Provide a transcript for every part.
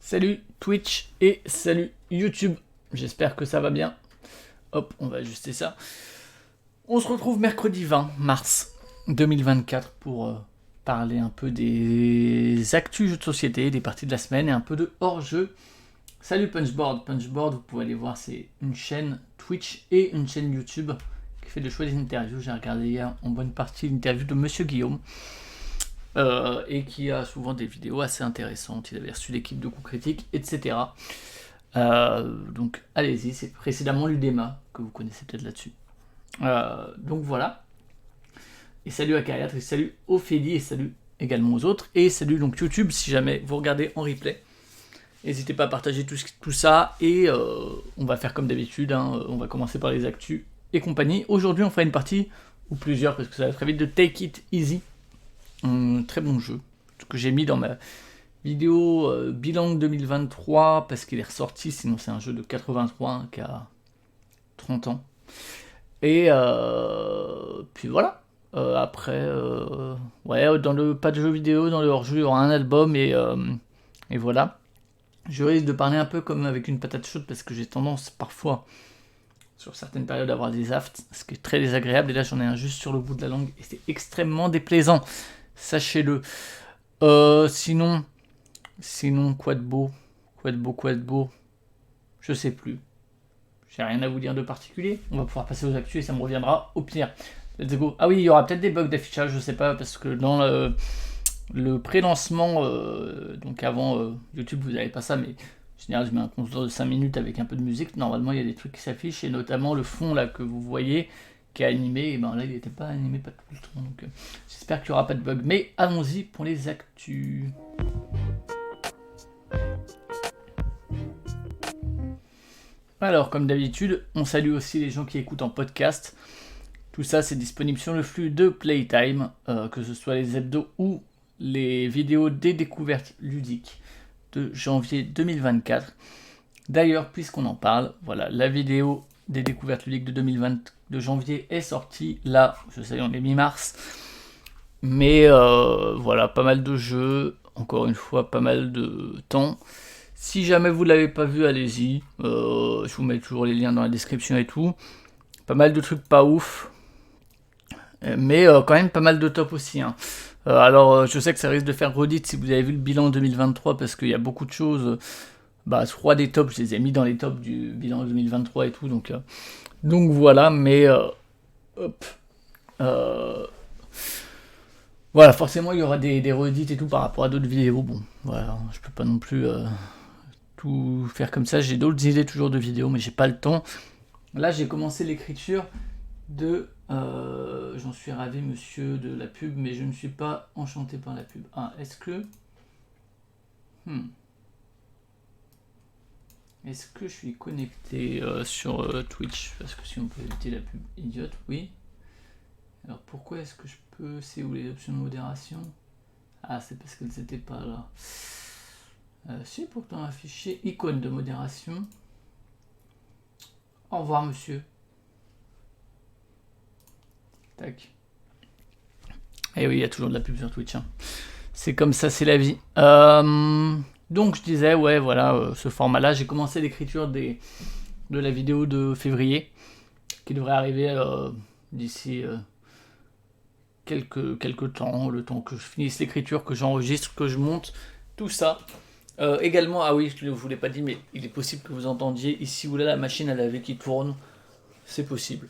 Salut Twitch et salut YouTube, j'espère que ça va bien. Hop, on va ajuster ça. On se retrouve mercredi 20 mars 2024 pour parler un peu des actus jeux de société, des parties de la semaine et un peu de hors-jeu. Salut Punchboard, vous pouvez aller voir, c'est une chaîne Twitch et une chaîne YouTube qui fait le choix des interviews. J'ai regardé hier en bonne partie l'interview de Monsieur Guillaume. Et qui a souvent des vidéos assez intéressantes. Il avait reçu l'équipe de coups critiques, etc. Donc allez-y, c'est précédemment l'UDEMA que vous connaissez peut-être là-dessus. Donc voilà. Et salut à Kariat, et salut Ophélie, et salut également aux autres. Et salut donc YouTube si jamais vous regardez en replay. N'hésitez pas à partager tout ça. Et on va faire comme d'habitude. On va commencer par les actus et compagnie. Aujourd'hui, on fera une partie, ou plusieurs, parce que ça va très vite, de Take It Easy. Un très bon jeu que j'ai mis dans ma vidéo bilan 2023 parce qu'il est ressorti, sinon c'est un jeu de 83 qui a 30 ans. Et puis voilà. Après, dans le pas de jeu vidéo, dans le hors-jeu, il y aura un album et voilà. Je risque de parler un peu comme avec une patate chaude parce que j'ai tendance parfois sur certaines périodes à avoir des aftes, ce qui est très désagréable. Et là, j'en ai un juste sur le bout de la langue et c'est extrêmement déplaisant. Sachez-le. Sinon, quoi de beau, je sais plus. J'ai rien à vous dire de particulier. On va pouvoir passer aux actus et ça me reviendra au pire. Let's go. Ah oui, il y aura peut-être des bugs d'affichage, je sais pas, parce que dans le pré-lancement, donc avant YouTube, vous n'avez pas ça, mais en général, je mets un compteur de 5 minutes avec un peu de musique. Normalement, il y a des trucs qui s'affichent, et notamment le fond là que vous voyez, qui est animé, et ben là il n'était pas animé pas tout le temps, donc j'espère qu'il n'y aura pas de bug. Mais allons-y pour les actus. Alors comme d'habitude, on salue aussi les gens qui écoutent en podcast. Tout ça c'est disponible sur le flux de Playtime, que ce soit les hebdos ou les vidéos des découvertes ludiques de janvier 2024. D'ailleurs, puisqu'on en parle, voilà, la vidéo des découvertes ludiques de 2020 de janvier est sortie. Là, je sais, on est mi-mars. Mais voilà, pas mal de jeux. Encore une fois, pas mal de temps. Si jamais vous ne l'avez pas vu, allez-y. Je vous mets toujours les liens dans la description et tout. Pas mal de trucs pas ouf. Mais quand même pas mal de top aussi. Alors, je sais que ça risque de faire redite si vous avez vu le bilan 2023 parce qu'il y a beaucoup de choses. 3 des tops, je les ai mis dans les tops du bilan 2023 et tout, donc voilà, mais voilà, forcément il y aura des redites et tout par rapport à d'autres vidéos. Bon, voilà, je peux pas non plus tout faire comme ça. J'ai d'autres idées toujours de vidéos, mais j'ai pas le temps. Là, j'ai commencé l'écriture de j'en suis ravi, monsieur de la pub, mais je ne suis pas enchanté par la pub. Ah, est-ce que est-ce que je suis connecté sur Twitch? Parce que si on peut éviter la pub idiote, oui. Alors pourquoi est-ce que je peux... C'est où les options de modération? Ah, c'est parce qu'elles n'étaient pas là. Si, pourtant affiché icône de modération. Au revoir, monsieur. Tac. Et oui, il y a toujours de la pub sur Twitch. C'est comme ça, c'est la vie. Donc je disais, ouais, voilà, ce format-là, j'ai commencé l'écriture de la vidéo de février, qui devrait arriver d'ici quelques temps, le temps que je finisse l'écriture, que j'enregistre, que je monte, tout ça. Également, ah oui, je ne vous l'ai pas dit, mais il est possible que vous entendiez ici ou là la machine à laver qui tourne. C'est possible.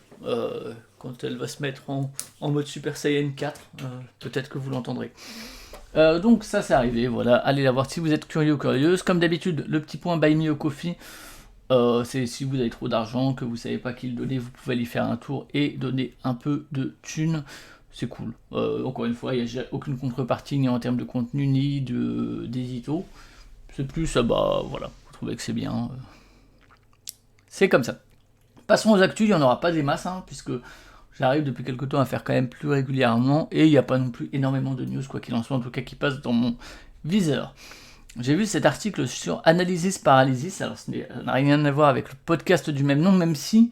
Quand elle va se mettre en mode Super Saiyan 4, peut-être que vous l'entendrez. Donc ça c'est arrivé, voilà, allez la voir si vous êtes curieux ou curieuse. Comme d'habitude, le petit point Buy Me a Coffee, c'est si vous avez trop d'argent, que vous savez pas qui le donner, vous pouvez aller faire un tour et donner un peu de thunes, c'est cool. Encore une fois, il n'y a aucune contrepartie ni en termes de contenu ni d'édito. C'est plus, voilà, vous trouvez que c'est bien. C'est comme ça. Passons aux actus, il n'y en aura pas des masses, puisque j'arrive depuis quelques temps à faire quand même plus régulièrement, et il n'y a pas non plus énormément de news, quoi qu'il en soit, en tout cas qui passe dans mon viseur. J'ai vu cet article sur Analysis Paralysis, alors ça n'a rien à voir avec le podcast du même nom, même si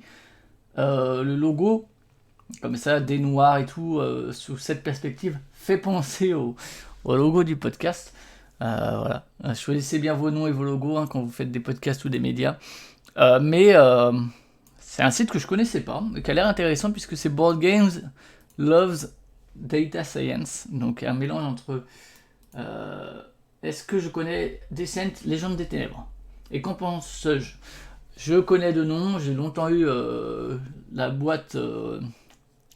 le logo, comme ça, des noirs et tout, sous cette perspective, fait penser au logo du podcast. Voilà. Choisissez bien vos noms et vos logos quand vous faites des podcasts ou des médias. C'est un site que je connaissais pas, mais qui a l'air intéressant puisque c'est Board Games Loves Data Science. Donc un mélange entre... est-ce que je connais Descent, Légende des Ténèbres? Et qu'en pense-je? Je connais de nom, j'ai longtemps eu la boîte...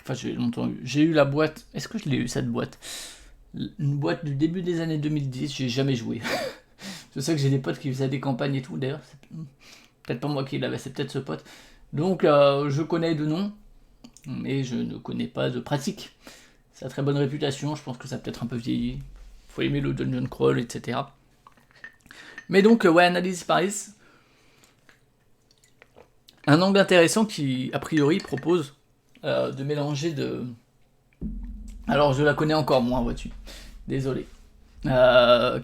Enfin, j'ai eu la boîte... Est-ce que je l'ai eu, cette boîte? Une boîte du début des années 2010, j'ai jamais joué. Je sais que j'ai des potes qui faisaient des campagnes et tout, d'ailleurs. C'est peut-être pas moi qui l'avais, c'est peut-être ce pote. Donc, je connais de nom, mais je ne connais pas de pratique. Ça a très bonne réputation, je pense que ça a peut-être un peu vieilli. Faut aimer le dungeon crawl, etc. Mais donc, ouais, Analysis Paris. Un angle intéressant qui, a priori, propose de mélanger de... Alors, je la connais encore moins, vois-tu. Désolé.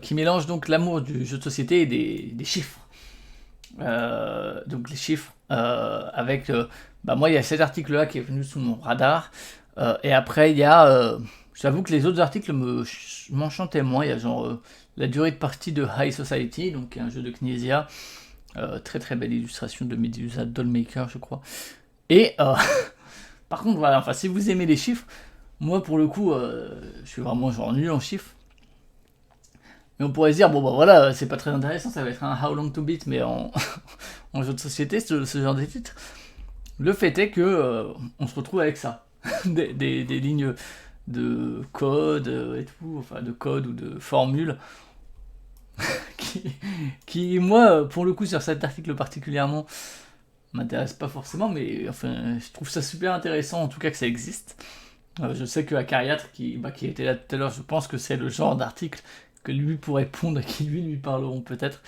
Qui mélange donc l'amour du jeu de société et des chiffres. Donc les chiffres avec... moi, il y a cet article-là qui est venu sous mon radar. Et après, il y a... j'avoue que les autres articles m'enchantaient moins. Il y a genre la durée de partie de High Society, donc un jeu de Knezia. Très très belle illustration de Medusa Dollmaker, je crois. Et par contre, voilà, enfin, si vous aimez les chiffres, moi pour le coup, je suis vraiment genre nul en chiffres. Mais on pourrait se dire, bon bah voilà, c'est pas très intéressant, ça va être un How Long to Beat, mais en, en jeu de société, ce genre de titre. Le fait est que on se retrouve avec ça. des lignes de code et tout, enfin de code ou de formules, qui, moi, pour le coup, sur cet article particulièrement, m'intéresse pas forcément, mais enfin, je trouve ça super intéressant, en tout cas que ça existe. Je sais que Acariatre, qui était là tout à l'heure, je pense que c'est le genre d'article que lui pourrait pondre et qui lui parleront peut-être.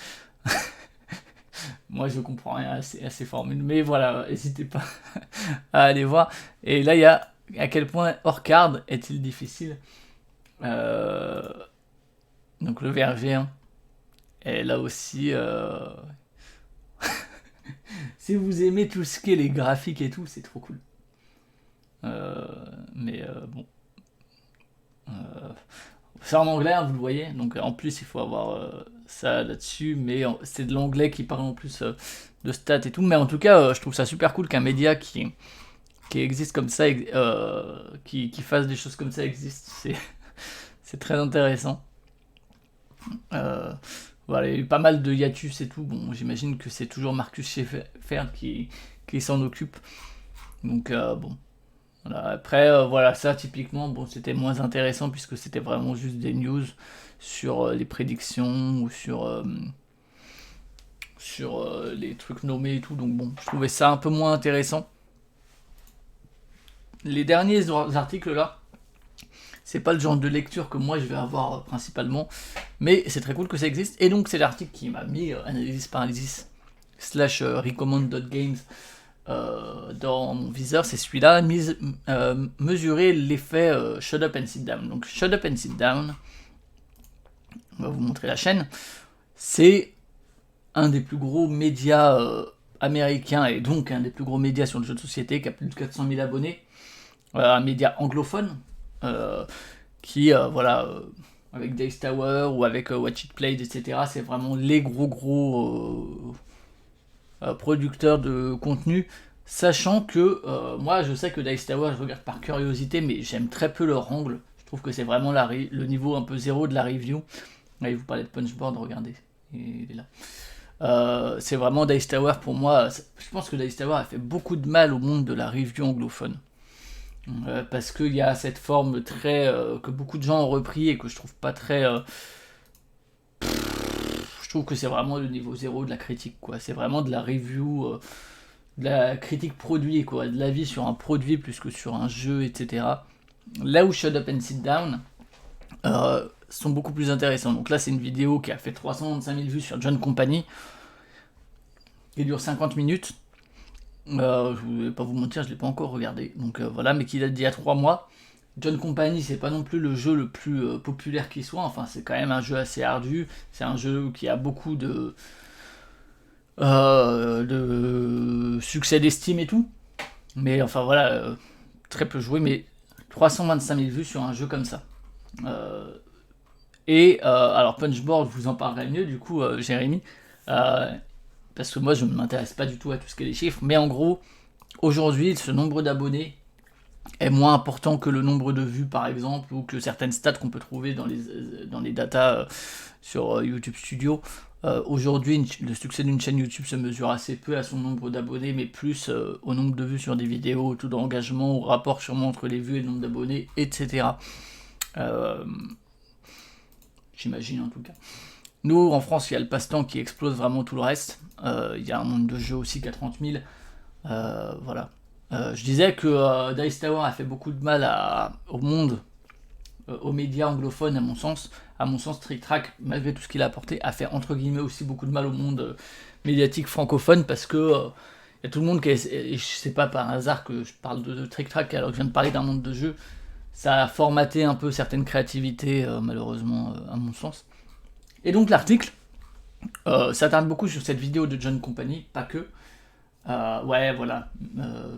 Moi, je comprends rien à ces formules, mais voilà, n'hésitez pas à aller voir. Et là, il y a à quel point Orcard est-il difficile. Donc le VRG1. Et là aussi, si vous aimez tout ce qui est les graphiques et tout, c'est trop cool. Bon. C'est en anglais, hein, vous le voyez, donc en plus il faut avoir ça là-dessus, mais c'est de l'anglais qui parle en plus de stats et tout, mais en tout cas je trouve ça super cool qu'un média qui existe comme ça, qui fasse des choses comme ça existe, c'est très intéressant. Voilà, il y a eu pas mal de hiatus et tout, bon j'imagine que c'est toujours Marcus Schaeffer qui s'en occupe, donc bon. Voilà. Après, voilà, ça typiquement, bon, c'était moins intéressant puisque c'était vraiment juste des news sur les prédictions ou sur les trucs nommés et tout. Donc bon, je trouvais ça un peu moins intéressant. Les derniers articles là, c'est pas le genre de lecture que moi je vais avoir principalement, mais c'est très cool que ça existe. Et donc c'est l'article qui m'a mis Analysis Paralysis / recommend.games dans mon viseur, c'est celui-là, mesurer l'effet Shut Up and Sit Down. Donc Shut Up and Sit Down, on va vous montrer la chaîne, c'est un des plus gros médias américains et donc un des plus gros médias sur le jeu de société qui a plus de 400 000 abonnés, un média anglophone qui, avec Dice Tower ou avec Watch It Played, etc., c'est vraiment les gros producteur de contenu, sachant que moi je sais que Dice Tower je regarde par curiosité, mais j'aime très peu leur angle. Je trouve que c'est vraiment le niveau un peu zéro de la review. Allez, vous parlez de Punchboard, regardez, il est là. C'est vraiment Dice Tower pour moi. Je pense que Dice Tower a fait beaucoup de mal au monde de la review anglophone. Parce qu'il y a cette forme très que beaucoup de gens ont repris et que je trouve pas très je trouve que c'est vraiment le niveau zéro de la critique, quoi. C'est vraiment de la review, de la critique produit, quoi. De l'avis sur un produit plus que sur un jeu, etc. Là où Shut Up and Sit Down sont beaucoup plus intéressants. Donc là, c'est une vidéo qui a fait 325 000 vues sur John Company, qui dure 50 minutes. Je ne vais pas vous mentir, je ne l'ai pas encore regardé. Donc voilà, mais qui date d'il y a 3 mois. John Company, c'est pas non plus le jeu le plus populaire qui soit, enfin c'est quand même un jeu assez ardu, c'est un jeu qui a beaucoup de succès d'estime et tout, mais enfin voilà, très peu joué, mais 325 000 vues sur un jeu comme ça. Et alors Punchboard, vous en parlerez mieux du coup, Jérémy, parce que moi je ne m'intéresse pas du tout à tout ce qui est les chiffres, mais en gros, aujourd'hui, ce nombre d'abonnés est moins important que le nombre de vues par exemple, ou que certaines stats qu'on peut trouver dans les datas sur YouTube Studio. Aujourd'hui, le succès d'une chaîne YouTube se mesure assez peu à son nombre d'abonnés, mais plus au nombre de vues sur des vidéos, au taux d'engagement, au rapport sûrement entre les vues et le nombre d'abonnés, etc. J'imagine en tout cas. Nous, en France, il y a le passe-temps qui explose vraiment tout le reste. Il y a un monde de jeux aussi qui a 30 000. Voilà. Je disais que Dice Tower a fait beaucoup de mal au monde, aux médias anglophones, à mon sens. À mon sens, Trick Track, malgré tout ce qu'il a apporté, a fait entre guillemets aussi beaucoup de mal au monde médiatique francophone, parce que y a tout le monde qui est, et c'est pas par hasard que je parle de Trick Track alors que je viens de parler d'un monde de jeu. Ça a formaté un peu certaines créativités, malheureusement, à mon sens. Et donc l'article s'attarde beaucoup sur cette vidéo de John Company, pas que. Ouais, voilà,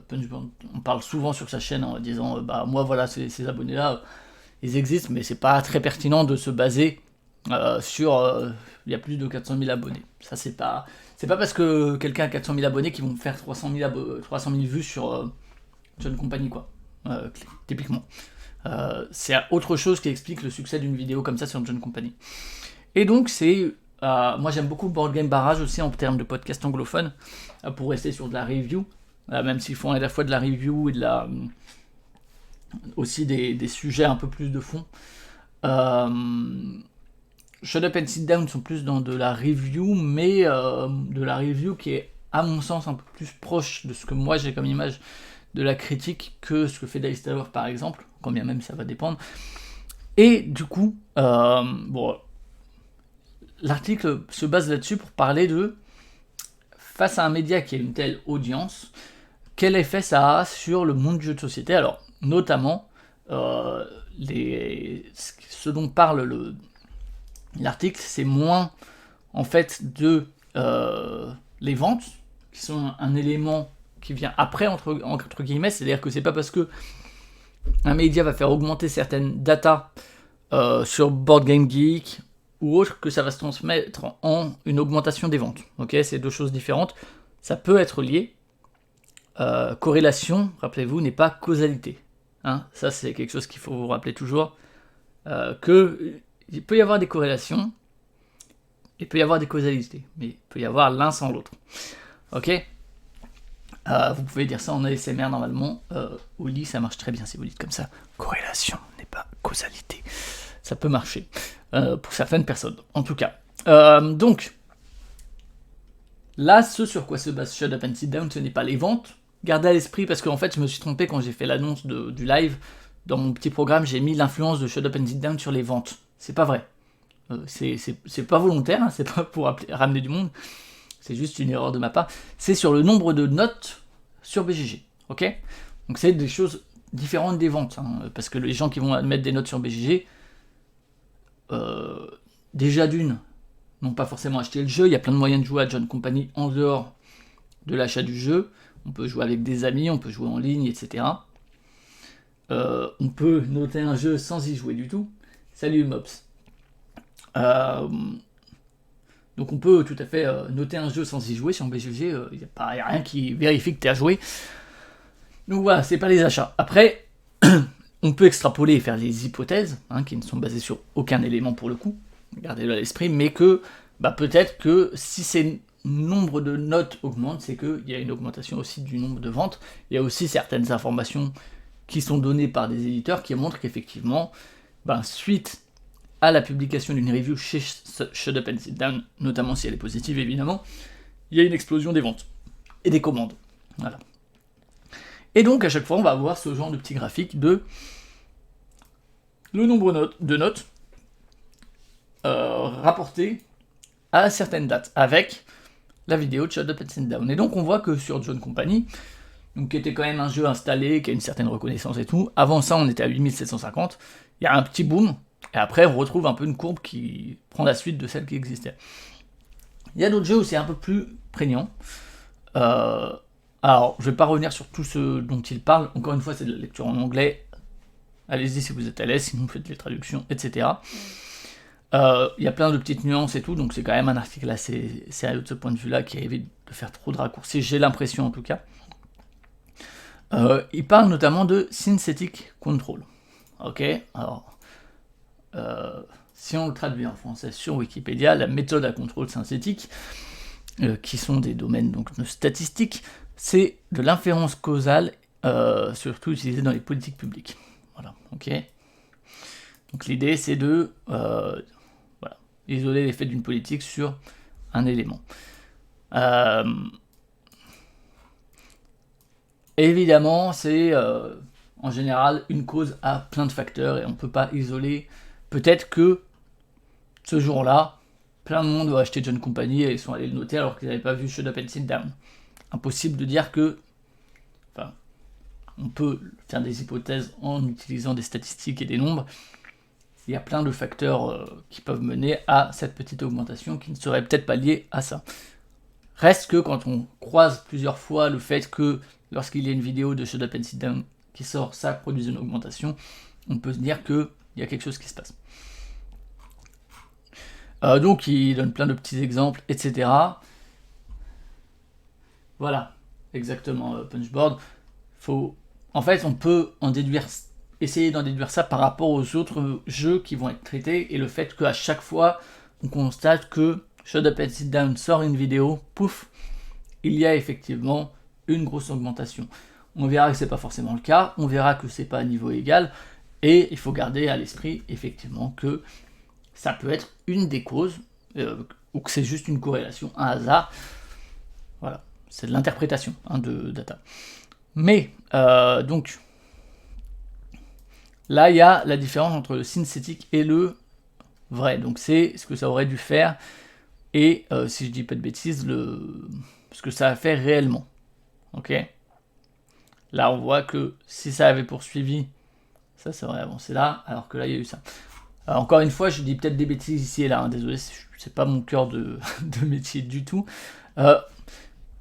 Punchboard, on parle souvent sur sa chaîne en disant bah moi voilà, ces abonnés-là, ils existent, mais c'est pas très pertinent de se baser sur il y a plus de 400 000 abonnés. Ça, c'est pas parce que quelqu'un a 400 000 abonnés qu'ils vont faire 300 000 vues sur John Company, quoi, typiquement. C'est autre chose qui explique le succès d'une vidéo comme ça sur John Company. Et donc, moi j'aime beaucoup Board Game Barrage aussi en termes de podcast anglophone, pour rester sur de la review, même s'ils font à la fois de la review et aussi des sujets un peu plus de fond. Shut Up and Sit Down sont plus dans de la review, mais de la review qui est à mon sens un peu plus proche de ce que moi j'ai comme image de la critique que ce que fait Dice Tower par exemple, quand bien même ça va dépendre. Et du coup, l'article se base là-dessus pour parler de, face à un média qui a une telle audience, quel effet ça a sur le monde du jeu de société. Alors, notamment, ce dont parle l'article, c'est moins, en fait, de les ventes, qui sont un élément qui vient après, entre guillemets, c'est-à-dire que c'est pas parce que un média va faire augmenter certaines datas sur Board Game Geek ou autre que ça va se transmettre en une augmentation des ventes. Ok, c'est deux choses différentes. Ça peut être lié. Corrélation, rappelez-vous, n'est pas causalité. Hein, ça, c'est quelque chose qu'il faut vous rappeler toujours. Il peut y avoir des corrélations, il peut y avoir des causalités, mais il peut y avoir l'un sans l'autre. Ok, vous pouvez dire ça en ASMR normalement. Au lit, ça marche très bien si vous dites comme ça. Corrélation n'est pas causalité. Ça peut marcher. Pour certaines personnes, en tout cas. Donc, là, ce sur quoi se base Shut Up and Sit Down, ce n'est pas les ventes. Gardez à l'esprit, parce qu'en fait, je me suis trompé quand j'ai fait l'annonce du live. Dans mon petit programme, j'ai mis l'influence de Shut Up and Sit Down sur les ventes. C'est pas vrai. C'est pas volontaire, hein, c'est pas pour ramener du monde. C'est juste une erreur de ma part. C'est sur le nombre de notes sur BGG. Ok ? Donc, c'est des choses différentes des ventes. Hein, parce que les gens qui vont mettre des notes sur BGG, déjà d'une, n'ont pas forcément acheté le jeu. Il y a plein de moyens de jouer à John Company en dehors de l'achat du jeu. On peut jouer avec des amis, on peut jouer en ligne, etc. On peut noter un jeu sans y jouer du tout. Salut Mops. Donc on peut tout à fait noter un jeu sans y jouer sur BGG. Il n'y a rien qui vérifie que tu as joué. Donc voilà, c'est pas les achats. Après, on peut extrapoler et faire des hypothèses, hein, qui ne sont basées sur aucun élément pour le coup, gardez-le à l'esprit, mais que peut-être que si ces nombres de notes augmentent, c'est qu'il y a une augmentation aussi du nombre de ventes. Il y a aussi certaines informations qui sont données par des éditeurs qui montrent qu'effectivement, suite à la publication d'une review chez Shut Up and Sit Down, notamment si elle est positive évidemment, il y a une explosion des ventes et des commandes. Voilà. Et donc à chaque fois on va avoir ce genre de petit graphique de le nombre de notes rapportées à certaines dates, avec la vidéo de Shut Up and Sit Down. Et donc on voit que sur John Company, donc, qui était quand même un jeu installé, qui a une certaine reconnaissance et tout, avant ça on était à 8750, il y a un petit boom, et après on retrouve un peu une courbe qui prend la suite de celle qui existait. Il y a d'autres jeux où c'est un peu plus prégnant. Alors, je vais pas revenir sur tout ce dont il parle, encore une fois c'est de la lecture en anglais, allez-y si vous êtes à l'aise, sinon vous faites les traductions, etc. Il y a plein de petites nuances et tout, donc c'est quand même un article assez sérieux de ce point de vue-là, qui évite de faire trop de raccourcis, j'ai l'impression en tout cas. Il parle notamment de Synthetic Control. Ok, alors, si on le traduit en français sur Wikipédia, la méthode à contrôle synthétique, qui sont des domaines donc, de statistiques, c'est de l'inférence causale, surtout utilisée dans les politiques publiques. Voilà, ok. Donc l'idée c'est de isoler l'effet d'une politique sur un élément. Évidemment, c'est en général une cause à plein de facteurs et on ne peut pas isoler. Peut-être que ce jour-là, plein de monde va acheter John Company et ils sont allés le noter alors qu'ils n'avaient pas vu Shut Up and Sit Down. Impossible de dire que... Enfin, on peut faire des hypothèses en utilisant des statistiques et des nombres. Il y a plein de facteurs qui peuvent mener à cette petite augmentation qui ne serait peut-être pas liée à ça. Reste que quand on croise plusieurs fois le fait que lorsqu'il y a une vidéo de Shut Up and Sit Down qui sort, ça produit une augmentation, on peut se dire qu'il y a quelque chose qui se passe. Donc il donne plein de petits exemples, etc. Voilà, exactement, Punchboard. En fait, on peut essayer d'en déduire ça par rapport aux autres jeux qui vont être traités, et le fait qu'à chaque fois, on constate que Shut Up and Sit Down sort une vidéo, pouf, il y a effectivement une grosse augmentation. On verra que c'est pas forcément le cas, on verra que c'est pas à niveau égal, et il faut garder à l'esprit effectivement que ça peut être une des causes, ou que c'est juste une corrélation, un hasard. Voilà, c'est de l'interprétation de data. Mais, donc, là il y a la différence entre le synthétique et le vrai, donc c'est ce que ça aurait dû faire, et si je dis pas de bêtises, ce que ça a fait réellement. Ok. Là, on voit que si ça avait poursuivi, ça aurait avancé là, alors que là, il y a eu ça. Alors, encore une fois, je dis peut-être des bêtises ici et là, hein, désolé, c'est pas mon cœur de métier du tout.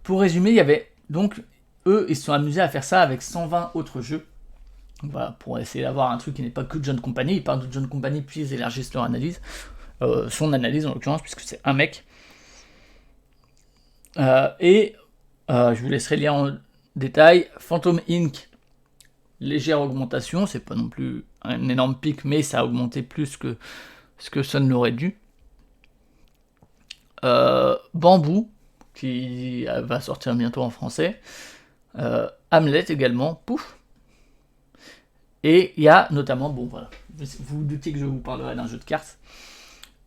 Pour résumer, il y avait donc, eux, ils se sont amusés à faire ça avec 120 autres jeux. Voilà, pour essayer d'avoir un truc qui n'est pas que John Company. Ils parlent de John Company, puis ils élargissent leur analyse. Son analyse en l'occurrence, puisque c'est un mec. Je vous laisserai lire en détail. Phantom Inc, légère augmentation, c'est pas non plus un énorme pic, mais ça a augmenté plus que ce que ça ne l'aurait dû. Bamboo, qui va sortir bientôt en français. Hamlet également, pouf. Et il y a notamment, bon voilà, vous vous doutez que je vous parlerai d'un jeu de cartes.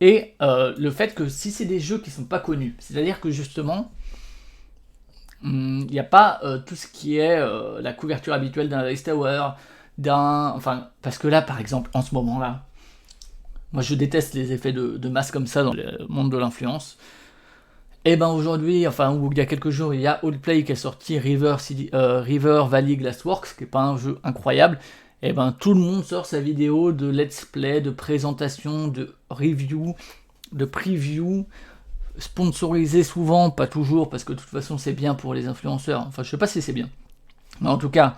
Et le fait que si c'est des jeux qui sont pas connus, c'est-à-dire que justement, il n'y a pas tout ce qui est la couverture habituelle d'un Dice Tower, parce que là, par exemple, en ce moment-là, moi je déteste les effets de masse comme ça dans le monde de l'influence. Et ben aujourd'hui, ou il y a quelques jours, il y a Oldplay qui a sorti River Valley Glassworks, qui est pas un jeu incroyable. Et ben tout le monde sort sa vidéo de let's play, de présentation, de review, de preview, sponsorisé souvent, pas toujours, parce que de toute façon c'est bien pour les influenceurs. Enfin, je sais pas si c'est bien. Mais en tout cas,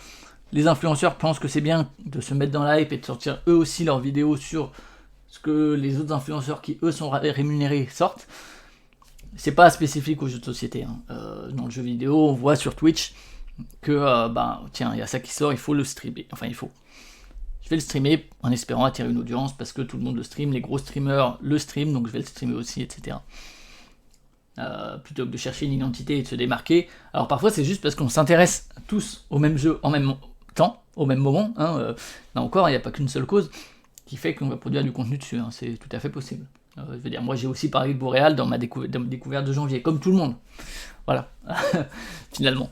les influenceurs pensent que c'est bien de se mettre dans la hype et de sortir eux aussi leurs vidéos sur ce que les autres influenceurs qui eux sont rémunérés sortent. C'est pas spécifique aux jeux de société. Dans le jeu vidéo, on voit sur Twitch que, tiens, il y a ça qui sort, il faut le streamer. Enfin, je vais le streamer en espérant attirer une audience parce que tout le monde le stream, les gros streamers le stream, donc je vais le streamer aussi, etc. Plutôt que de chercher une identité et de se démarquer. Alors parfois c'est juste parce qu'on s'intéresse tous au même jeu en même temps, au même moment. Là encore, il n'y a pas qu'une seule cause qui fait qu'on va produire du contenu dessus, c'est tout à fait possible. Je veux dire, moi j'ai aussi parlé de Boréal dans ma découverte de janvier, comme tout le monde. Voilà, finalement.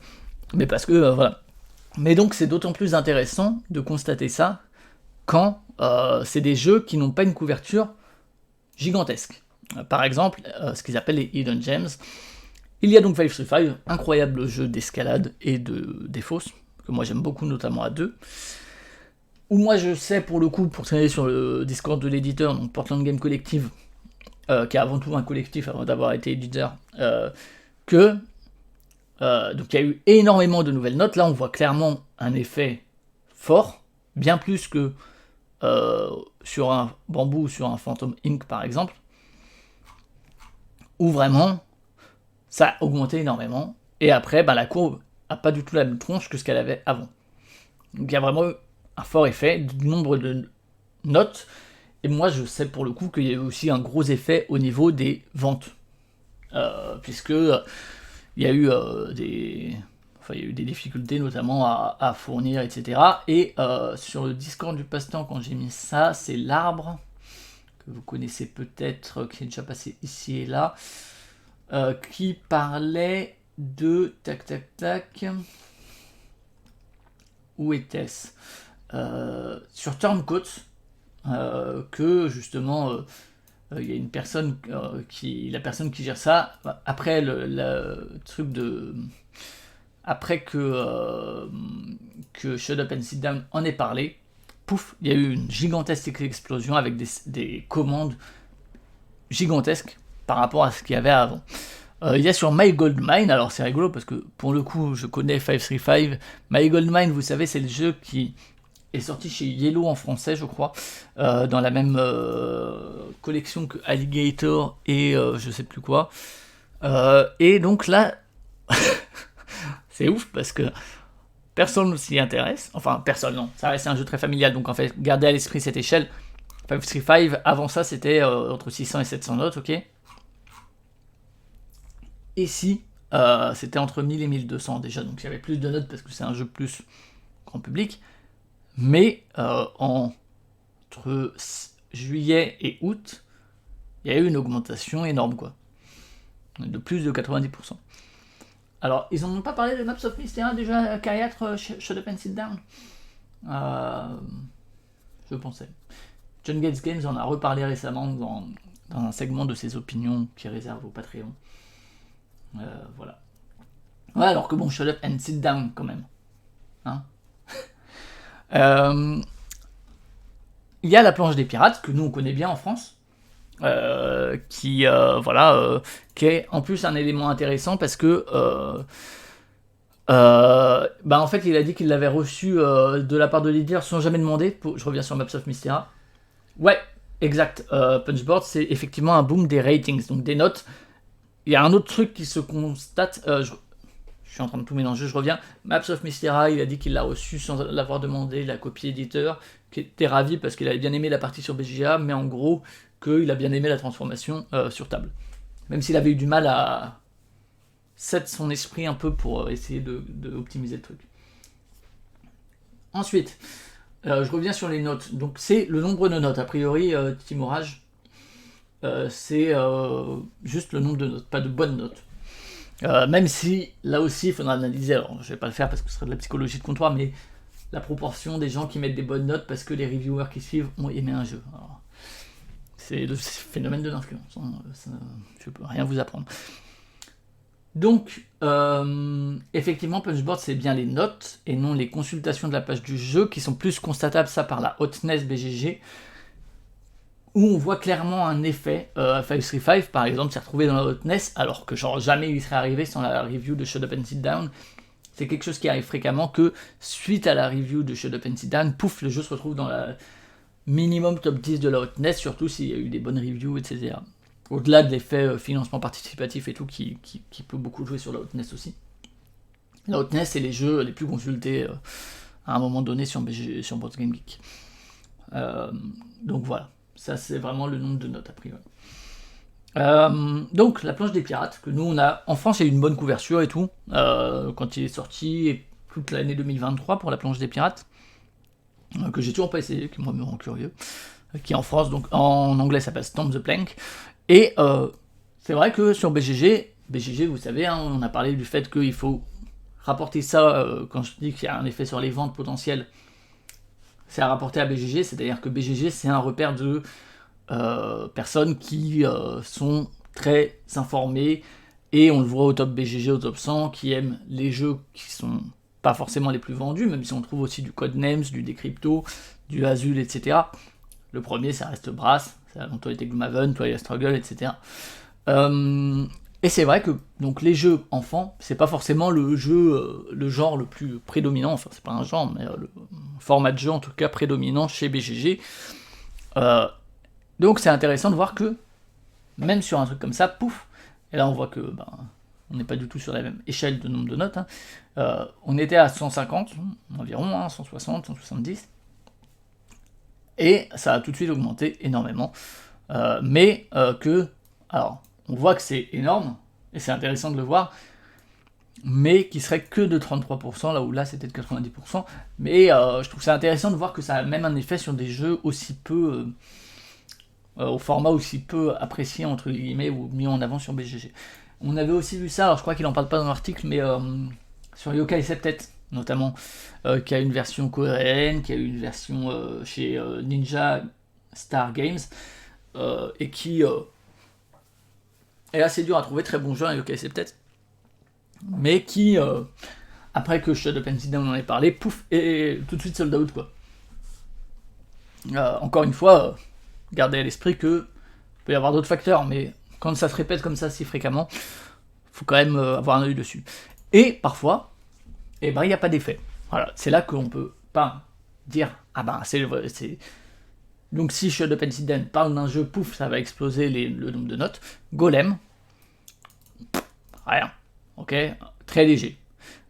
Mais parce que, voilà. Mais donc c'est d'autant plus intéressant de constater ça quand c'est des jeux qui n'ont pas une couverture gigantesque. Par exemple, ce qu'ils appellent les Hidden Gems. Il y a donc 535, incroyable jeu d'escalade et de défausse, que moi j'aime beaucoup, notamment à 2. Où moi je sais pour le coup, pour traîner sur le Discord de l'éditeur, donc Portland Game Collective, qui est avant tout un collectif avant d'avoir été éditeur, donc il y a eu énormément de nouvelles notes. Là on voit clairement un effet fort, bien plus que sur un Bamboo ou sur un Phantom Inc par exemple, où vraiment ça a augmenté énormément, et après la courbe a pas du tout la même tronche que ce qu'elle avait avant. Donc il y a vraiment un fort effet du nombre de notes, et moi je sais pour le coup qu'il y a eu aussi un gros effet au niveau des ventes, puisque il y a eu des difficultés notamment à fournir, etc. Et sur le Discord du passe-temps, quand j'ai mis ça, c'est l'arbre, que vous connaissez peut-être, qui est déjà passé ici et là, qui parlait de... Tac. Où était-ce sur Turncoat, que justement... il y a une personne la personne qui gère ça, après le truc de... Après que Shut Up and Sit Down en ait parlé, pouf, il y a eu une gigantesque explosion avec des commandes gigantesques par rapport à ce qu'il y avait avant. Il y a sur My Gold Mine, alors c'est rigolo parce que pour le coup je connais 535. My Gold Mine, vous savez, c'est le jeu qui est sorti chez Yellow en français, je crois, dans la même collection que Alligator et je sais plus quoi. Et donc là, c'est ouf parce que personne ne s'y intéresse. Enfin, personne, non. Ça reste un jeu très familial, donc en fait, gardez à l'esprit cette échelle. 535, avant ça, c'était entre 600 et 700 notes, ok. Ici, c'était entre 1000 et 1200 déjà, donc il y avait plus de notes parce que c'est un jeu plus grand public. Mais entre juillet et août, il y a eu une augmentation énorme, quoi. De plus de 90%. Alors, ils n'en ont pas parlé de Maps of Mysteria déjà, K4, Shut Up and Sit Down, je pensais. John Gates Games en a reparlé récemment dans un segment de ses opinions qui réserve au Patreon. Voilà. Ouais, alors que bon, Shut Up and Sit Down quand même. Hein. Il y a la planche des pirates, que nous on connaît bien en France, qui est en plus un élément intéressant parce que en fait il a dit qu'il l'avait reçu de la part de l'éditeur sans jamais demander. Je reviens sur Maps of Mysteria. Ouais, exact. Punchboard, c'est effectivement un boom des ratings, donc des notes. Il y a un autre truc qui se constate, je suis en train de tout mélanger, je reviens. Maps of Mysteria, il a dit qu'il l'a reçu sans l'avoir demandé, la copie éditeur, qui était ravi parce qu'il avait bien aimé la partie sur BGA, mais en gros, qu'il a bien aimé la transformation sur table. Même s'il avait eu du mal à set son esprit un peu pour essayer de optimiser le truc. Ensuite, je reviens sur les notes. Donc c'est le nombre de notes. A priori, Timorage, c'est juste le nombre de notes, pas de bonnes notes. Même si, là aussi, il faudra analyser, alors je vais pas le faire parce que ce serait de la psychologie de comptoir, mais la proportion des gens qui mettent des bonnes notes parce que les reviewers qui suivent ont aimé un jeu. Alors, c'est le phénomène de l'influence, hein. Je peux rien vous apprendre. Donc, effectivement, Punchboard, c'est bien les notes et non les consultations de la page du jeu qui sont plus constatables, ça, par la hotness BGG, où on voit clairement un effet. 535, par exemple, s'est retrouvé dans la hotness, alors que genre jamais il serait arrivé sans la review de Shut Up and Sit Down. C'est quelque chose qui arrive fréquemment que, suite à la review de Shut Up and Sit Down, pouf, le jeu se retrouve dans la minimum top 10 de la hotness, surtout s'il y a eu des bonnes reviews, etc. Au-delà de l'effet financement participatif et tout, qui peut beaucoup jouer sur la hotness aussi. La hotness, c'est les jeux les plus consultés à un moment donné sur Board Game Geek. Donc voilà. Ça, c'est vraiment le nombre de notes, a priori. Donc, la planche des pirates, que nous, on a... En France, il y a eu une bonne couverture et tout, quand il est sorti, et toute l'année 2023 pour la planche des pirates, que j'ai toujours pas essayé, qui moi me rend curieux, qui en France, donc en anglais, s'appelle Stomp the Plank. Et c'est vrai que sur BGG, vous savez, hein, on a parlé du fait qu'il faut rapporter ça, quand je dis qu'il y a un effet sur les ventes potentielles, c'est à rapporter à BGG, c'est-à-dire que BGG, c'est un repère de personnes qui sont très informées, et on le voit au top BGG, au top 100, qui aiment les jeux qui sont pas forcément les plus vendus, même si on trouve aussi du Codenames, du Decrypto, du Azul, etc. Le premier, ça reste Brass, ça a longtemps été Gloomhaven, Twilight Struggle, etc. Et c'est vrai que donc les jeux enfants, c'est pas forcément le genre le plus prédominant, enfin c'est pas un genre, mais le format de jeu en tout cas prédominant chez BGG. Donc c'est intéressant de voir que, même sur un truc comme ça, pouf, et là on voit que on n'est pas du tout sur la même échelle de nombre de notes, on était à 150 environ, 160, 170, et ça a tout de suite augmenté énormément, mais alors on voit que c'est énorme, et c'est intéressant de le voir, mais qui serait que de 33%, là où là c'était de 90%, mais je trouve ça intéressant de voir que ça a même un effet sur des jeux aussi peu... au format aussi peu apprécié entre guillemets ou mis en avant sur BGG. On avait aussi vu ça, alors je crois qu'il en parle pas dans l'article, mais sur Yokai Septet notamment, qui a une version coréenne, qui a une version chez Ninja Star Games, et qui est assez dur à trouver, très bon jeu à Yokai Septet, mais qui, après que Shut Up and Sit Down en ait parlé, pouf, et tout de suite sold out quoi. Encore une fois, gardez à l'esprit que peut y avoir d'autres facteurs, mais quand ça se répète comme ça si fréquemment, faut quand même avoir un œil dessus. Et parfois, il n'y a pas d'effet. Voilà, c'est là qu'on peut pas dire c'est donc si Shut Up and Sit Down parle d'un jeu, pouf, ça va exploser le nombre de notes. Golem, rien, ok, très léger.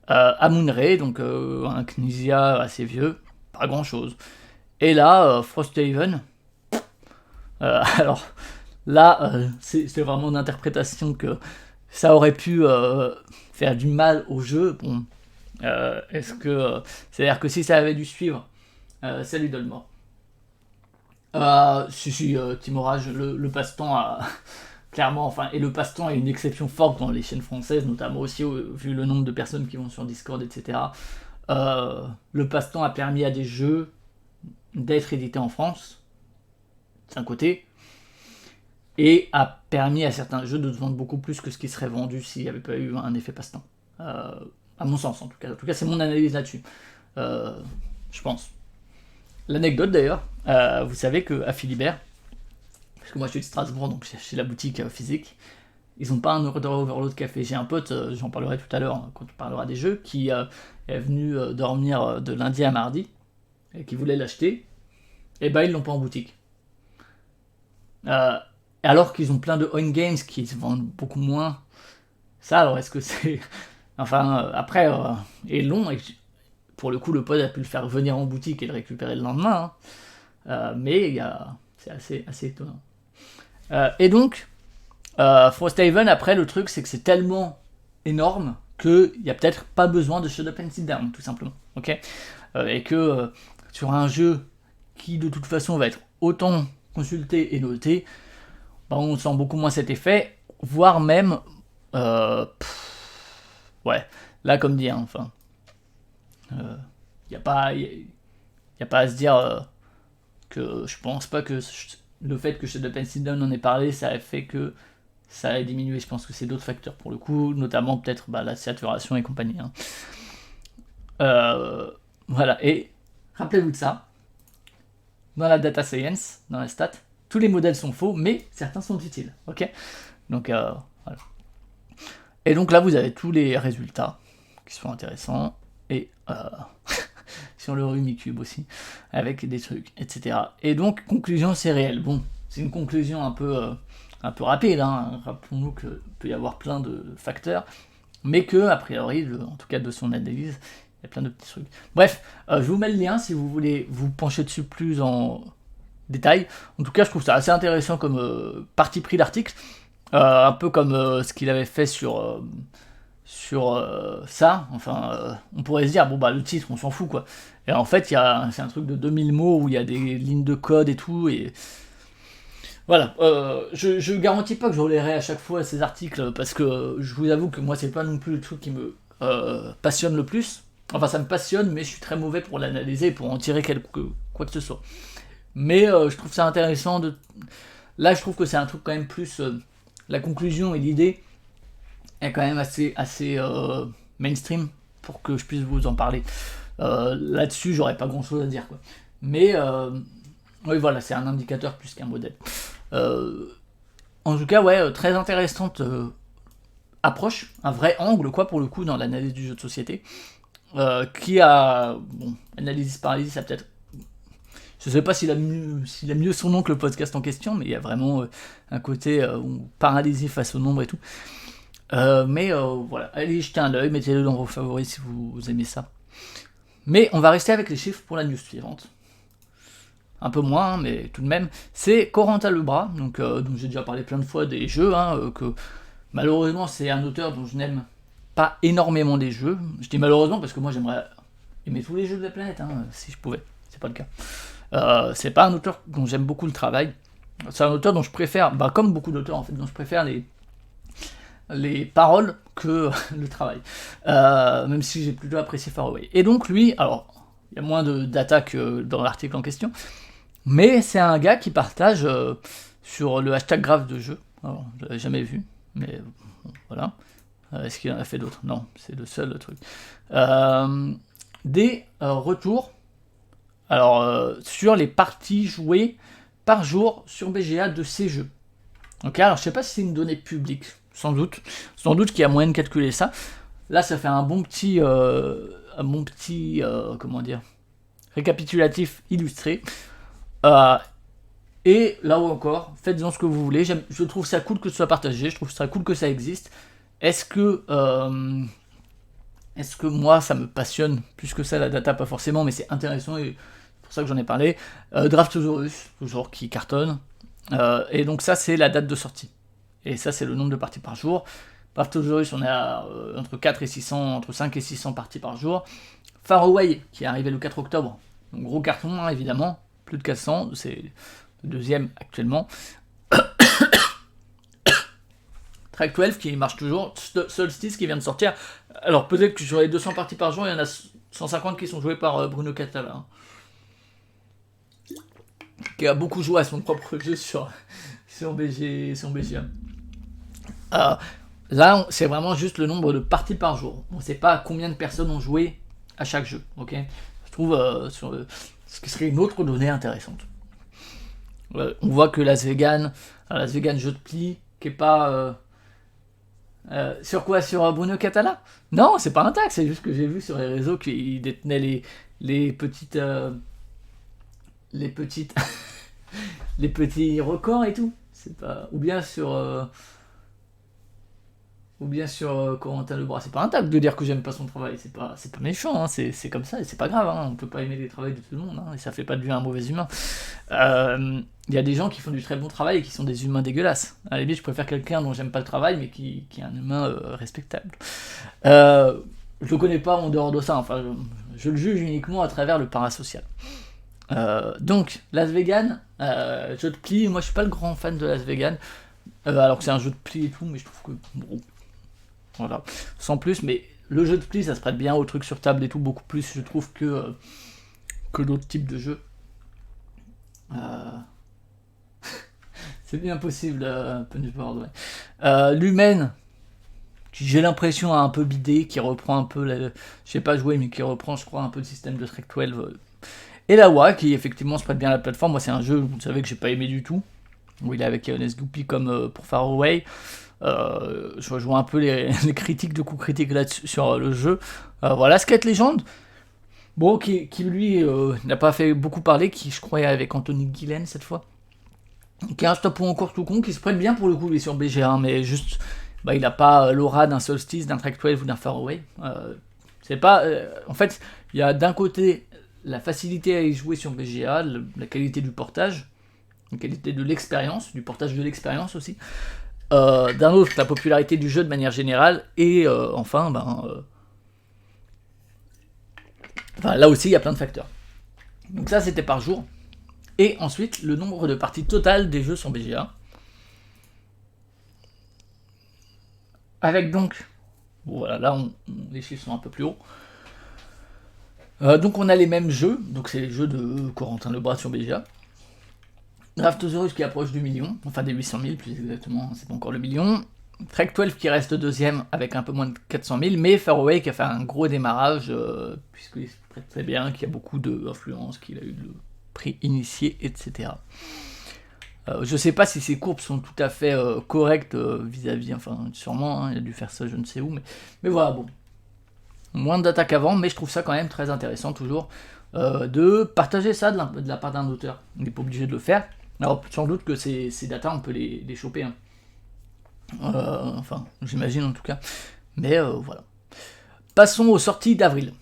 Amun-Re, donc un Knizia assez vieux, pas grand chose. Et là, Frosthaven, alors là, c'est vraiment une interprétation que ça aurait pu faire du mal au jeu. Bon, est-ce que c'est-à-dire que si ça avait dû suivre, salut Dolmore. Si, Timorage, le passe-temps a clairement, enfin, et le passe-temps est une exception forte dans les chaînes françaises, notamment aussi vu le nombre de personnes qui vont sur Discord, etc. Le passe-temps a permis à des jeux d'être édités en France, d'un côté, et a permis à certains jeux de se vendre beaucoup plus que ce qui serait vendu s'il n'y avait pas eu un effet passe-temps. À mon sens, en tout cas. En tout cas, c'est mon analyse là-dessus. Je pense. L'anecdote d'ailleurs, vous savez qu'à Philibert, parce que moi je suis de Strasbourg, donc chez la boutique physique, ils n'ont pas un Order Overload Café. J'ai un pote, j'en parlerai tout à l'heure quand on parlera des jeux, qui est venu dormir de lundi à mardi, et qui voulait l'acheter, et ils l'ont pas en boutique. Alors qu'ils ont plein de on games qui se vendent beaucoup moins. Ça, alors est-ce que c'est... Enfin, après, est long, et pour le coup, le pod a pu le faire venir en boutique et le récupérer le lendemain, mais c'est assez étonnant. Et donc, Frosthaven, après, le truc, c'est que c'est tellement énorme qu'il n'y a peut-être pas besoin de Shut Up and Sit Down, tout simplement. Ok, et que sur un jeu qui, de toute façon, va être autant consulté et noté, on sent beaucoup moins cet effet, voire même... ouais, là, comme dit, enfin... y a pas à se dire que je pense pas que le fait que Shut Up and Sit Down en ait parlé, ça a fait que ça a diminué. Je pense que c'est d'autres facteurs pour le coup, notamment peut-être la saturation et compagnie. Voilà, et rappelez-vous de ça. Dans la data science, dans la stat, tous les modèles sont faux, mais certains sont utiles. Ok, donc voilà. Et donc là, vous avez tous les résultats qui sont intéressants. Et sur le Rumicube aussi, avec des trucs, etc. Et donc, conclusion, c'est réel. Bon, c'est une conclusion un peu rapide, rappelons-nous qu'il peut y avoir plein de facteurs, mais que, a priori, en tout cas de son analyse, il y a plein de petits trucs. Bref, je vous mets le lien si vous voulez vous pencher dessus plus en détail. En tout cas, je trouve ça assez intéressant comme parti pris d'article, un peu comme ce qu'il avait fait sur ça, enfin, on pourrait se dire, le titre, on s'en fout, quoi. Et en fait, c'est un truc de 2000 mots où il y a des lignes de code et tout, et voilà. Je garantis pas que je relirai à chaque fois ces articles, parce que je vous avoue que moi, c'est pas non plus le truc qui me passionne le plus. Enfin, ça me passionne, mais je suis très mauvais pour l'analyser, pour en tirer quoi que ce soit. Mais je trouve ça intéressant de... Là, je trouve que c'est un truc quand même plus... la conclusion et l'idée est quand même assez mainstream pour que je puisse vous en parler. Là-dessus, j'aurais pas grand-chose à dire, quoi. Mais oui, voilà, c'est un indicateur plus qu'un modèle. En tout cas, ouais, très intéressante approche, un vrai angle, quoi, pour le coup, dans l'analyse du jeu de société, qui a, bon, Analysis Paralysis, ça peut-être, je sais pas s'il a mieux son nom que le podcast en question, mais il y a vraiment un côté paralysie face au nombre et tout. Mais voilà, allez jeter un œil, mettez-le dans vos favoris si vous aimez ça. Mais on va rester avec les chiffres pour la news suivante. Un peu moins, mais tout de même. C'est Corentin Lebras, donc j'ai déjà parlé plein de fois des jeux, que malheureusement c'est un auteur dont je n'aime pas énormément les jeux. Je dis malheureusement parce que moi j'aimerais aimer tous les jeux de la planète, si je pouvais. C'est pas le cas. C'est pas un auteur dont j'aime beaucoup le travail. C'est un auteur dont je préfère, comme beaucoup d'auteurs en fait, dont je préfère les paroles que le travail. Même si j'ai plutôt apprécié Faraway. Et donc lui, alors, il y a moins d'attaques dans l'article en question, mais c'est un gars qui partage sur le hashtag grave de jeu. Alors, je l'avais jamais vu, mais voilà. Est-ce qu'il en a fait d'autres? Non, c'est le seul truc. Des retours. Alors, sur les parties jouées par jour sur BGA de ces jeux. Ok, alors je sais pas si c'est une donnée publique, sans doute qu'il y a moyen de calculer ça. Là, ça fait un bon petit comment dire, récapitulatif illustré. Et là encore, faites-en ce que vous voulez. Je trouve ça cool que ce soit partagé, je trouve ça cool que ça existe. Est-ce que moi ça me passionne plus que ça la data? Pas forcément, mais c'est intéressant et c'est pour ça que j'en ai parlé. Draftosaurus, toujours qui cartonne. Et donc ça c'est la date de sortie. Et ça c'est le nombre de parties par jour. Draftosaurus, on est à entre 5 et 600 parties par jour. Faraway qui est arrivé le 4 octobre. Donc gros carton évidemment, plus de 400, c'est le deuxième actuellement. Track 12 qui marche toujours, Solstice qui vient de sortir. Alors peut-être que sur les 200 parties par jour, il y en a 150 qui sont jouées par Bruno Catala, qui a beaucoup joué à son propre jeu sur BGA. Là, c'est vraiment juste le nombre de parties par jour. On ne sait pas combien de personnes ont joué à chaque jeu. Ok, je trouve ce qui serait une autre donnée intéressante. On voit que Las Vegas jeu de pli, qui est pas... sur quoi? Sur Bruno Catala? Non, c'est pas un tag, c'est juste que j'ai vu sur les réseaux qu'il détenait les petites les petits records et tout. C'est pas ou bien sur Corentin Lebras. C'est pas un tag de dire que j'aime pas son travail, c'est pas méchant, c'est comme ça et c'est pas grave, on peut pas aimer les travails de tout le monde, et ça fait pas de lui un mauvais humain. Il y a des gens qui font du très bon travail et qui sont des humains dégueulasses. À la limite, je préfère quelqu'un dont j'aime pas le travail mais qui est un humain respectable. Je le connais pas en dehors de ça, enfin je le juge uniquement à travers le parasocial. Donc Las Vegas, jeu de pli, moi je suis pas le grand fan de Las Vegas, alors que c'est un jeu de pli et tout, mais je trouve que bon, voilà, sans plus. Mais le jeu de pli ça se prête bien aux trucs sur table et tout, beaucoup plus je trouve que d'autres types de jeux. C'est bien possible, Punchboard, ouais. L'humaine, qui j'ai l'impression a un peu bidé, qui reprend un peu, je sais pas jouer, mais qui reprend je crois un peu le système de Trek 12. Et la WA qui effectivement se prête bien à la plateforme. Moi c'est un jeu, vous savez que j'ai pas aimé du tout, où il est avec Honest Goopy comme pour Faraway. Je rejoins un peu les critiques de coups critiques là-dessus sur le jeu. Voilà, Skate Legend, bon, qui lui n'a pas fait beaucoup parler, qui je crois est avec Anthony Gillen cette fois, qui est un stop ou encore tout con, qui se prête bien pour le coup, il est sur BG1, mais juste, il a pas l'aura d'un Solstice, d'un Track 12 ou d'un Faraway. C'est pas, en fait, il y a d'un côté la facilité à y jouer sur BGA, la qualité du portage, la qualité de l'expérience, du portage de l'expérience aussi. D'un autre, la popularité du jeu de manière générale, et enfin, là aussi, il y a plein de facteurs. Donc ça, c'était par jour. Et ensuite, le nombre de parties totales des jeux sur BGA. Avec donc... Voilà, là, les chiffres sont un peu plus hauts. Donc on a les mêmes jeux. Donc c'est les jeux de Corentin Lebras sur BGA. Draftosaurus qui approche du million. Enfin des 800 000 plus exactement, c'est pas encore le million. Trek 12 qui reste deuxième avec un peu moins de 400 000, mais Faraway qui a fait un gros démarrage, puisqu'il se prête très bien, qu'il y a beaucoup d'influence, qu'il a eu le prix initié, etc. Je sais pas si ces courbes sont tout à fait correctes vis-à-vis, enfin sûrement, hein, il a dû faire ça je ne sais où, mais voilà, bon. Moins de data qu'avant, mais je trouve ça quand même très intéressant toujours de partager ça de la part d'un auteur. On n'est pas obligé de le faire. Alors sans doute que ces data on peut les choper, hein. Enfin j'imagine en tout cas, mais voilà. Passons aux sorties d'avril.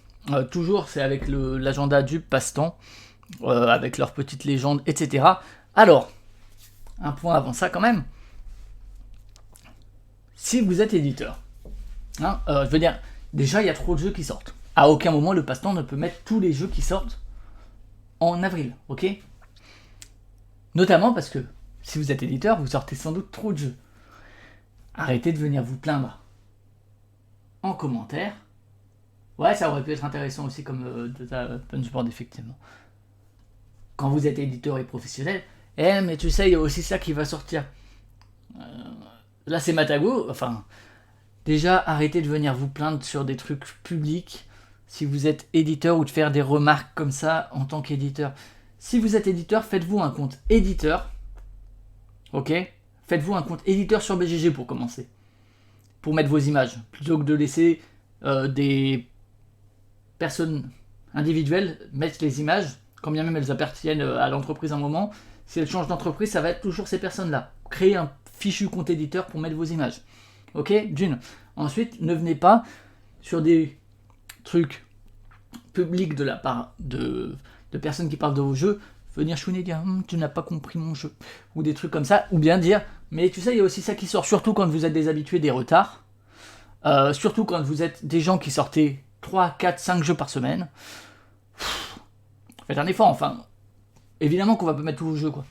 Toujours c'est avec l'agenda du passe-temps, avec leurs petites légendes, etc. Alors, un point avant ça quand même. Si vous êtes éditeur, hein, je veux dire, déjà il y a trop de jeux qui sortent. À aucun moment le passe-temps ne peut mettre tous les jeux qui sortent en avril, ok? Notamment parce que si vous êtes éditeur, vous sortez sans doute trop de jeux. Arrêtez de venir vous plaindre en commentaire. Ouais, ça aurait pu être intéressant aussi comme data punchboard, effectivement. Quand vous êtes éditeur et professionnel, mais tu sais, il y a aussi ça qui va sortir. Là, c'est Matago. Enfin, déjà, arrêtez de venir vous plaindre sur des trucs publics si vous êtes éditeur ou de faire des remarques comme ça en tant qu'éditeur. Si vous êtes éditeur, faites-vous un compte éditeur. Ok? Faites-vous un compte éditeur sur BGG pour commencer. Pour mettre vos images. Plutôt que de laisser des personnes individuelles mettre les images, quand bien même elles appartiennent à l'entreprise un moment. Si elles changent d'entreprise, ça va être toujours ces personnes-là. Créez un fichu compte éditeur pour mettre vos images. Ok? D'une. Ensuite, ne venez pas sur des trucs publics de la part de personnes qui parlent de vos jeux, venir chouiner dire tu n'as pas compris mon jeu. Ou des trucs comme ça. Ou bien dire mais tu sais, il y a aussi ça qui sort, surtout quand vous êtes des habitués des retards. Surtout quand vous êtes des gens qui sortaient 3, 4, 5 jeux par semaine. Faites un effort, enfin. Évidemment qu'on va pas mettre tous vos jeux, quoi.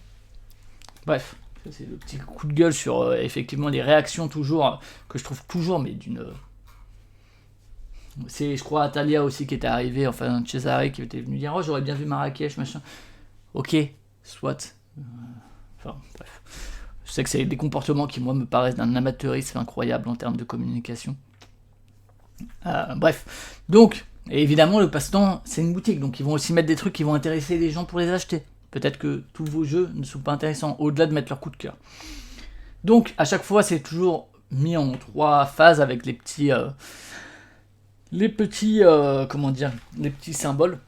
Bref, c'est le petit coup de gueule sur effectivement les réactions toujours, que je trouve toujours, mais d'une... C'est, je crois, Atalia aussi qui était arrivé, enfin Cesare qui était venu dire oh j'aurais bien vu Marrakech, machin. Ok, soit. Enfin, bref. Je sais que c'est des comportements qui, moi, me paraissent d'un amateurisme incroyable en termes de communication. Bref. Donc, et évidemment, le passe-temps, c'est une boutique, donc ils vont aussi mettre des trucs qui vont intéresser les gens pour les acheter. Peut-être que tous vos jeux ne sont pas intéressants, au-delà de mettre leur coup de cœur. Donc, à chaque fois, c'est toujours mis en 3 phases avec les petits comment dire, les petits symboles.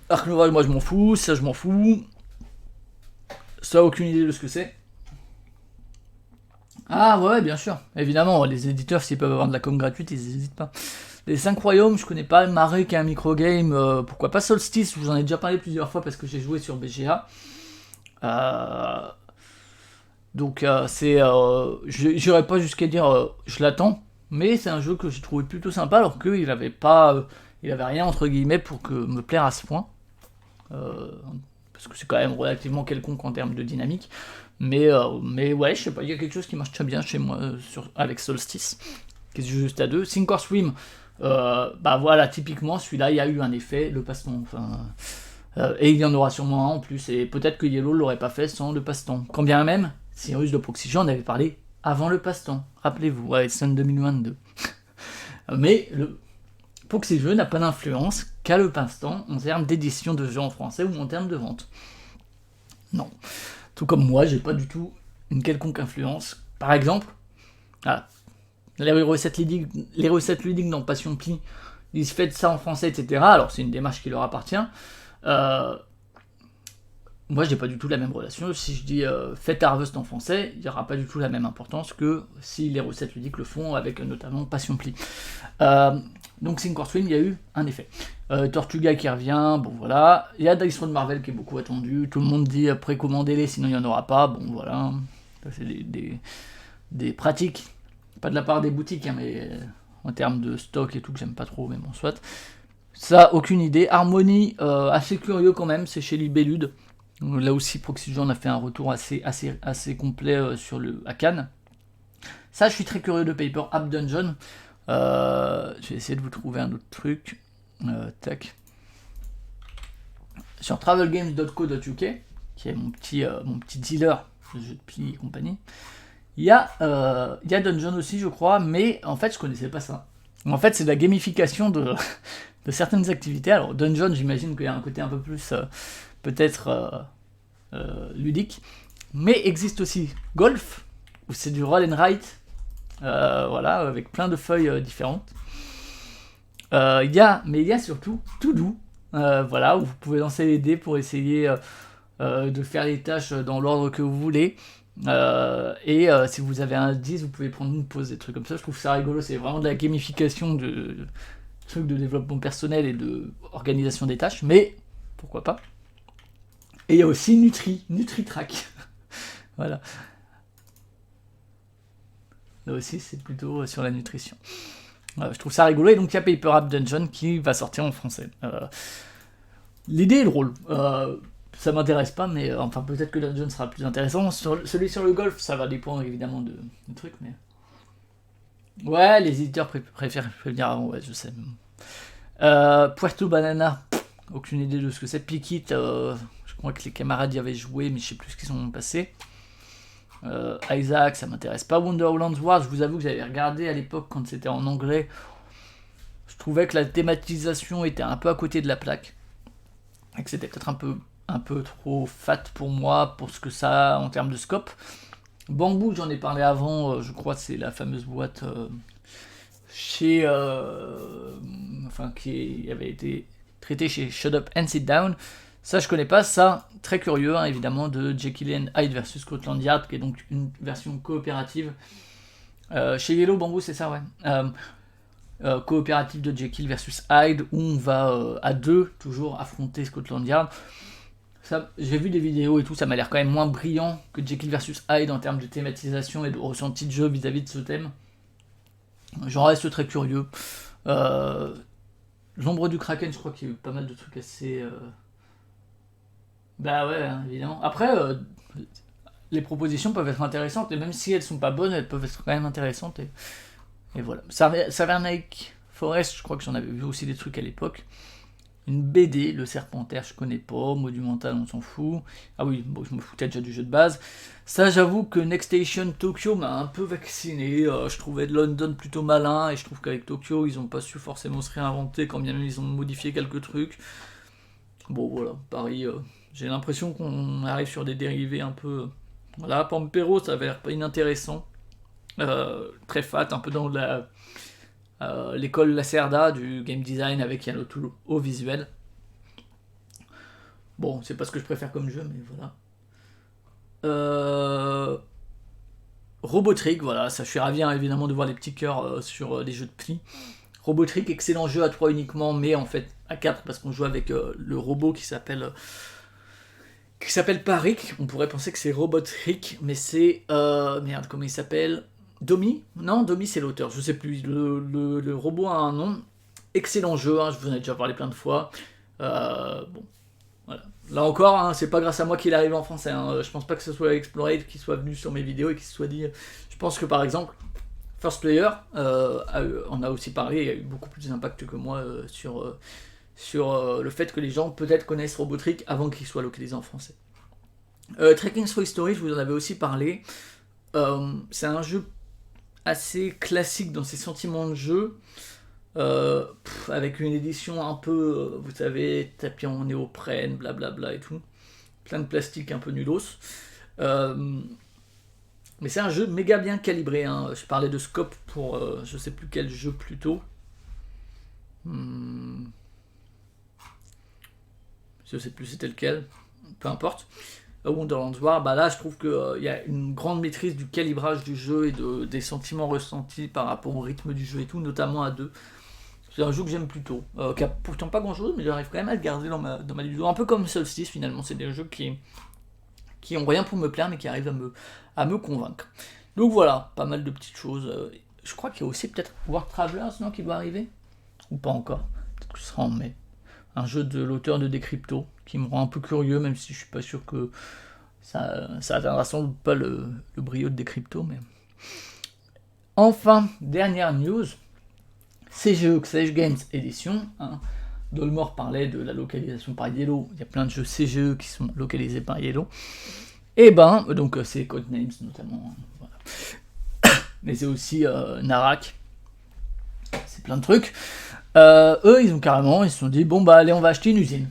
Arc Nova, moi je m'en fous, ça je m'en fous. Ça, aucune idée de ce que c'est. Ah ouais, bien sûr, évidemment, les éditeurs, s'ils peuvent avoir de la com gratuite, ils n'hésitent pas. Les 5 royaumes, je connais pas. Marais qui est un microgame, pourquoi pas Solstice, je vous en ai déjà parlé plusieurs fois parce que j'ai joué sur BGA. Donc j'irai pas jusqu'à dire je l'attends, mais c'est un jeu que j'ai trouvé plutôt sympa alors qu'il avait pas, il avait rien entre guillemets pour que me plaire à ce point. Parce que c'est quand même relativement quelconque en termes de dynamique. Mais ouais, je sais pas, il y a quelque chose qui marche très bien chez moi avec Solstice, qui est juste à 2. Sink or Swim, bah voilà, typiquement celui-là, il y a eu un effet, le passe-temps, enfin, et il y en aura sûrement un en plus, et peut-être que Yellow l'aurait pas fait sans le passe-temps. Quand bien même, Cyrus de Proxygen en avait parlé avant le passe-temps, rappelez-vous, ouais, c'est en 2022. Mais le Proxygen n'a pas d'influence qu'à le passe-temps en termes d'édition de jeux en français ou en termes de vente. Non. Tout comme moi, j'ai pas du tout une quelconque influence. Par exemple, les recettes ludiques dans Passion Pli, ils se font ça en français, etc. Alors c'est une démarche qui leur appartient. Moi, j'ai pas du tout la même relation. Si je dis faites Harvest en français, il n'y aura pas du tout la même importance que si les recettes ludiques le font avec notamment Passion Pli. Donc Sink or Swim, il y a eu un effet. Tortuga qui revient, bon voilà. Il y a Dice Road Marvel qui est beaucoup attendu. Tout le monde dit précommandez-les, sinon il n'y en aura pas. Bon voilà. Ça, c'est des pratiques. Pas de la part des boutiques, hein, mais en termes de stock et tout, que j'aime pas trop, mais bon, soit. Ça, aucune idée. Harmony, assez curieux quand même, c'est chez Libellude. Là aussi, Proxygen a fait un retour assez complet à Cannes. Ça, je suis très curieux de Paper App Dungeon. Je vais essayer de vous trouver un autre truc. Tac. Sur travelgames.co.uk, qui est mon petit dealer de jeux de pli et compagnie, il y a Dungeon aussi, je crois, mais en fait, je connaissais pas ça. En fait, c'est de la gamification de certaines activités. Alors, Dungeon, j'imagine qu'il y a un côté un peu plus, peut-être, ludique. Mais existe aussi Golf, où c'est du roll and write, voilà, avec plein de feuilles différentes. Il y a surtout To Do, voilà, où vous pouvez lancer les dés pour essayer de faire les tâches dans l'ordre que vous voulez. Si vous avez un 10, vous pouvez prendre une pause, des trucs comme ça. Je trouve ça rigolo, c'est vraiment de la gamification de trucs de développement personnel et de organisation des tâches, mais pourquoi pas. Et il y a aussi NutriTrack. Voilà. Là aussi, c'est plutôt sur la nutrition. Je trouve ça rigolo. Et donc, il y a Paper Up Dungeon qui va sortir en français. L'idée est drôle. Ça m'intéresse pas, mais enfin, peut-être que Dungeon sera plus intéressant. Celui sur le golf, ça va dépendre évidemment de trucs, mais. Ouais, les éditeurs préfèrent prévenir avant, ouais, je sais. Puerto Banana, aucune idée de ce que c'est. Pikit, je crois que les camarades y avaient joué, mais je sais plus ce qu'ils ont passé. Isaac, ça m'intéresse pas. Wonderlands Wars, je vous avoue que j'avais regardé à l'époque quand c'était en anglais. Je trouvais que la thématisation était un peu à côté de la plaque. Et que c'était peut-être un peu trop fat pour moi, pour ce que ça a en termes de scope. Bamboo, j'en ai parlé avant, je crois que c'est la fameuse boîte qui avait été traitée chez Shut Up and Sit Down. Ça, je connais pas. Ça, très curieux, hein, évidemment, de Jekyll and Hyde versus Scotland Yard, qui est donc une version coopérative. Chez Yellow Bamboo, c'est ça, ouais. Coopérative de Jekyll versus Hyde, où on va à deux, toujours, affronter Scotland Yard. Ça, j'ai vu des vidéos et tout, ça m'a l'air quand même moins brillant que Jekyll versus Hyde en termes de thématisation et de ressenti de jeu vis-à-vis de ce thème. J'en reste très curieux. L'ombre du Kraken, je crois qu'il y a eu pas mal de trucs assez... Bah ouais, hein, évidemment. Après, les propositions peuvent être intéressantes, et même si elles sont pas bonnes, elles peuvent être quand même intéressantes. Et voilà. Savernake Forest, je crois que j'en avais vu aussi des trucs à l'époque. Une BD, le Serpentaire, je connais pas. Monumental, on s'en fout. Ah oui, bon, je me foutais déjà du jeu de base. Ça, j'avoue que Next Station Tokyo m'a un peu vacciné. Je trouvais de London plutôt malin, et je trouve qu'avec Tokyo, ils ont pas su forcément se réinventer, quand bien même ils ont modifié quelques trucs. Bon, voilà, Paris, j'ai l'impression qu'on arrive sur des dérivés un peu... Voilà, Pampero, ça avait l'air pas inintéressant. Très fat, un peu dans l'école Lacerda du game design avec Yano Tool au visuel. Bon, c'est pas ce que je préfère comme jeu, mais voilà. Robotrick, voilà, ça je suis ravi, hein, évidemment, de voir les petits cœurs sur des jeux de pli. Robotrick, excellent jeu à 3 uniquement, mais en fait à 4 parce qu'on joue avec le robot qui s'appelle Parik. On pourrait penser que c'est Robotrick, mais c'est merde, comment il s'appelle? Domi? Non, Domi c'est l'auteur, je sais plus. Le robot a un nom. Excellent jeu, hein, je vous en ai déjà parlé plein de fois. Bon, voilà. Là encore, hein, c'est pas grâce à moi qu'il arrive en français. Hein. Je pense pas que ce soit Explored qui soit venu sur mes vidéos et qui se soit dit. Je pense que par exemple, First Player en a aussi parlé, il a eu beaucoup plus d'impact que moi sur le fait que les gens peut-être connaissent Robotrick avant qu'il soit localisé en français. Trekking Through History, je vous en avais aussi parlé. C'est un jeu assez classique dans ses sentiments de jeu, avec une édition un peu, vous savez, tapis en néoprène, blablabla et tout, plein de plastique un peu nulos. Mais c'est un jeu méga bien calibré, hein. Je parlais de scope pour je sais plus quel jeu plus tôt. Je sais plus c'était lequel, peu importe. Wonderlands War, bah là je trouve qu'il y a une grande maîtrise du calibrage du jeu et des sentiments ressentis par rapport au rythme du jeu et tout, notamment à deux. C'est un jeu que j'aime plutôt, qui a pourtant pas grand chose, mais j'arrive quand même à le garder dans ma vidéo. Un peu comme Solstice finalement, c'est des jeux qui ont rien pour me plaire mais qui arrivent à me convaincre. Donc voilà, pas mal de petites choses. Je crois qu'il y a aussi peut-être War Travelers, non, qui doit arriver? Ou pas encore? Peut-être que ce sera en mai. Un jeu de l'auteur de Decrypto, qui me rend un peu curieux, même si je suis pas sûr que ça atteindra sans doute pas le brio de Decrypto. Mais... Enfin, dernière news, CGE Xage Games Edition. Hein. Dolmore parlait de la localisation par Yellow. Il y a plein de jeux CGE qui sont localisés par Yellow. Et ben, donc c'est Codenames notamment. Voilà. Mais c'est aussi Narak. C'est plein de trucs. Eux, ils se sont dit, bon bah allez, on va acheter une usine,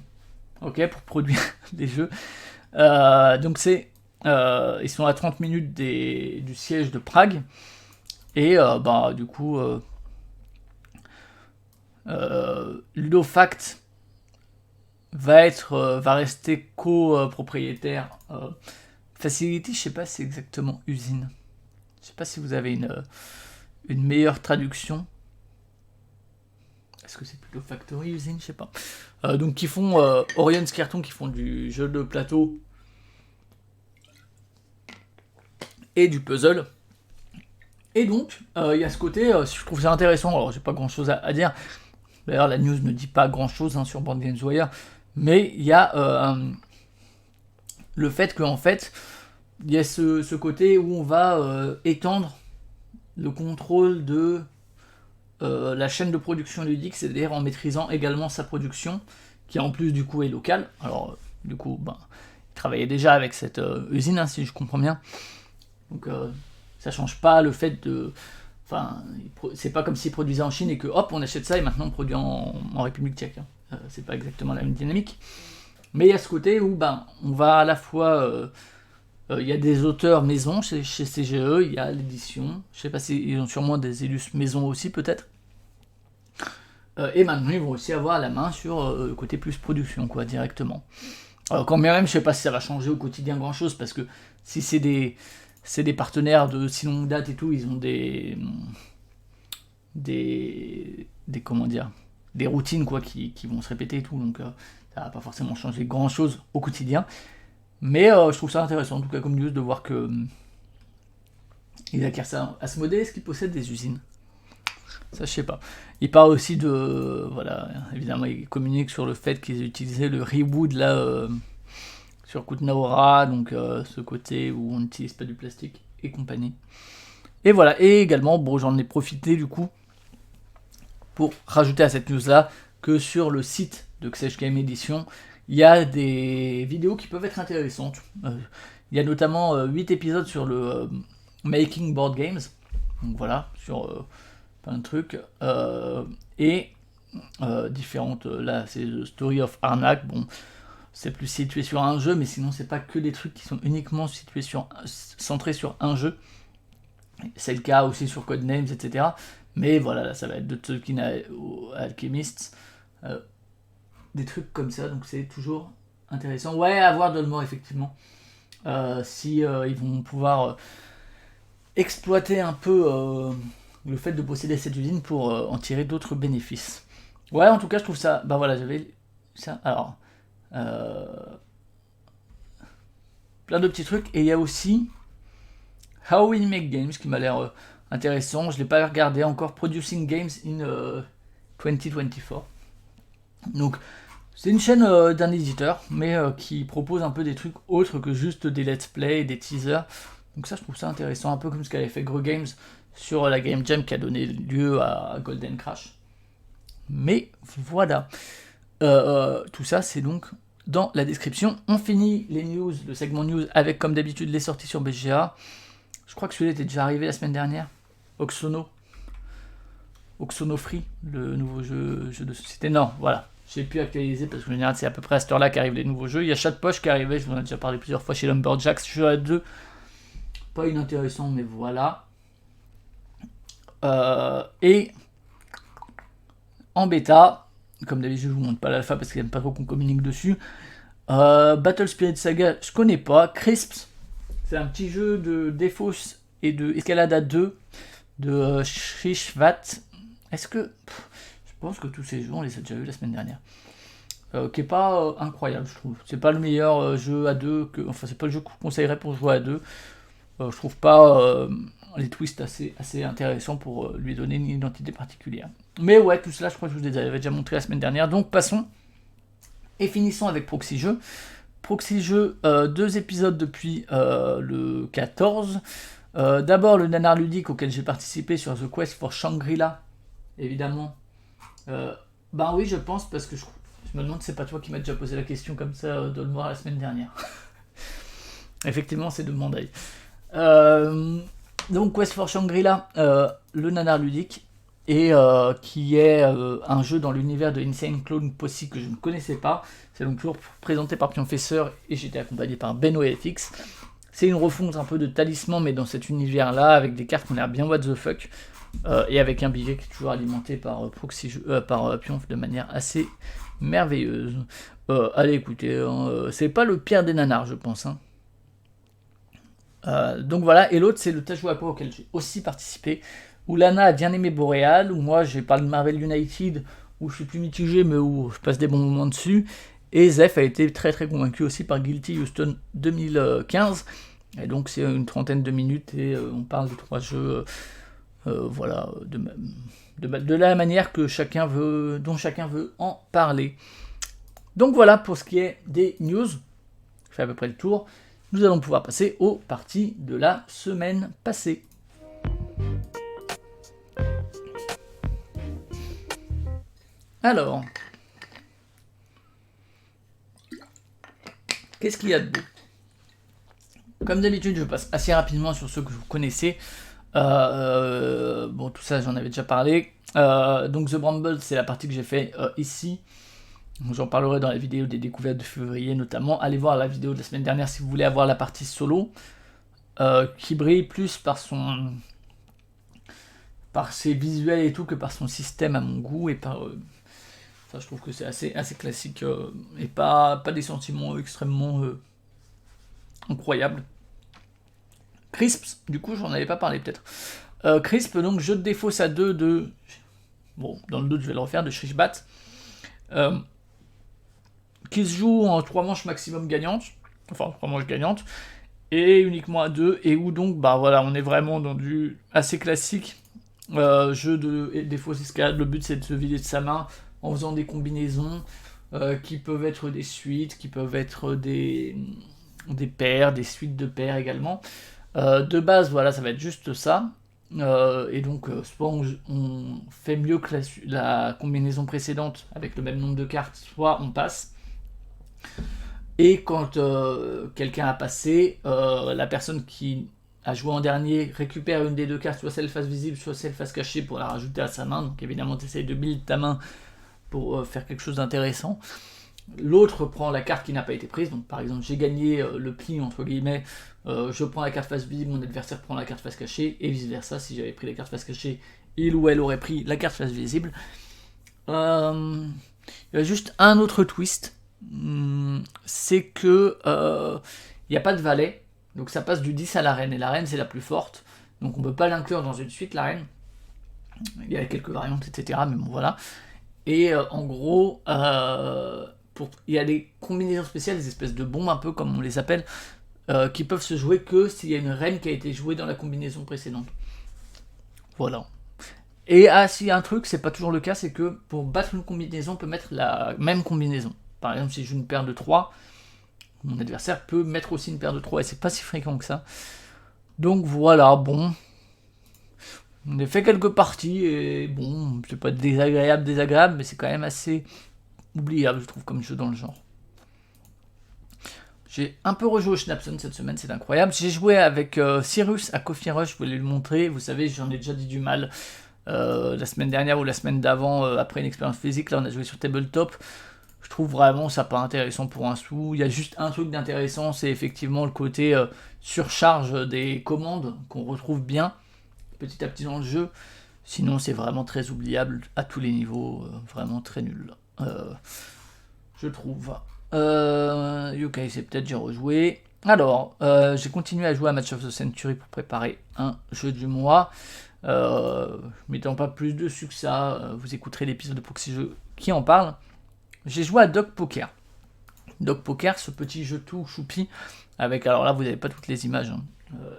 ok, pour produire des jeux. Donc c'est Ils sont à 30 minutes du siège de Prague. Et du coup, Ludofact va rester copropriétaire. Facility, je sais pas si c'est exactement usine. Je sais pas si vous avez une meilleure traduction. Est-ce que c'est plutôt Factory, usine, je sais pas. Donc qui font Orion Skirton, qui font du jeu de plateau et du puzzle. Et donc, il y a ce côté, je trouve ça intéressant, alors j'ai pas grand chose à dire. D'ailleurs, la news ne dit pas grand chose sur Board Games Wire, mais il y a le fait qu'en fait, il y a ce côté où on va étendre le contrôle de la chaîne de production ludique, c'est-à-dire en maîtrisant également sa production, qui en plus du coup est locale. Alors, du coup, il travaillait déjà avec cette usine, si je comprends bien. Donc, ça change pas le fait de. Enfin, c'est pas comme s'ils produisaient en Chine et que hop, on achète ça et maintenant on produit en République tchèque. C'est pas exactement la même dynamique. Mais il y a ce côté où on va à la fois. Il y a des auteurs maison chez CGE, il y a l'édition. Je sais pas s'ils ont sûrement des illustres maison aussi, peut-être. Et maintenant, ils vont aussi avoir la main sur le côté plus production, quoi, directement. Quand bien même, je sais pas si ça va changer au quotidien grand-chose, parce que si c'est des partenaires de si longue date et tout, ils ont des comment dire, des routines quoi qui vont se répéter et tout, donc ça va pas forcément changer grand chose au quotidien, mais je trouve ça intéressant en tout cas comme news de voir que ils acquièrent ça. Asmodée, est-ce qu'ils possèdent des usines? Ça je sais pas. Il parle aussi de voilà, évidemment ils communiquent sur le fait qu'ils utilisaient le Rewood là sur Kutnaora, donc ce côté où on n'utilise pas du plastique et compagnie. Et voilà, et également, j'en ai profité du coup pour rajouter à cette news là que sur le site de Xesh Game Edition, il y a des vidéos qui peuvent être intéressantes. Il y a notamment 8 épisodes sur le Making Board Games, donc voilà, sur plein de trucs, et différentes, là c'est The Story of Arnak, c'est plus situé sur un jeu, mais sinon c'est pas que des trucs qui sont uniquement centrés sur un jeu. C'est le cas aussi sur Codenames, etc. Mais voilà, là, ça va être de Tolkien Alchemists, des trucs comme ça, donc c'est toujours intéressant. Ouais, à voir Dolmore, effectivement. Si ils vont pouvoir exploiter un peu le fait de posséder cette usine pour en tirer d'autres bénéfices. Ouais, en tout cas, je trouve ça. Voilà, j'avais ça. Alors. Plein de petits trucs, et il y a aussi How We Make Games qui m'a l'air intéressant. Je l'ai pas regardé encore. Producing Games in 2024. Donc c'est une chaîne d'un éditeur, mais qui propose un peu des trucs autres que juste des let's play et des teasers. Donc ça je trouve ça intéressant, un peu comme ce qu'avait fait Gros Games sur la Game Jam qui a donné lieu à Golden Crash. Mais voilà. Tout ça c'est donc dans la description. On finit les news, le segment news, avec comme d'habitude les sorties sur BGA. Je crois que celui-là était déjà arrivé la semaine dernière. Oxono Free, le nouveau jeu de société. Non, voilà, j'ai pu actualiser parce que en général c'est à peu près à cette heure-là qu'arrivent les nouveaux jeux. Il y a Chatpoche qui est arrivé, je vous en ai déjà parlé plusieurs fois chez Lumberjacks, jeu à 2. Pas inintéressant, mais voilà. Et en bêta, comme d'habitude, je vous montre pas l'alpha parce qu'il n'aime pas trop qu'on communique dessus. Battle Spirit Saga, je connais pas. Crisps, c'est un petit jeu de Defos et de Escalade à 2 de Shrishvat. Est-ce que. Je pense que tous ces jeux, on les a déjà vus la semaine dernière. Qui est pas incroyable, je trouve. C'est pas le meilleur jeu à 2. Enfin, c'est pas le jeu que je conseillerais pour jouer à 2. Je trouve pas les twists assez intéressants pour lui donner une identité particulière. Mais ouais, tout cela, je crois que je vous les avais déjà montré la semaine dernière. Donc passons et finissons avec Proxy Jeux. Proxy Jeux, 2 épisodes depuis le 14. D'abord le nanar ludique auquel j'ai participé sur The Quest for Shangri-La, évidemment. Oui, je pense, parce que je me demande si c'est pas toi qui m'as déjà posé la question comme ça de le voir la semaine dernière. Effectivement, c'est de Mandaï. Donc Quest for Shangri-La, le nanar ludique, et qui est un jeu dans l'univers de Insane Clone Posse que je ne connaissais pas. C'est donc toujours présenté par Pionfesseur et j'étais accompagné par Benoît FX. C'est une refonte un peu de Talisman, mais dans cet univers-là, avec des cartes qui ont l'air bien what the fuck, et avec un billet qui est toujours alimenté par Pionf de manière assez merveilleuse. Allez, écoutez, c'est pas le pire des nanars, je pense. Hein. Donc voilà, et l'autre, c'est le Tajoapa auquel j'ai aussi participé, où Lana a bien aimé Boréal, où moi j'ai parlé de Marvel United, où je suis plus mitigé, mais où je passe des bons moments dessus. Et Zef a été très très convaincu aussi par Guilty Houston 2015. Et donc c'est une trentaine de minutes et on parle de 3 jeux, voilà, de la manière que chacun veut, dont chacun veut en parler. Donc voilà pour ce qui est des news. Je fais à peu près le tour. Nous allons pouvoir passer aux parties de la semaine passée. Alors, qu'est-ce qu'il y a de beau? Comme d'habitude, je passe assez rapidement sur ceux que vous connaissez. Bon, tout ça, j'en avais déjà parlé. Donc, The Bramble, c'est la partie que j'ai fait ici. J'en parlerai dans la vidéo des découvertes de février notamment. Allez voir la vidéo de la semaine dernière si vous voulez avoir la partie solo, qui brille plus par ses visuels et tout que par son système à mon goût et par... ça, je trouve que c'est assez classique et pas des sentiments extrêmement incroyables. Crisps, du coup, j'en avais pas parlé peut-être. Crisp, donc jeu de défausse à 2 de... Bon, dans le doute, je vais le refaire, de Shrishbat. Qui se joue en 3 manches maximum gagnantes. Enfin, 3 manches gagnantes. Et uniquement à 2. Et où donc, bah voilà, on est vraiment dans du assez classique. Jeu de défausse escalade. Le but, c'est de se vider de sa main en faisant des combinaisons qui peuvent être des suites, qui peuvent être des paires, des suites de paires également. De base, voilà, ça va être juste ça. Et donc, soit on fait mieux que la combinaison précédente avec le même nombre de cartes, soit on passe. Et quand quelqu'un a passé, la personne qui a joué en dernier récupère une des 2 cartes, soit celle face visible, soit celle face cachée pour la rajouter à sa main. Donc évidemment, tu essayes de build ta main pour faire quelque chose d'intéressant. L'autre prend la carte qui n'a pas été prise, donc par exemple j'ai gagné le pli entre guillemets, je prends la carte face visible, mon adversaire prend la carte face cachée, et vice versa, si j'avais pris la carte face cachée, il ou elle aurait pris la carte face visible. Il y a juste un autre twist, c'est que il n'y a pas de valet, donc ça passe du 10 à la reine, et la reine c'est la plus forte, donc on ne peut pas l'inclure dans une suite la reine, il y a quelques variantes etc, mais bon voilà, et en gros... il y a des combinaisons spéciales, des espèces de bombes un peu comme on les appelle, qui peuvent se jouer que s'il y a une reine qui a été jouée dans la combinaison précédente. Voilà. Et s'il y a un truc, c'est pas toujours le cas, c'est que pour battre une combinaison, on peut mettre la même combinaison. Par exemple, si je joue une paire de 3, mon adversaire peut mettre aussi une paire de 3, et c'est pas si fréquent que ça. Donc voilà, bon. On a fait quelques parties, et bon, c'est pas désagréable, mais c'est quand même assez... oubliable, je trouve, comme jeu dans le genre. J'ai un peu rejoué au Schnapson cette semaine, c'est incroyable. J'ai joué avec Cyrus à Coffee Rush, je voulais le montrer. Vous savez, j'en ai déjà dit du mal la semaine dernière ou la semaine d'avant, après une expérience physique. Là, on a joué sur Tabletop. Je trouve vraiment ça pas intéressant pour un sou. Il y a juste un truc d'intéressant, c'est effectivement le côté surcharge des commandes qu'on retrouve bien petit à petit dans le jeu. Sinon, c'est vraiment très oubliable à tous les niveaux, vraiment très nul. Je trouve. Yokai, c'est peut-être j'ai rejoué. Alors, j'ai continué à jouer à Match of the Century pour préparer un jeu du mois. Mettant pas plus dessus que ça, vous écouterez l'épisode de Proxy Jeux qui en parle. J'ai joué à Dog Poker. Dog Poker, ce petit jeu tout choupi, avec, alors là vous n'avez pas toutes les images, hein.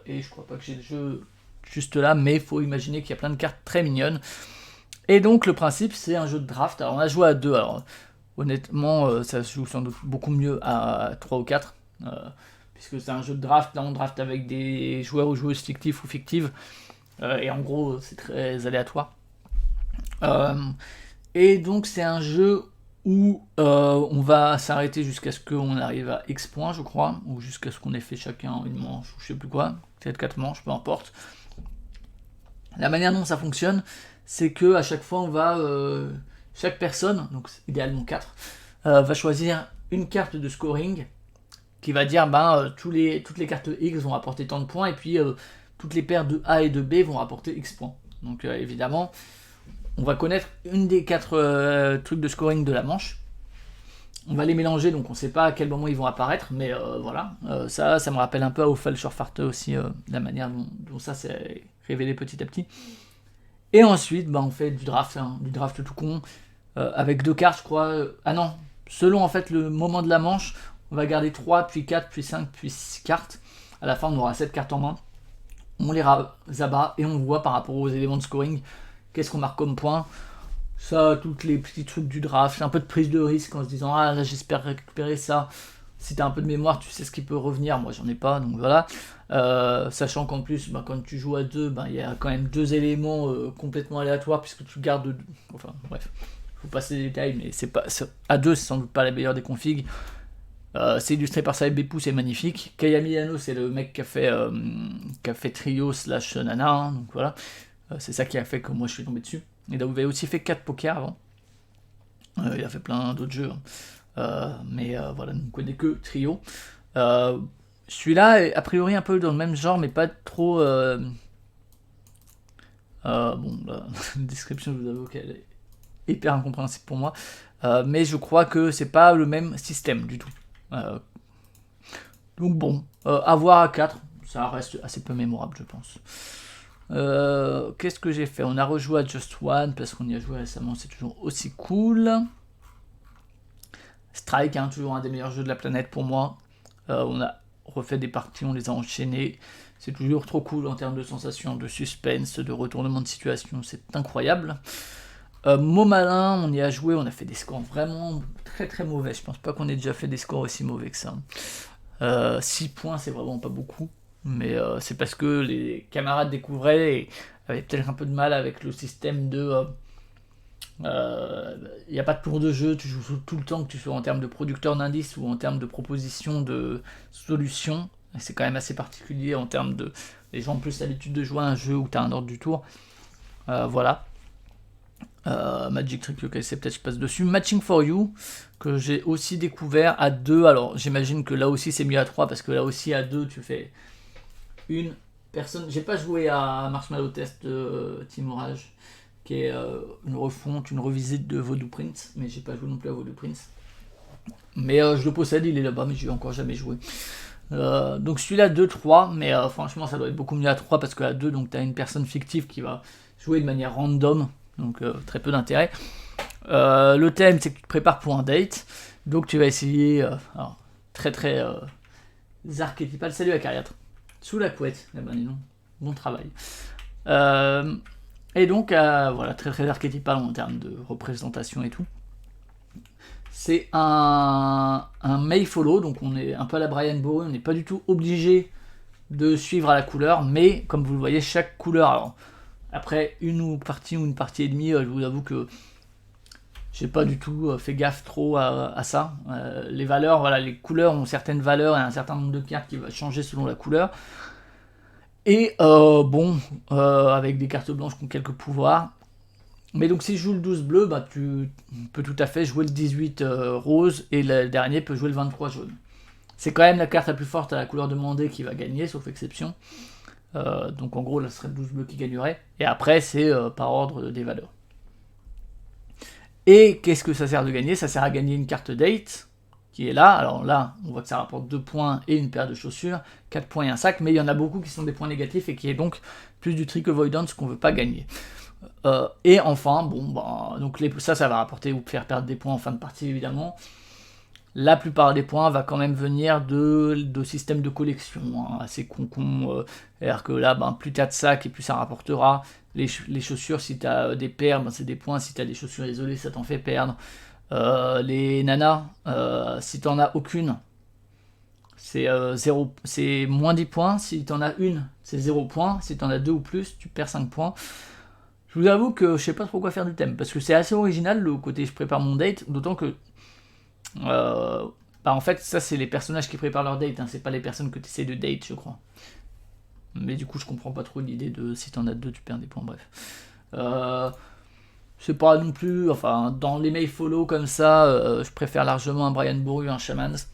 Et je crois pas que j'ai le jeu juste là, mais il faut imaginer qu'il y a plein de cartes très mignonnes. Et donc le principe c'est un jeu de draft. Alors on a joué à 2, alors honnêtement ça se joue sans doute beaucoup mieux à 3 ou 4, puisque c'est un jeu de draft, là on draft avec des joueurs ou joueuses fictifs ou fictives, et en gros c'est très aléatoire. Et donc c'est un jeu où on va s'arrêter jusqu'à ce qu'on arrive à X points je crois, ou jusqu'à ce qu'on ait fait chacun une manche, ou je sais plus quoi, peut-être 4 manches, peu importe. La manière dont ça fonctionne, c'est que à chaque fois on va, chaque personne, donc idéalement 4, va choisir une carte de scoring qui va dire toutes les cartes X vont apporter tant de points, et puis toutes les paires de A et de B vont apporter X points. Donc évidemment, on va connaître une des 4 trucs de scoring de la manche. On va les mélanger, donc on ne sait pas à quel moment ils vont apparaître, mais voilà. Ça me rappelle un peu au Fallschirmfahrt aussi, la manière dont ça s'est révélé petit à petit. Et ensuite, on fait du draft tout con, avec 2 cartes, je crois. Ah non, selon en fait le moment de la manche, on va garder 3, puis 4, puis 5, puis 6 cartes. À la fin, on aura 7 cartes en main. On les abat et on voit par rapport aux éléments de scoring qu'est-ce qu'on marque comme point. Ça, tous les petits trucs du draft, un peu de prise de risque en se disant ah là j'espère récupérer ça. Si t'as un peu de mémoire, tu sais ce qui peut revenir. Moi j'en ai pas, donc voilà. Sachant qu'en plus, quand tu joues à 2, il y a quand même 2 éléments complètement aléatoires puisque tu gardes. Enfin bref, faut passer les détails, mais c'est pas à 2, c'est sans doute pas la meilleure des configs. C'est illustré par Saeb Bepou, c'est magnifique. Kaya Milano, c'est le mec qui a fait Trio / Nana, hein, donc voilà. C'est ça qui a fait que moi je suis tombé dessus. Il avait aussi fait 4 poker avant. Il a fait plein d'autres jeux. Mais voilà, on ne connaît que Trio. Celui-là est a priori un peu dans le même genre, mais pas trop. La description, je vous avoue qu'elle est hyper incompréhensible pour moi. Mais je crois que c'est pas le même système du tout. Donc bon, à voir à 4, ça reste assez peu mémorable, je pense. Qu'est-ce que j'ai fait? On a rejoué à Just One parce qu'on y a joué récemment, c'est toujours aussi cool. Strike, toujours un des meilleurs jeux de la planète pour moi. On a refait des parties, on les a enchaînées. C'est toujours trop cool en termes de sensations, de suspense, de retournement de situation, c'est incroyable. Momalin, on y a joué, on a fait des scores vraiment très très mauvais. Je pense pas qu'on ait déjà fait des scores aussi mauvais que ça. 6 points, c'est vraiment pas beaucoup. Mais c'est parce que les camarades découvraient et avaient peut-être un peu de mal avec le système de... Il n'y a pas de tour de jeu, tu joues tout le temps, que tu sois en termes de producteur d'indices ou en termes de proposition de solutions. C'est quand même assez particulier en termes de... Les gens ont plus l'habitude de jouer à un jeu où tu as un ordre du tour. Voilà. Magic Trick, ok, c'est peut-être je passe dessus. Matching for You, que j'ai aussi découvert à 2. Alors j'imagine que là aussi c'est mieux à 3 parce que là aussi à 2 tu fais une personne. J'ai pas joué à Marshmallow Test de Team Orage, qui est une refonte, une revisite de Voodoo Prince, mais j'ai pas joué non plus à Voodoo Prince. Mais je le possède, il est là-bas, mais j'y ai encore jamais joué. Donc celui-là 2-3, mais franchement ça doit être beaucoup mieux à 3 parce qu'à 2, donc tu as une personne fictive qui va jouer de manière random. Donc très peu d'intérêt. Le thème c'est que tu te prépares pour un date. Donc tu vas essayer alors, très très archétypal. Salut à Cariatre. Sous la couette. Eh ben dis donc. Bon travail. Et donc voilà, très très archétypal en termes de représentation et tout. C'est un may follow, donc on est un peu à la Brian Bowe, on n'est pas du tout obligé de suivre à la couleur, mais comme vous le voyez, chaque couleur, alors après une partie et demie, je vous avoue que j'ai pas du tout fait gaffe trop à ça. Les valeurs, voilà, les couleurs ont certaines valeurs et un certain nombre de cartes qui va changer selon la couleur. Et avec des cartes blanches qui ont quelques pouvoirs. Mais donc si je joue le 12 bleu, tu peux tout à fait jouer le 18 rose et le dernier peut jouer le 23 jaune. C'est quand même la carte la plus forte à la couleur demandée qui va gagner, sauf exception. Donc en gros là ce serait le 12 bleu qui gagnerait. Et après c'est par ordre des valeurs. Et qu'est-ce que ça sert de gagner? Ça sert à gagner une carte date qui est là. Alors là on voit que ça rapporte 2 points et une paire de chaussures, 4 points et un sac, mais il y en a beaucoup qui sont des points négatifs et qui est donc plus du trick avoidance qu'on veut pas gagner. Et enfin, donc ça va rapporter ou faire perdre des points en fin de partie évidemment. La plupart des points va quand même venir de systèmes de collection, assez con. C'est-à-dire que là, plus tu as de sacs et plus ça rapportera. Les chaussures, si tu as des paires, c'est des points. Si tu as des chaussures isolées, ça t'en fait perdre. Les nanas, si tu n'en as aucune, c'est 0, c'est moins 10 points. Si tu en as une, c'est 0 points. Si tu en as 2 ou plus, tu perds 5 points. Je vous avoue que je sais pas trop quoi faire du thème, parce que c'est assez original le côté je prépare mon date, d'autant que en fait ça c'est les personnages qui préparent leur date, c'est pas les personnes que tu essaies de date je crois. Mais du coup je comprends pas trop l'idée de si t'en as 2 tu perds des points, bref. C'est pas non plus, dans les may follow comme ça, je préfère largement un Brian Boru, un Shamans.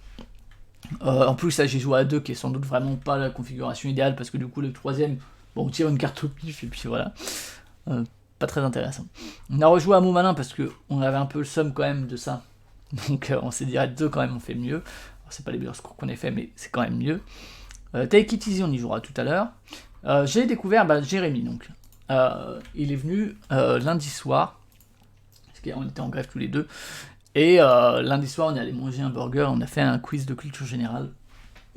En plus, là, j'ai joué à 2, qui est sans doute vraiment pas la configuration idéale, parce que du coup, le troisième, bon, on tire une carte au pif, et puis voilà. Pas très intéressant. On a rejoué à Montmalin, parce qu'on avait un peu le somme quand même de ça. Donc on s'est dit, à 2 quand même, on fait mieux. C'est pas les meilleurs scores qu'on ait fait, mais c'est quand même mieux. Take It Easy, on y jouera tout à l'heure. J'ai découvert Jérémy, donc. Il est venu lundi soir, parce qu'on était en grève tous les deux. Et lundi soir, on est allé manger un burger, on a fait un quiz de culture générale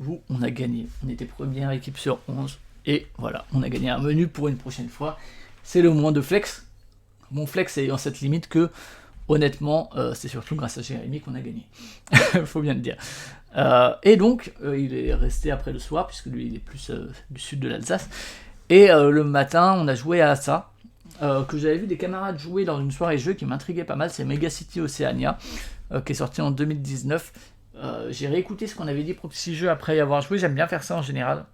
où on a gagné. On était première équipe sur 11. Et voilà, on a gagné un menu pour une prochaine fois. C'est le moins de flex. Mon flex est en cette limite que, honnêtement, c'est surtout grâce à Jérémy qu'on a gagné. Faut bien le dire. Et donc, il est resté après le soir, puisque lui, il est plus du sud de l'Alsace. Et le matin, on a joué à ça. Que j'avais vu des camarades jouer lors d'une soirée jeu qui m'intriguait pas mal, c'est Mega City Oceania, qui est sorti en 2019. J'ai réécouté ce qu'on avait dit Proxy Jeux après y avoir joué, j'aime bien faire ça en général.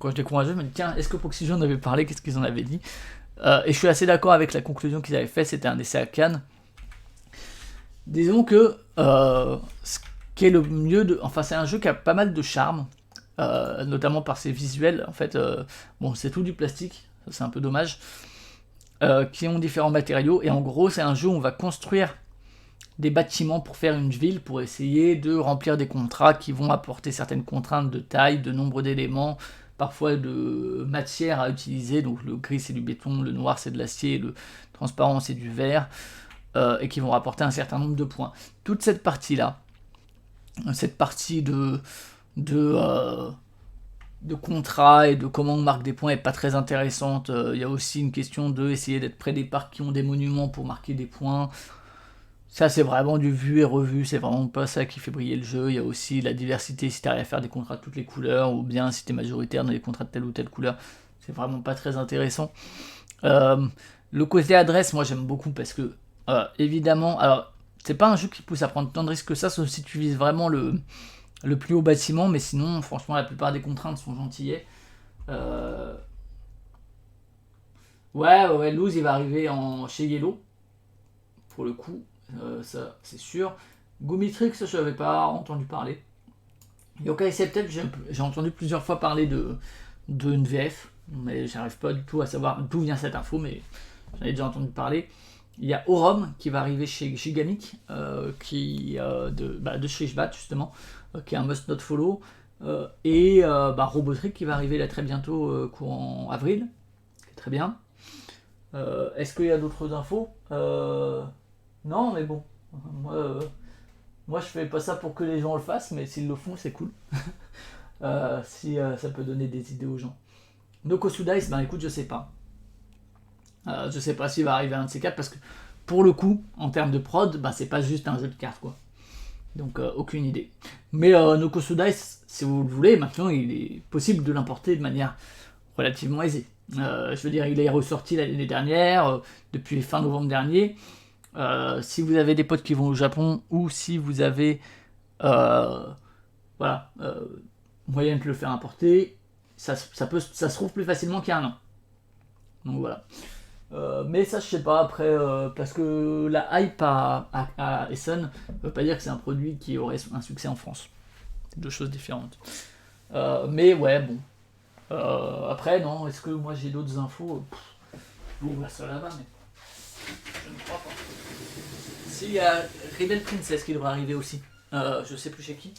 Quand je découvre un jeu, je me dis tiens, est-ce que Proxy Jeux en avait parlé, qu'est-ce qu'ils en avaient dit, et je suis assez d'accord avec la conclusion qu'ils avaient fait, c'était un essai à Cannes. Disons que ce qui est le mieux, enfin c'est un jeu qui a pas mal de charme, notamment par ses visuels, en fait, bon c'est tout du plastique, ça c'est un peu dommage. Qui ont différents matériaux, et en gros c'est un jeu où on va construire des bâtiments pour faire une ville, pour essayer de remplir des contrats qui vont apporter certaines contraintes de taille, de nombre d'éléments, parfois de matière à utiliser, donc le gris c'est du béton, le noir c'est de l'acier, le transparent c'est du verre, et qui vont rapporter un certain nombre de points. Toute cette partie-là, cette partie de contrat et de comment on marque des points est pas très intéressante. Il y a aussi une question de essayer d'être près des parcs qui ont des monuments pour marquer des points. Ça c'est vraiment du vu et revu, c'est vraiment pas ça qui fait briller le jeu. Il y a aussi la diversité, si t'arrives à faire des contrats de toutes les couleurs, ou bien si t'es majoritaire dans les contrats de telle ou telle couleur, c'est vraiment pas très intéressant. Le côté adresse, moi j'aime beaucoup parce que évidemment, alors c'est pas un jeu qui pousse à prendre tant de risques que ça, sauf si tu vises vraiment le plus haut bâtiment, mais sinon, franchement, la plupart des contraintes sont gentillets. Ouais, Lose, il va arriver chez Yellow, pour le coup, ça, c'est sûr. Gummitrix, je n'avais pas entendu parler. Yokai Septet, j'ai entendu plusieurs fois parler de une VF, mais j'arrive pas du tout à savoir d'où vient cette info, mais j'en ai déjà entendu parler. Il y a Orom qui va arriver chez Gigamic, de chez Shbat justement, qui est un must not follow, et Robotrick qui va arriver là très bientôt, courant avril, qui est très bien. Est-ce qu'il y a d'autres infos? Non, mais bon, moi je fais pas ça pour que les gens le fassent, mais s'ils le font, c'est cool. Si ça peut donner des idées aux gens. Nokosudice, écoute, je sais pas. Je sais pas s'il va arriver à un de ces quatre, parce que pour le coup, en termes de prod, c'est pas juste un jeu de cartes, quoi. Donc aucune idée. Mais Nokosudice, si vous le voulez, maintenant il est possible de l'importer de manière relativement aisée. Je veux dire, il est ressorti l'année dernière, depuis fin novembre dernier. Si vous avez des potes qui vont au Japon, ou si vous avez moyen de le faire importer, ça se trouve plus facilement qu'il y a un an. Donc voilà. Mais ça, je sais pas, après, parce que la hype à Essen veut pas dire que c'est un produit qui aurait un succès en France. C'est deux choses différentes. Mais ouais, bon. Après, non, est-ce que moi j'ai d'autres infos? J'ouvre ça là-bas, mais je ne crois pas. Si, il y a Rebel Princess qui devrait arriver aussi. Je sais plus chez qui.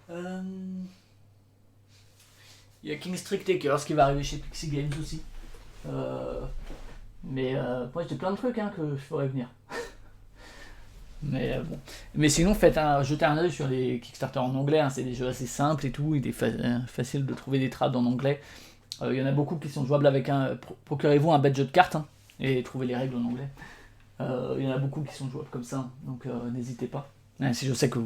Il y a King Street Takers qui va arriver chez Pixie Games aussi. Mais moi j'ai plein de trucs que je ferais venir. Mais bon. Mais sinon, jetez un œil sur les Kickstarter en anglais, c'est des jeux assez simples et tout, il est facile de trouver des trades en anglais. Il y en a beaucoup qui sont jouables avec procurez-vous un bête jeu de cartes et trouvez les règles en anglais. Il y en a beaucoup qui sont jouables comme ça, donc n'hésitez pas. Si je sais que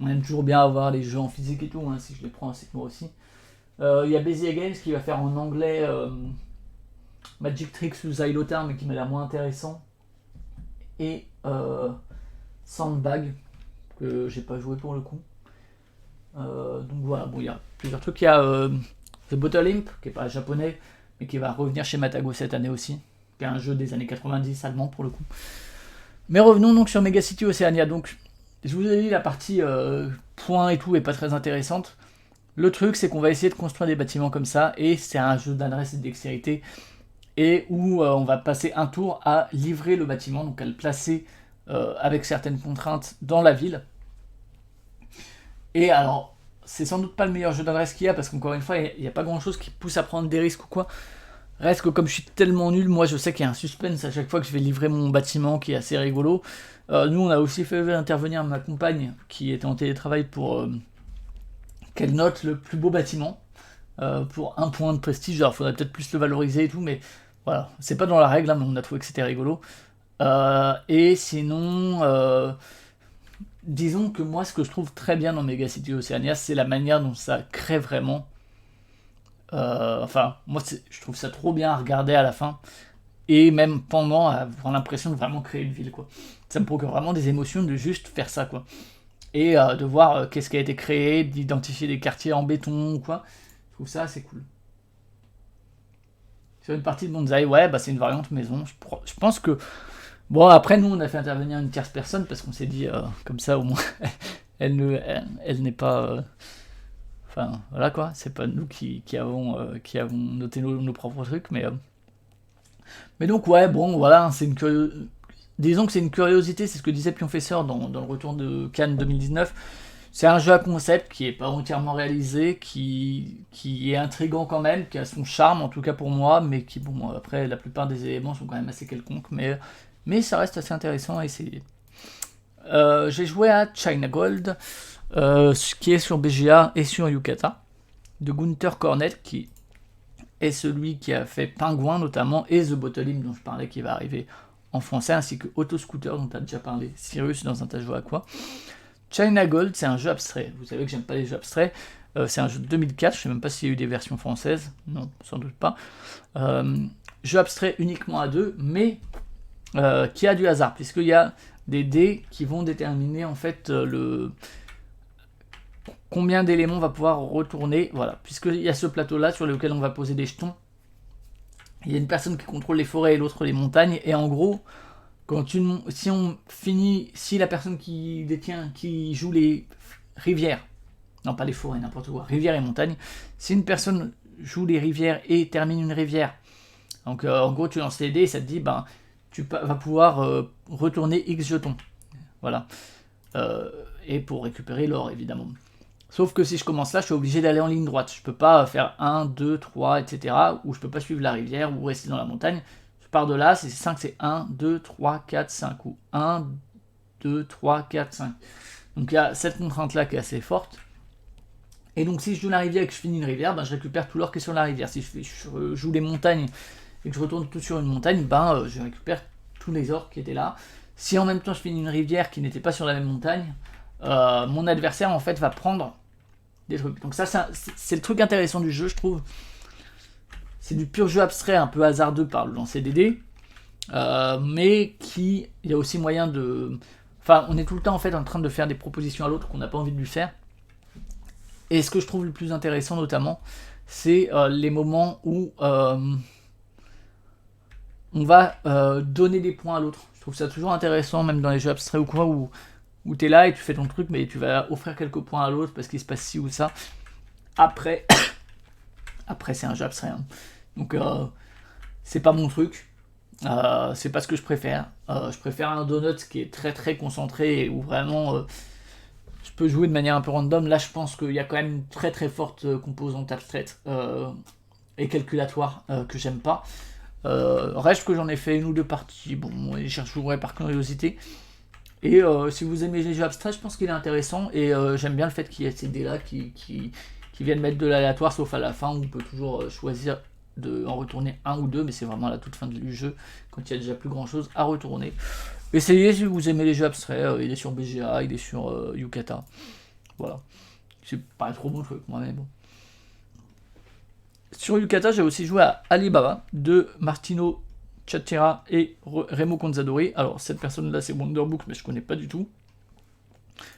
on aime toujours bien avoir les jeux en physique et tout, si je les prends, c'est que moi aussi. Il y a Bezier Games qui va faire en anglais Magic Tricks ou Xylotar, mais qui m'a l'air moins intéressant. Et Sandbag, que j'ai pas joué pour le coup. Donc voilà, bon, il y a plusieurs trucs. Il y a The Bottle Imp, qui est pas japonais, mais qui va revenir chez Matago cette année aussi, qui est un jeu des années 90 allemand pour le coup. Mais revenons donc sur Mega City Oceania. Donc je vous ai dit, la partie points et tout est pas très intéressante. Le truc, c'est qu'on va essayer de construire des bâtiments comme ça, et c'est un jeu d'adresse et de dextérité, et où on va passer un tour à livrer le bâtiment, donc à le placer avec certaines contraintes dans la ville. Et alors, c'est sans doute pas le meilleur jeu d'adresse qu'il y a, parce qu'encore une fois, il n'y a pas grand chose qui pousse à prendre des risques ou quoi. Reste que comme je suis tellement nul, moi je sais qu'il y a un suspense à chaque fois que je vais livrer mon bâtiment qui est assez rigolo. Nous, on a aussi fait intervenir ma compagne qui était en télétravail pour qu'elle note le plus beau bâtiment pour un point de prestige. Alors, il faudrait peut-être plus le valoriser et tout, mais voilà, c'est pas dans la règle, hein, mais on a trouvé que c'était rigolo. Et sinon, disons que moi, ce que je trouve très bien dans Megacity Oceania, c'est la manière dont ça crée vraiment. Enfin, moi, je trouve ça trop bien à regarder à la fin. Et même pendant, avoir l'impression de vraiment créer une ville, quoi. Ça me procure vraiment des émotions de juste faire ça, quoi. Et de voir qu'est-ce qui a été créé, d'identifier des quartiers en béton ou quoi. Je trouve ça assez cool. Sur une partie de Bonsaï, ouais, bah c'est une variante maison. Je pense que. Bon, après, nous, on a fait intervenir une tierce personne parce qu'on s'est dit, comme ça, au moins, elle n'est pas. Enfin, voilà quoi, c'est pas nous qui avons noté nos propres trucs, mais donc, ouais, bon, voilà, disons que c'est une curiosité, c'est ce que disait Pionfesseur dans le retour de Cannes 2019. C'est un jeu à concept qui est pas entièrement réalisé, qui est intriguant quand même, qui a son charme, en tout cas pour moi, mais qui, bon, après, la plupart des éléments sont quand même assez quelconques, mais ça reste assez intéressant à essayer. J'ai joué à China Gold, qui est sur BGA et sur Yucata, de Gunther Cornet, qui est celui qui a fait Pingouin notamment, et The Bottling dont je parlais, qui va arriver en français, ainsi que Autoscooter dont tu as déjà parlé, Cyrus, dans un tas joué à quoi. China Gold, c'est un jeu abstrait. Vous savez que j'aime pas les jeux abstraits. C'est un jeu de 2004, je sais même pas s'il y a eu des versions françaises. Non, sans doute pas. Jeu abstrait uniquement à deux, mais qui a du hasard, puisqu'il y a des dés qui vont déterminer en fait combien d'éléments on va pouvoir retourner. Voilà, puisqu'il y a ce plateau-là sur lequel on va poser des jetons. Il y a une personne qui contrôle les forêts et l'autre les montagnes, et en gros, si la personne qui joue les rivières, non pas les forêts, n'importe quoi, rivières et montagnes, si une personne joue les rivières et termine une rivière, donc en gros tu lances les dés et ça te dit, ben, tu vas pouvoir retourner X jetons. Voilà. Et pour récupérer l'or, évidemment. Sauf que si je commence là, je suis obligé d'aller en ligne droite. Je peux pas faire 1, 2, 3, etc. Ou je peux pas suivre la rivière ou rester dans la montagne. Je pars de là, c'est 5, c'est 1, 2, 3, 4, 5. Ou 1, 2, 3, 4, 5. Donc il y a cette contrainte-là qui est assez forte. Et donc si je joue la rivière et que je finis une rivière, ben, je récupère tout l'or qui est sur la rivière. Si je joue les montagnes et que je retourne tout sur une montagne, ben, je récupère tous les ors qui étaient là. Si en même temps je finis une rivière qui n'était pas sur la même montagne, mon adversaire en fait va prendre des trucs. Donc ça, c'est le truc intéressant du jeu, je trouve. C'est du pur jeu abstrait, un peu hasardeux par le lancer des dés, mais il y a aussi moyen de... Enfin, on est tout le temps en fait en train de faire des propositions à l'autre qu'on n'a pas envie de lui faire. Et ce que je trouve le plus intéressant notamment, c'est les moments où on va donner des points à l'autre. Je trouve ça toujours intéressant, même dans les jeux abstraits ou quoi, où t'es là et tu fais ton truc, mais tu vas offrir quelques points à l'autre parce qu'il se passe ci ou ça. Après c'est un jeu abstrait. Hein. Donc, c'est pas mon truc. C'est pas ce que je préfère. Je préfère un donut qui est très très concentré et où vraiment je peux jouer de manière un peu random. Là, je pense qu'il y a quand même une très très forte composante abstraite et calculatoire que j'aime pas. Reste que j'en ai fait une ou deux parties. Bon, je jouerai par curiosité. Et si vous aimez les jeux abstraits, je pense qu'il est intéressant. Et j'aime bien le fait qu'il y ait ces dés là qui viennent mettre de l'aléatoire, sauf à la fin où on peut toujours choisir en retourner un ou deux, mais c'est vraiment à la toute fin du jeu, quand il y a déjà plus grand chose à retourner. Essayez si vous aimez les jeux abstraits, il est sur BGA, il est sur Yucata. Voilà. C'est pas trop mon truc, moi, mais bon. Sur Yucata, j'ai aussi joué à Alibaba de Martino Chatera et Remo Conzadori. Alors, cette personne-là, c'est Wonderbook, mais je connais pas du tout.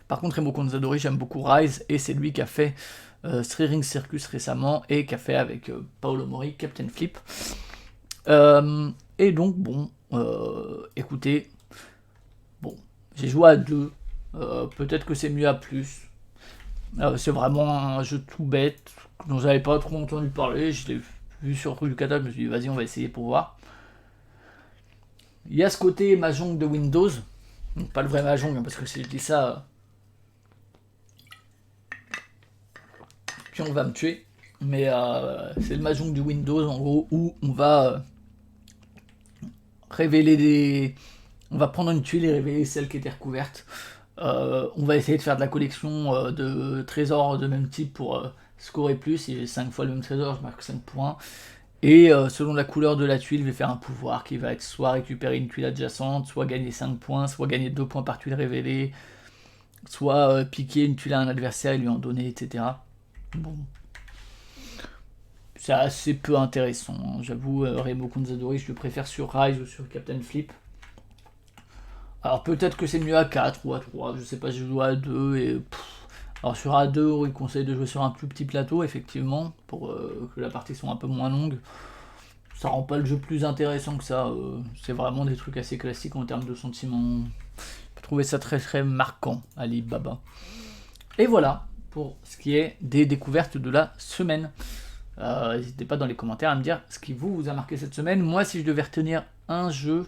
Par contre, Remo Conzadori, j'aime beaucoup Rise, et c'est lui qui a fait Three Ring Circus récemment, et qui a fait avec Paolo Mori Captain Flip. Et donc, bon, écoutez, bon, j'ai joué à deux. Peut-être que c'est mieux à plus. C'est vraiment un jeu tout bête dont j'avais pas trop entendu parler. Je l'ai vu sur le catalogue, je me suis dit vas-y on va essayer pour voir. Il y a ce côté Mahjong de Windows. Donc pas le vrai Mahjong, hein, parce que si je dis ça, puis on va me tuer. Mais c'est le Mahjong du Windows en gros où on va révéler des... On va prendre une tuile et révéler celle qui était recouverte. On va essayer de faire de la collection de trésors de même type pour scorer plus. Si j'ai 5 fois le même trésor, je marque 5 points. Et selon la couleur de la tuile, je vais faire un pouvoir qui va être soit récupérer une tuile adjacente, soit gagner 5 points, soit gagner 2 points par tuile révélée, soit piquer une tuile à un adversaire et lui en donner, etc. Bon. C'est assez peu intéressant, hein. J'avoue, Rainbow Kunzadori, je le préfère sur Rise ou sur Captain Flip. Alors peut-être que c'est mieux à 4 ou à 3, je sais pas, je joue à 2 et... Alors sur A2, il conseille de jouer sur un plus petit plateau, effectivement, pour que la partie soit un peu moins longue. Ça rend pas le jeu plus intéressant que ça, c'est vraiment des trucs assez classiques en termes de sentiments. Je peux trouver ça très très marquant, Ali Baba. Et voilà, pour ce qui est des découvertes de la semaine. N'hésitez pas dans les commentaires à me dire ce qui vous a marqué cette semaine. Moi, si je devais retenir un jeu,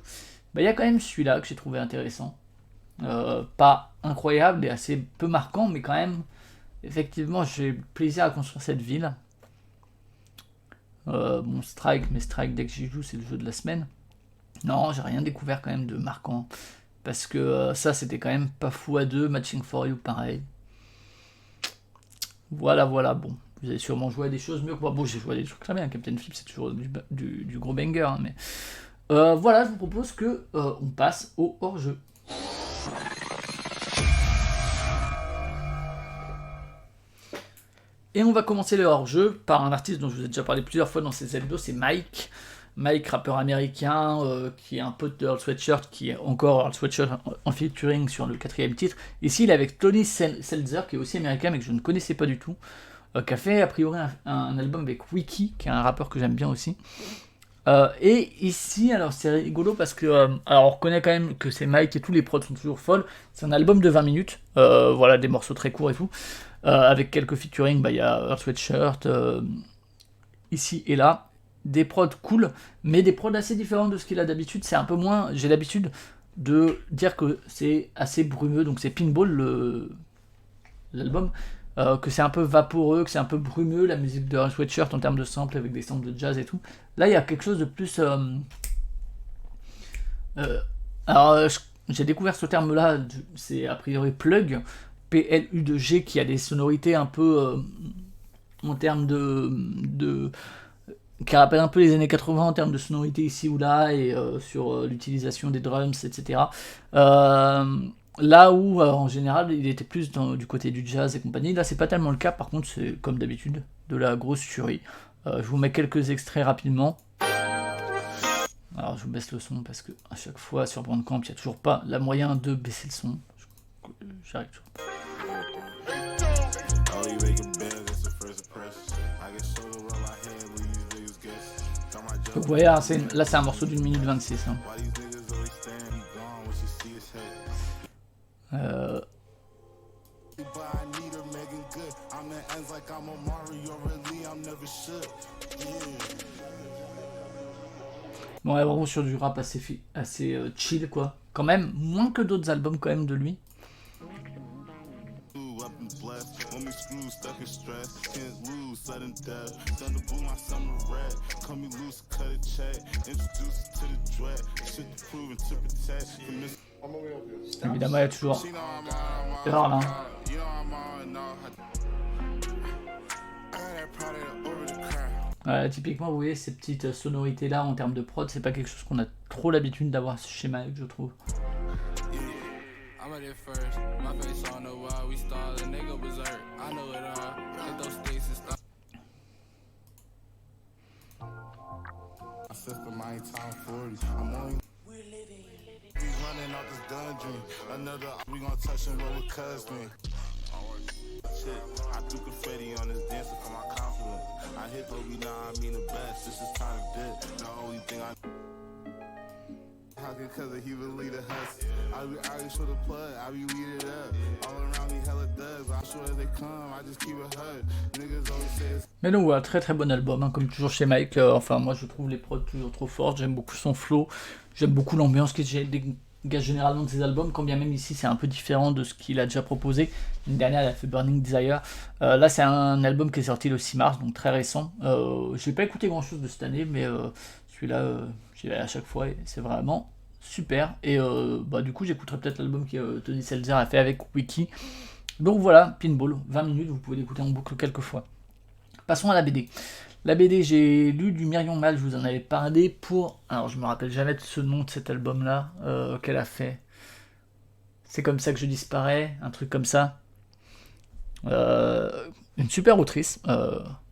il y a quand même celui-là que j'ai trouvé intéressant. Pas incroyable et assez peu marquant, mais quand même, effectivement, j'ai plaisir à construire cette ville. Bon, Strike, mais Strike, dès que j'y joue, c'est le jeu de la semaine. Non, j'ai rien découvert quand même de marquant. Parce que ça, c'était quand même pas fou à 2, Matching for You, pareil. Voilà, bon. Vous avez sûrement joué à des choses mieux que moi. Bon, j'ai joué à des trucs très bien. Captain Flip, c'est toujours du gros banger, hein, mais... voilà, je vous propose que on passe au hors-jeu. Et on va commencer le hors-jeu par un artiste dont je vous ai déjà parlé plusieurs fois dans ces hebdos, c'est Mike. Mike, rappeur américain, qui est un pote de Earl Sweatshirt, qui est encore Earl Sweatshirt en featuring sur le 4ème titre. Ici, il est avec Tony Seltzer, qui est aussi américain, mais que je ne connaissais pas du tout, qui a fait a priori un album avec Wiki, qui est un rappeur que j'aime bien aussi. Et ici, alors c'est rigolo parce que alors on reconnaît quand même que c'est Mike et tous les prods sont toujours folles. C'est un album de 20 minutes, voilà, des morceaux très courts et tout, avec quelques featuring. Il y a Earth Sweatshirt ici et là, des prods cool, mais des prods assez différents de ce qu'il a d'habitude. C'est un peu moins. J'ai l'habitude de dire que c'est assez brumeux, donc c'est Pinball l'album. Que c'est un peu vaporeux, que c'est un peu brumeux, la musique de Sweatshirt en termes de samples avec des samples de jazz et tout. Là, il y a quelque chose de plus... alors, j'ai découvert ce terme-là, c'est a priori plug, P-L-U-G, qui a des sonorités un peu en termes de qui rappelle un peu les années 80 en termes de sonorité ici ou là, et sur l'utilisation des drums, etc. Là où, en général, il était plus du côté du jazz et compagnie. Là, c'est pas tellement le cas. Par contre, c'est comme d'habitude de la grosse tuerie. Je vous mets quelques extraits rapidement. Alors, je vous baisse le son parce que à chaque fois sur Bandcamp, il n'y a toujours pas la moyen de baisser le son. J'arrive toujours. Donc, vous voyez, là, c'est un morceau d'une minute 26. Hein. Bon, ouais, vraiment sur du rap assez chill, quoi. Quand même, moins que d'autres albums, quand même, de lui. Évidemment, il y a toujours erreur là. Typiquement, vous voyez, ces petites sonorités là en termes de prod, c'est pas quelque chose qu'on a trop l'habitude d'avoir chez Mike, je trouve. Talking cause he would lead a hustle. I be arguing for the plug, I be weeded up. All around me hella thugs, I'm sure as they come, I just keep it hug. Niggas always say it's... Mais donc voilà, très très bon album, hein, comme toujours chez Mike. Enfin, moi je trouve les prods toujours trop fortes, j'aime beaucoup son flow, j'aime beaucoup l'ambiance qu'il dégage généralement de ses albums, quand bien même ici c'est un peu différent de ce qu'il a déjà proposé. L'année dernière il a fait Burning Desire. Là c'est un album qui est sorti le 6 mars, donc très récent. J'ai pas écouté grand chose de cette année, mais celui-là j'y vais à chaque fois et c'est vraiment super. Et bah, du coup j'écouterai peut-être l'album que Tony Seltzer a fait avec Wiki. Donc voilà, Pinball, 20 minutes, vous pouvez l'écouter en boucle quelques fois. Passons à la BD. La BD, j'ai lu du Myrion Mal, je vous en avais parlé pour... Alors, je me rappelle jamais de ce nom de cet album-là qu'elle a fait. C'est comme ça que je disparais, un truc comme ça. Une super autrice.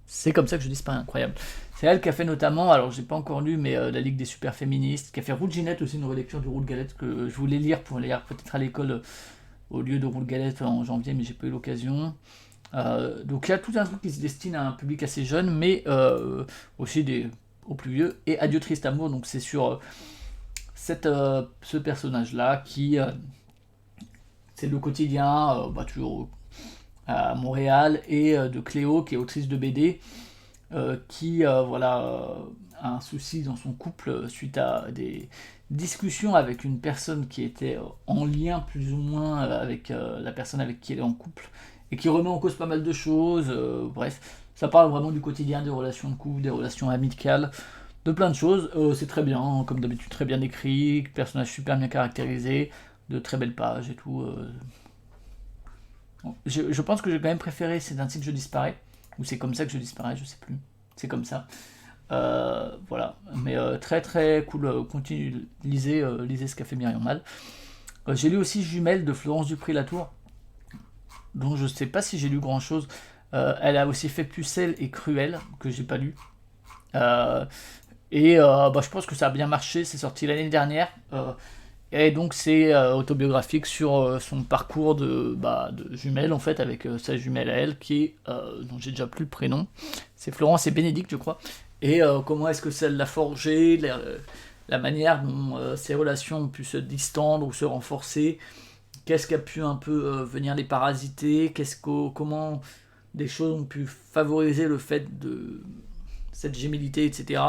C'est comme ça que je disparais, incroyable. C'est elle qui a fait notamment, alors j'ai pas encore lu, mais La Ligue des Super Féministes, qui a fait Roule Ginette aussi, une relecture du Roule Galette que je voulais lire pour lire peut-être à l'école au lieu de Roule Galette en janvier, mais j'ai pas eu l'occasion. Donc il y a tout un truc qui se destine à un public assez jeune, mais aussi aux plus vieux. Et Adieu Triste Amour, donc c'est sur ce personnage-là qui... c'est le quotidien, toujours à Montréal, et de Cléo, qui est autrice de BD, qui a un souci dans son couple suite à des discussions avec une personne qui était en lien plus ou moins avec la personne avec qui elle est en couple, et qui remet en cause pas mal de choses. Bref, ça parle vraiment du quotidien, des relations de couple, des relations amicales, de plein de choses. C'est très bien, hein, comme d'habitude, très bien écrit, personnage super bien caractérisé, de très belles pages et tout. Je pense que j'ai quand même préféré C'est ainsi que je disparais, ou c'est comme ça que je disparais, je sais plus. C'est comme ça. Voilà, mais très très cool. Continue, lisez ce qu'a fait Myrion Mal. J'ai lu aussi Jumelles de Florence Dupré-Latour, dont je sais pas si j'ai lu grand chose. Elle a aussi fait Pucelle et Cruel, que j'ai pas lu. Je pense que ça a bien marché, c'est sorti l'année dernière. Et donc c'est autobiographique sur son parcours de jumelle en fait, avec sa jumelle à elle, qui est, dont j'ai déjà plus le prénom. C'est Florence et Bénédicte, je crois. Et comment est-ce que ça l'a forgé, la manière dont ces relations ont pu se distendre ou se renforcer. Qu'est-ce qui a pu un peu venir les parasiter, comment des choses ont pu favoriser le fait de cette gémilité, etc.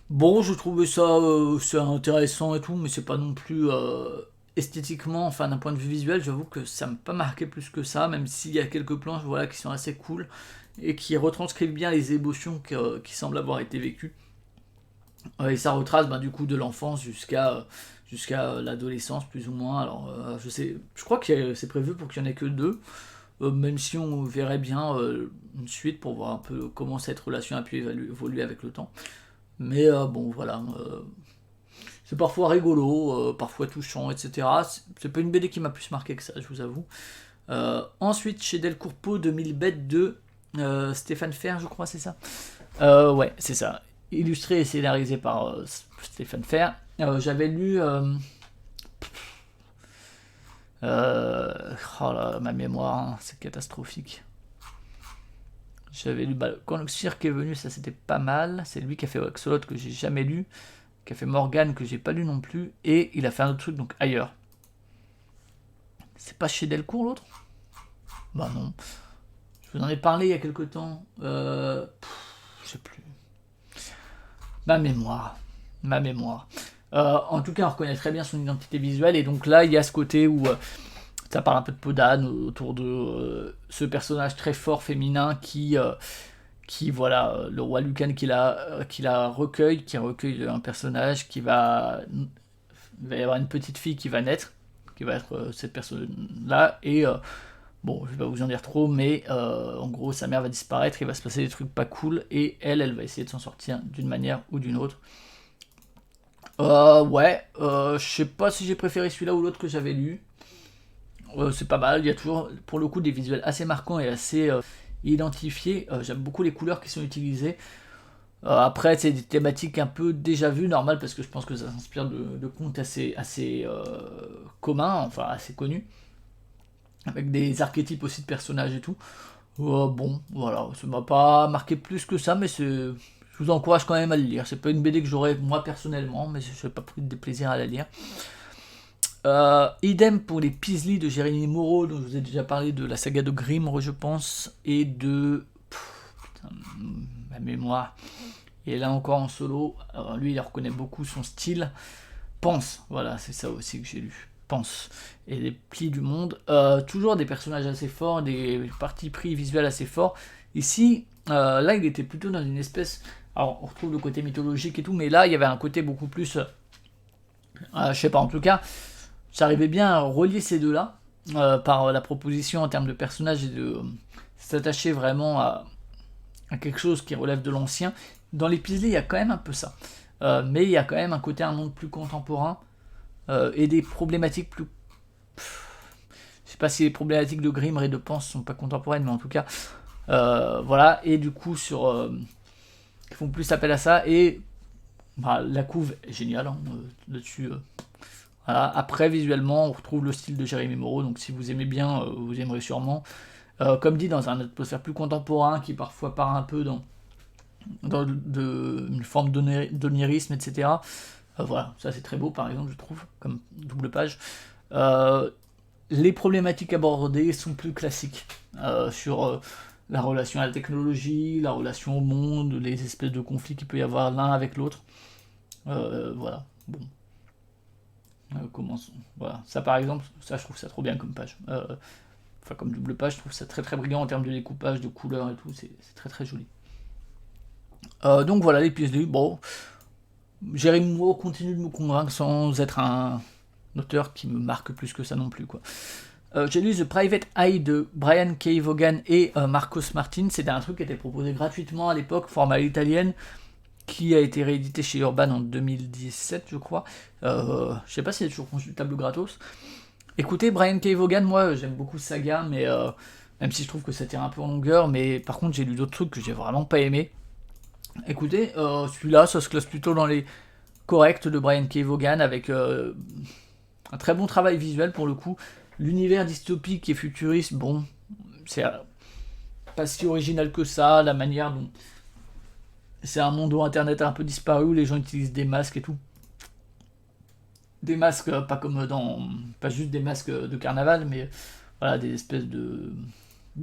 Bon, je trouvais ça c'est intéressant et tout, mais c'est pas non plus esthétiquement, enfin d'un point de vue visuel, j'avoue que ça m'a pas marqué plus que ça, même s'il y a quelques planches qui sont assez cool et qui retranscrivent bien les émotions qui semblent avoir été vécues. Et ça retrace du coup de l'enfance jusqu'à l'adolescence plus ou moins. Alors je crois que c'est prévu pour qu'il n'y en ait que deux, même si on verrait bien une suite pour voir un peu comment cette relation a pu évoluer avec le temps. Mais bon voilà, c'est parfois rigolo, parfois touchant, etc. C'est pas une BD qui m'a plus marqué que ça, je vous avoue. Ensuite, chez Delcourt Po, 2000 bêtes de Stéphane Fer, je crois, c'est ça. Ouais, c'est ça. Illustré et scénarisé par Stéphane Fer. J'avais lu... oh là, ma mémoire, hein, c'est catastrophique. J'avais lu quand le cirque est venu, ça c'était pas mal. C'est lui qui a fait Axolot que j'ai jamais lu, qui a fait Morgane que j'ai pas lu non plus, et il a fait un autre truc donc ailleurs. C'est pas chez Delcourt l'autre ? Bah non. Je vous en ai parlé il y a quelque temps. Je sais plus. Ma mémoire. En tout cas, on reconnaît très bien son identité visuelle, et donc là il y a ce côté où ça parle un peu de peau d'âne autour de ce personnage très fort féminin qui le roi Lucan qui la recueille, qui recueille un personnage il va y avoir une petite fille qui va naître, qui va être cette personne-là, et bon, je vais pas vous en dire trop, mais en gros, sa mère va disparaître, il va se passer des trucs pas cool, et elle va essayer de s'en sortir d'une manière ou d'une autre. Je sais pas si j'ai préféré celui-là ou l'autre que j'avais lu. C'est pas mal, il y a toujours pour le coup des visuels assez marquants et assez identifiés. J'aime beaucoup les couleurs qui sont utilisées. Après, c'est des thématiques un peu déjà vues, normal, parce que je pense que ça s'inspire de contes assez communs, enfin assez connus, avec des archétypes aussi de personnages et tout. Bon, voilà, ça m'a pas marqué plus que ça, mais je vous encourage quand même à le lire. C'est pas une BD que j'aurais moi personnellement, mais je n'ai pas pris de plaisir à la lire. Idem pour les Peasley de Jérémy Moreau, dont je vous ai déjà parlé de la saga de Grimm, je pense, et de... putain, ma mémoire. Et là encore en solo, alors lui il reconnaît beaucoup son style. Pense, voilà, c'est ça aussi que j'ai lu. Pense. Et les plis du monde. Toujours des personnages assez forts, des partis pris visuels assez forts. Ici, là il était plutôt dans une espèce... Alors on retrouve le côté mythologique et tout, mais là il y avait un côté beaucoup plus... je sais pas, en tout cas, j'arrivais bien à relier ces deux-là par la proposition en termes de personnages et de s'attacher vraiment à quelque chose qui relève de l'ancien. Dans les Peasley, il y a quand même un peu ça. Mais il y a quand même un côté un monde plus contemporain et des problématiques plus... Je sais pas si les problématiques de Grimm et de Pense sont pas contemporaines, mais en tout cas, voilà. Et du coup, ils font plus appel à ça. Et bah, la couve est géniale hein, là-dessus. Voilà. Après, visuellement, on retrouve le style de Jérémy Moreau. Donc, si vous aimez bien, vous aimerez sûrement. Comme dit, dans un atmosphère plus contemporain qui parfois part un peu dans une forme d'onirisme, etc. Voilà, ça c'est très beau par exemple, je trouve, comme double page. Les problématiques abordées sont plus classiques sur la relation à la technologie, la relation au monde, les espèces de conflits qu'il peut y avoir l'un avec l'autre. Voilà, bon. Commençons. Voilà, ça par exemple, ça je trouve ça trop bien comme page. Enfin, comme double page, je trouve ça très très brillant en termes de découpage, de couleurs et tout, c'est très très joli. Donc voilà, les Peasley, bon, Jérémy Moreau continue de me convaincre sans être un auteur qui me marque plus que ça non plus, quoi. J'ai lu The Private Eye de Brian K. Vaughan et Marcos Martin. C'était un truc qui était proposé gratuitement à l'époque, format italienne, qui a été réédité chez Urban en 2017, je crois. Je sais pas si c'est toujours consultable gratos. Écoutez, Brian K. Vaughan, moi j'aime beaucoup Saga, mais même si je trouve que ça tire un peu en longueur, mais par contre j'ai lu d'autres trucs que j'ai vraiment pas aimé. Écoutez, celui-là, ça se classe plutôt dans les corrects de Brian K. Vaughan, avec un très bon travail visuel pour le coup. L'univers dystopique et futuriste, bon, c'est pas si original que ça, la manière dont... C'est un monde où Internet a un peu disparu, où les gens utilisent des masques et tout. Des masques, pas comme dans... Pas juste des masques de carnaval, mais voilà, des espèces de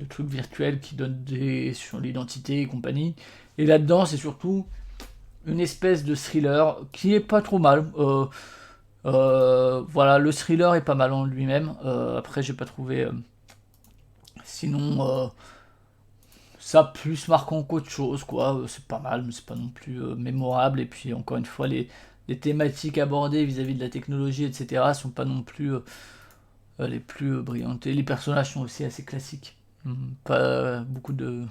trucs virtuels qui donnent sur l'identité et compagnie. Et là-dedans, c'est surtout une espèce de thriller qui est pas trop mal. Voilà, le thriller est pas mal en lui-même. Après, j'ai pas trouvé... sinon, ça plus marquant qu'autre chose, quoi. C'est pas mal, mais c'est pas non plus mémorable. Et puis, encore une fois, les thématiques abordées vis-à-vis de la technologie, etc., sont pas non plus les plus brillantes. Et les personnages sont aussi assez classiques. Pas beaucoup de...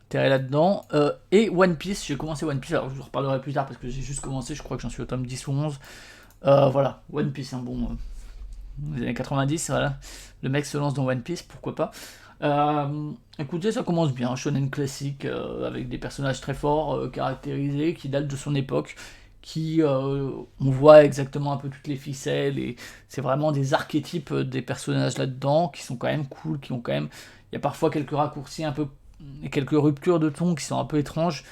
intérêt là-dedans. Et One Piece, j'ai commencé One Piece, alors je vous reparlerai plus tard parce que j'ai juste commencé, je crois que j'en suis au tome 10 ou 11. Voilà, One Piece, un bon... les années 90, voilà. Le mec se lance dans One Piece, pourquoi pas. Écoutez, ça commence bien, shonen classique, avec des personnages très forts, caractérisés, qui datent de son époque, qui... on voit exactement un peu toutes les ficelles, et c'est vraiment des archétypes des personnages là-dedans, qui sont quand même cool, qui ont quand même... Il y a parfois quelques raccourcis un peu... et quelques ruptures de ton qui sont un peu étranges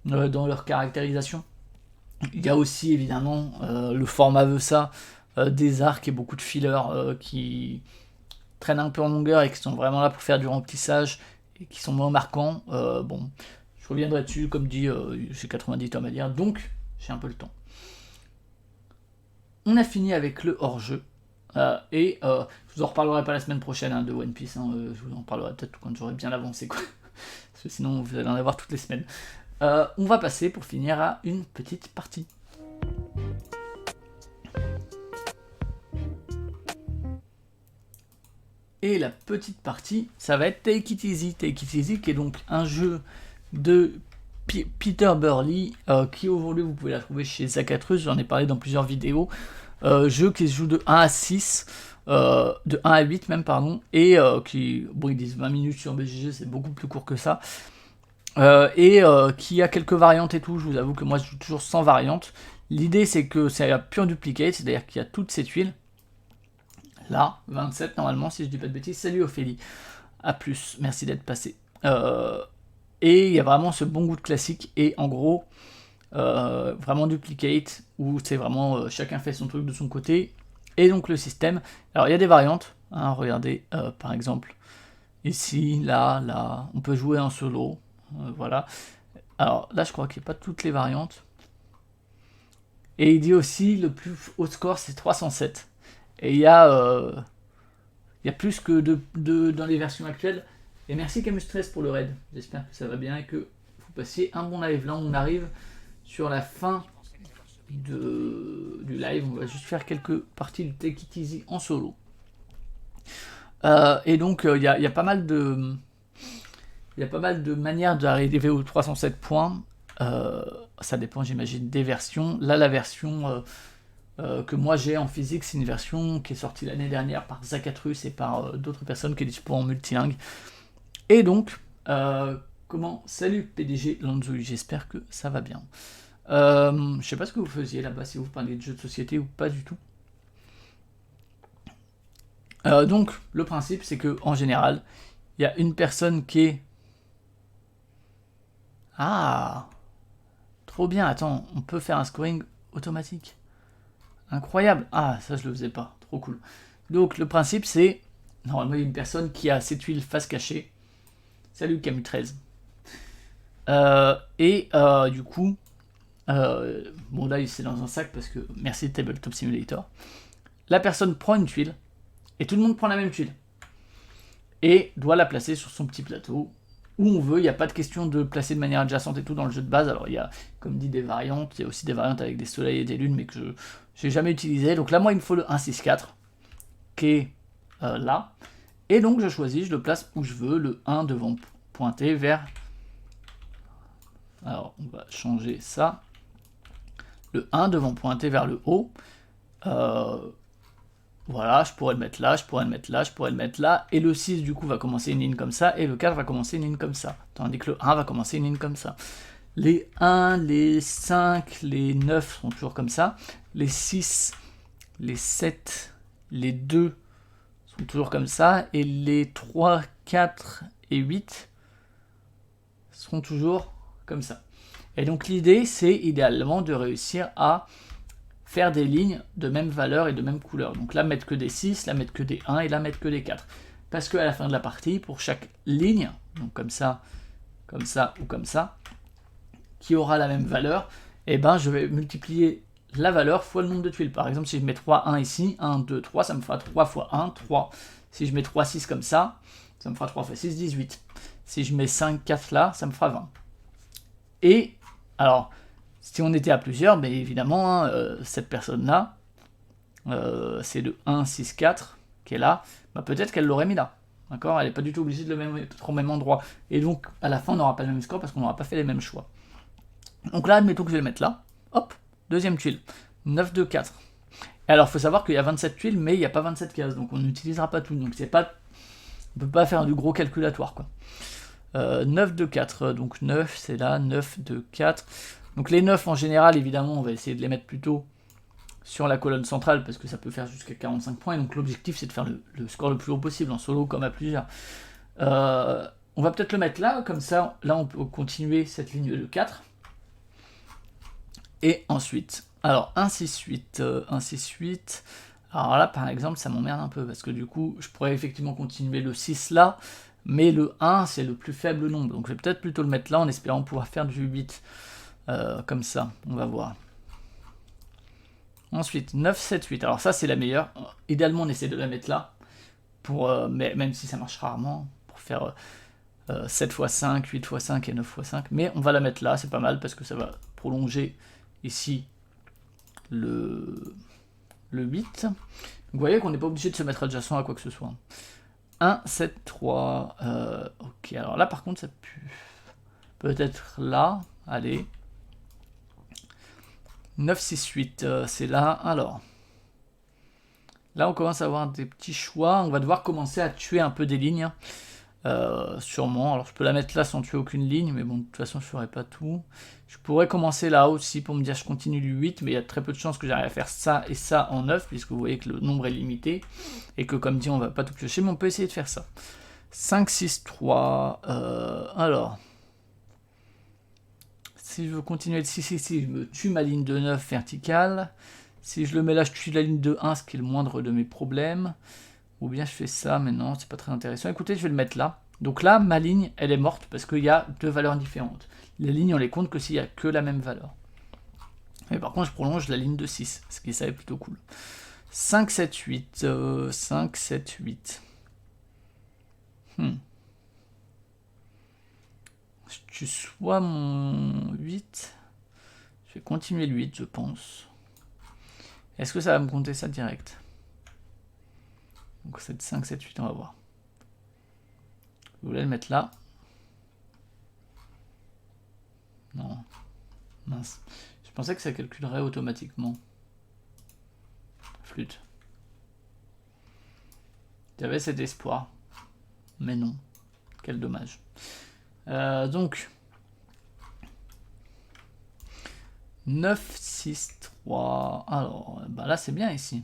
dans leur caractérisation. Il y a aussi évidemment le format veut ça, des arcs et beaucoup de fillers qui traînent un peu en longueur et qui sont vraiment là pour faire du remplissage et qui sont moins marquants. Bon, je reviendrai dessus, comme dit, j'ai 90 tomes à lire, donc j'ai un peu le temps. On a fini avec le hors-jeu. Et je vous en reparlerai pas la semaine prochaine hein, de One Piece, hein, je vous en parlerai peut-être quand j'aurai bien avancé, quoi. Parce que sinon vous allez en avoir toutes les semaines. On va passer pour finir à une petite partie. Et la petite partie, ça va être Take It Easy. Take It Easy, qui est donc un jeu de Peter Burley, qui aujourd'hui vous pouvez la trouver chez Zacatrus, j'en ai parlé dans plusieurs vidéos. Jeu qui se joue de 1 à 6, de 1 à 8 même, pardon, et qui, bon, ils disent 20 minutes sur BGG, c'est beaucoup plus court que ça. Et qui a quelques variantes et tout, je vous avoue que moi je joue toujours sans variante. L'idée c'est que c'est un pure duplicate, c'est-à-dire qu'il y a toutes ces tuiles. Là, 27 normalement, si je dis pas de bêtises. Salut Ophélie, à plus, merci d'être passé. Et il y a vraiment ce bon goût de classique, et en gros, vraiment duplicate, où c'est vraiment chacun fait son truc de son côté. Et donc le système, alors il y a des variantes, hein, regardez, par exemple, ici, là, on peut jouer en solo, voilà. Alors là, je crois qu'il n'y a pas toutes les variantes. Et il dit aussi, le plus haut score, c'est 307. Et il y a plus que dans les versions actuelles. Et merci Camus13 pour le raid. J'espère que ça va bien et que vous passiez un bon live. Là, on arrive sur la fin du live. On va juste faire quelques parties du Take It Easy en solo. Et donc, il y a pas mal de... Il y a pas mal de manières d'arriver aux 307 points. Ça dépend, j'imagine, des versions. Là, la version que moi j'ai en physique, c'est une version qui est sortie l'année dernière par Zacatrus et par d'autres personnes qui est disponible en multilingue. Et donc, salut PDG Lanzoui, j'espère que ça va bien. Je sais pas ce que vous faisiez là-bas, si vous parliez de jeux de société ou pas du tout. Donc, le principe, c'est que en général, il y a une personne qui est... Ah, trop bien, attends, on peut faire un scoring automatique. Incroyable. Ah, ça je le faisais pas, trop cool. Donc le principe c'est, normalement il y a une personne qui a cette huile face cachée. Salut Camus13. Du coup, bon là c'est dans un sac parce que merci Tabletop Simulator. La personne prend une tuile et tout le monde prend la même tuile. Et doit la placer sur son petit plateau. Où on veut, il n'y a pas de question de placer de manière adjacente et tout dans le jeu de base. Alors il y a, comme dit, des variantes, il y a aussi des variantes avec des soleils et des lunes, mais que je n'ai jamais utilisé. Donc là, moi, il me faut le 1-6-4, qui est là. Et donc je choisis, je le place où je veux, le 1 devant pointer vers... Alors on va changer ça. Le 1 devant pointer vers le haut. Voilà, je pourrais le mettre là, je pourrais le mettre là, je pourrais le mettre là, et le 6 du coup va commencer une ligne comme ça, et le 4 va commencer une ligne comme ça, tandis que le 1 va commencer une ligne comme ça. Les 1, les 5, les 9 sont toujours comme ça, les 6, les 7, les 2 sont toujours comme ça, et les 3, 4 et 8 seront toujours comme ça. Et donc l'idée c'est idéalement de réussir à faire des lignes de même valeur et de même couleur. Donc là, mettre que des 6, là, mettre que des 1 et là, mettre que des 4. Parce qu'à la fin de la partie, pour chaque ligne, donc comme ça ou comme ça, qui aura la même valeur, et ben je vais multiplier la valeur fois le nombre de tuiles. Par exemple, si je mets 3, 1 ici, 1, 2, 3, ça me fera 3 fois 1, 3. Si je mets 3, 6 comme ça me fera 3 fois 6, 18. Si je mets 5, 4 là, ça me fera 20. Et, alors... Si on était à plusieurs, mais évidemment, hein, cette personne-là, c'est le 1, 6, 4 qui est là, bah peut-être qu'elle l'aurait mis là. D'accord ? Elle n'est pas du tout obligée de le mettre au même endroit. Et donc, à la fin, on n'aura pas le même score parce qu'on n'aura pas fait les mêmes choix. Donc là, admettons que je vais le mettre là. Hop, deuxième tuile. 9, 2, 4. Et alors, il faut savoir qu'il y a 27 tuiles, mais il n'y a pas 27 cases. Donc, on n'utilisera pas tout. Donc, on ne peut pas faire du gros calculatoire, quoi. 9, 2, 4. Donc, 9, c'est là. 9, 2, 4. Donc les 9 en général, évidemment, on va essayer de les mettre plutôt sur la colonne centrale parce que ça peut faire jusqu'à 45 points. Et donc l'objectif, c'est de faire le score le plus haut possible en solo comme à plusieurs. On va peut-être le mettre là, comme ça, là on peut continuer cette ligne de 4. Et ensuite, alors 1, 6, 8, 1, 6, 8. Alors là, par exemple, ça m'emmerde un peu parce que du coup, je pourrais effectivement continuer le 6 là, mais le 1, c'est le plus faible nombre. Donc je vais peut-être plutôt le mettre là en espérant pouvoir faire du 8. Comme ça, on va voir. Ensuite, 9, 7, 8. Alors ça, c'est la meilleure. Idéalement, on essaie de la mettre là, mais même si ça marche rarement, pour faire 7 x 5, 8 x 5 et 9 x 5. Mais on va la mettre là, c'est pas mal, parce que ça va prolonger ici le 8. Donc, vous voyez qu'on n'est pas obligé de se mettre adjacent à quoi que ce soit. 1, 7, 3. Ok, alors là, par contre, ça pue. Peut-être là. Allez. 9, 6, 8, c'est là. Alors, là, on commence à avoir des petits choix. On va devoir commencer à tuer un peu des lignes. Sûrement. Alors, je peux la mettre là sans tuer aucune ligne. Mais bon, de toute façon, je ne ferai pas tout. Je pourrais commencer là aussi pour me dire je continue du 8. Mais il y a très peu de chances que j'arrive à faire ça et ça en 9. Puisque vous voyez que le nombre est limité. Et que, comme dit, on ne va pas tout piocher. Mais on peut essayer de faire ça. 5, 6, 3. Alors... si je veux continuer le 6 ici, je me tue ma ligne de 9 verticale. Si je le mets là, je tue la ligne de 1, ce qui est le moindre de mes problèmes. Ou bien je fais ça, mais non, c'est pas très intéressant. Écoutez, je vais le mettre là. Donc là, ma ligne, elle est morte parce qu'il y a deux valeurs différentes. Les lignes, on les compte que s'il n'y a que la même valeur. Mais par contre, je prolonge la ligne de 6, ce qui ça est plutôt cool. 5, 7, 8. 5, 7, 8. Je tue soit mon 8. Je vais continuer le 8, je pense. Est-ce que ça va me compter ça direct? Donc 7, 5, 7, 8, on va voir. Je voulais le mettre là. Non. Mince. Je pensais que ça calculerait automatiquement. Flûte. J'avais cet espoir. Mais non. Quel dommage. Donc. 9, 6, 3. Alors, bah là c'est bien ici.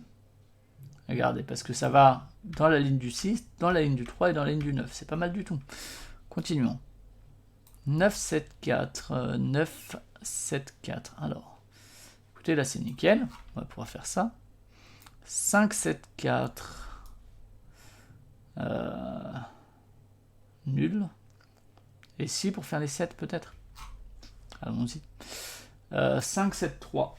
Regardez, parce que ça va dans la ligne du 6, dans la ligne du 3 et dans la ligne du 9. C'est pas mal du tout. Continuons. 9, 7, 4. 9, 7, 4. Alors, écoutez, là c'est nickel. On va pouvoir faire ça. 5, 7, 4. Nul. Et si pour faire les 7 peut-être. Allons-y. 5, 7, 3.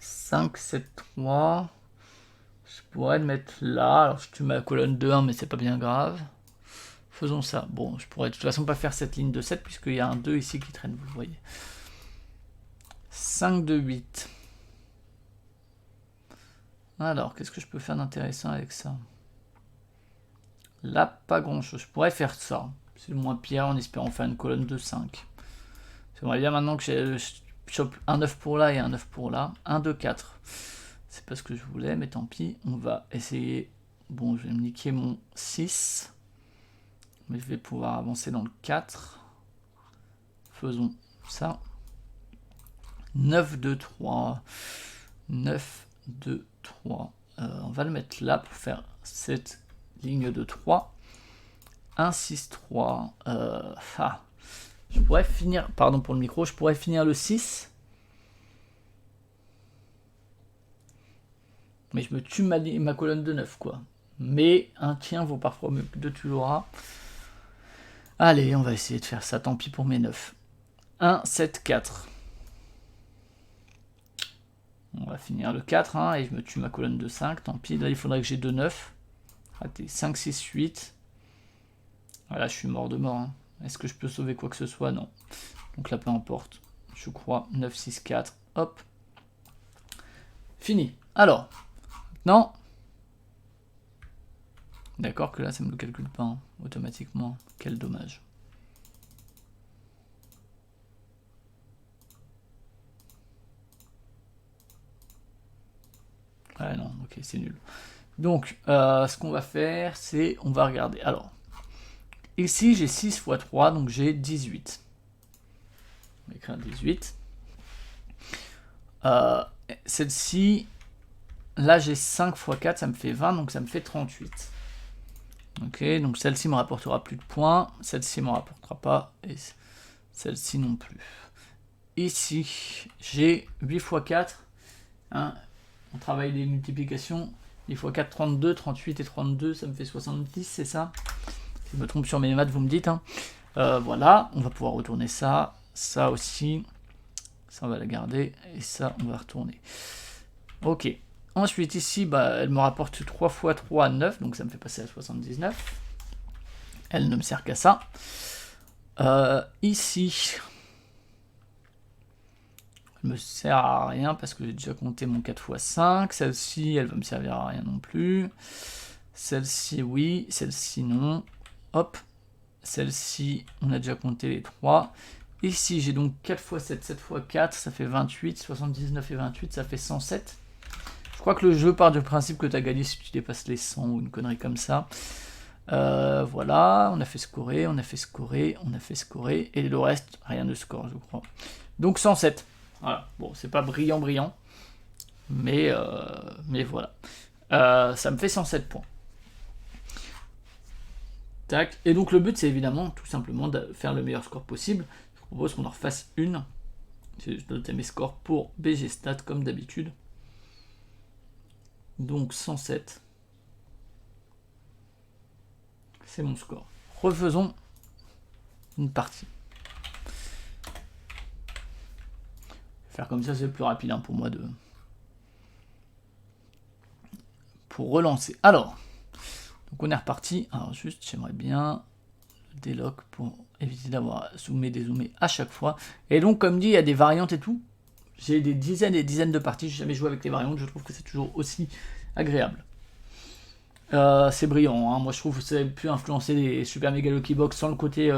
5, 7, 3. Je pourrais le mettre là. Alors je tue ma colonne de 1, mais c'est pas bien grave. Faisons ça. Bon, je pourrais de toute façon pas faire cette ligne de 7, puisqu'il y a un 2 ici qui traîne, vous le voyez. 5, 2, 8. Alors, qu'est-ce que je peux faire d'intéressant avec ça? Là, pas grand-chose. Je pourrais faire ça. C'est le moins pire en espérant faire une colonne de 5. J'aimerais bien maintenant que je chope un 9 pour là et un 9 pour là. 1, 2, 4. C'est pas ce que je voulais, mais tant pis. On va essayer. Bon, je vais me niquer mon 6. Mais je vais pouvoir avancer dans le 4. Faisons ça. 9, 2, 3. 9, 2, 3. On va le mettre là pour faire cette ligne de 3. 1, 6, 3. Je pourrais finir, pardon pour le micro, je pourrais finir le 6. Mais je me tue ma colonne de 9, quoi. Mais un tien vaut parfois mieux que 2 tu l'auras. Allez, on va essayer de faire ça, tant pis pour mes 9. 1, 7, 4. On va finir le 4, hein, et je me tue ma colonne de 5, tant pis. Là, il faudrait que j'ai 2 9. Raté. 5, 6, 8. Voilà, je suis mort de mort. Hein. Est-ce que je peux sauver quoi que ce soit? Non. Donc là, peu importe. Je crois. 9, 6, 4. Hop. Fini. Alors, maintenant. D'accord que là, ça ne me le calcule pas hein, automatiquement. Quel dommage. Ouais, non, ok, c'est nul. Donc, ce qu'on va faire, c'est, on va regarder. Alors, ici, j'ai 6 x 3, donc j'ai 18. On va écrire 18. Celle-ci, là, j'ai 5 x 4, ça me fait 20, donc ça me fait 38. Ok, donc celle-ci me rapportera plus de points, celle-ci ne me rapportera pas, et celle-ci non plus. Ici, j'ai 8 x 4, hein, on travaille les multiplications, 8 x 4, 32, 38 et 32, ça me fait 70, c'est ça? Si je me trompe sur mes maths, vous me dites. Hein. Voilà, on va pouvoir retourner ça, ça aussi, ça on va la garder, et ça on va retourner. Ok. Ensuite, ici, bah, elle me rapporte 3 x 3, 9, donc ça me fait passer à 79. Elle ne me sert qu'à ça. Ici, elle me sert à rien parce que j'ai déjà compté mon 4 x 5. Celle-ci, elle va me servir à rien non plus. Celle-ci, oui. Celle-ci, non. Hop. Celle-ci, on a déjà compté les 3. Ici, j'ai donc 4 x 7, 7 x 4, ça fait 28. 79 et 28, ça fait 107. Je crois que le jeu part du principe que tu as gagné si tu dépasses les 100 ou une connerie comme ça. Voilà, on a fait scorer, on a fait scorer, on a fait scorer, et le reste, rien de score, je crois. Donc 107. Voilà, bon, c'est pas brillant, mais voilà. Ça me fait 107 points. Tac. Et donc le but, c'est évidemment tout simplement de faire le meilleur score possible. propose qu'on en refasse une. Je note mes scores pour BG Stat comme d'habitude. Donc 107. C'est mon score. Refaisons une partie. Faire comme ça, c'est plus rapide hein, pour moi pour relancer. Alors, donc on est reparti. Alors juste, j'aimerais bien le déloc pour éviter d'avoir zoomé, dézoomé à chaque fois. Et donc, comme dit, il y a des variantes et tout. J'ai des dizaines et des dizaines de parties. J'ai jamais joué avec les variantes. Je trouve que c'est toujours aussi agréable. C'est brillant. Hein. Moi, je trouve que ça a pu influencer les Super Mega Lucky Box sans le côté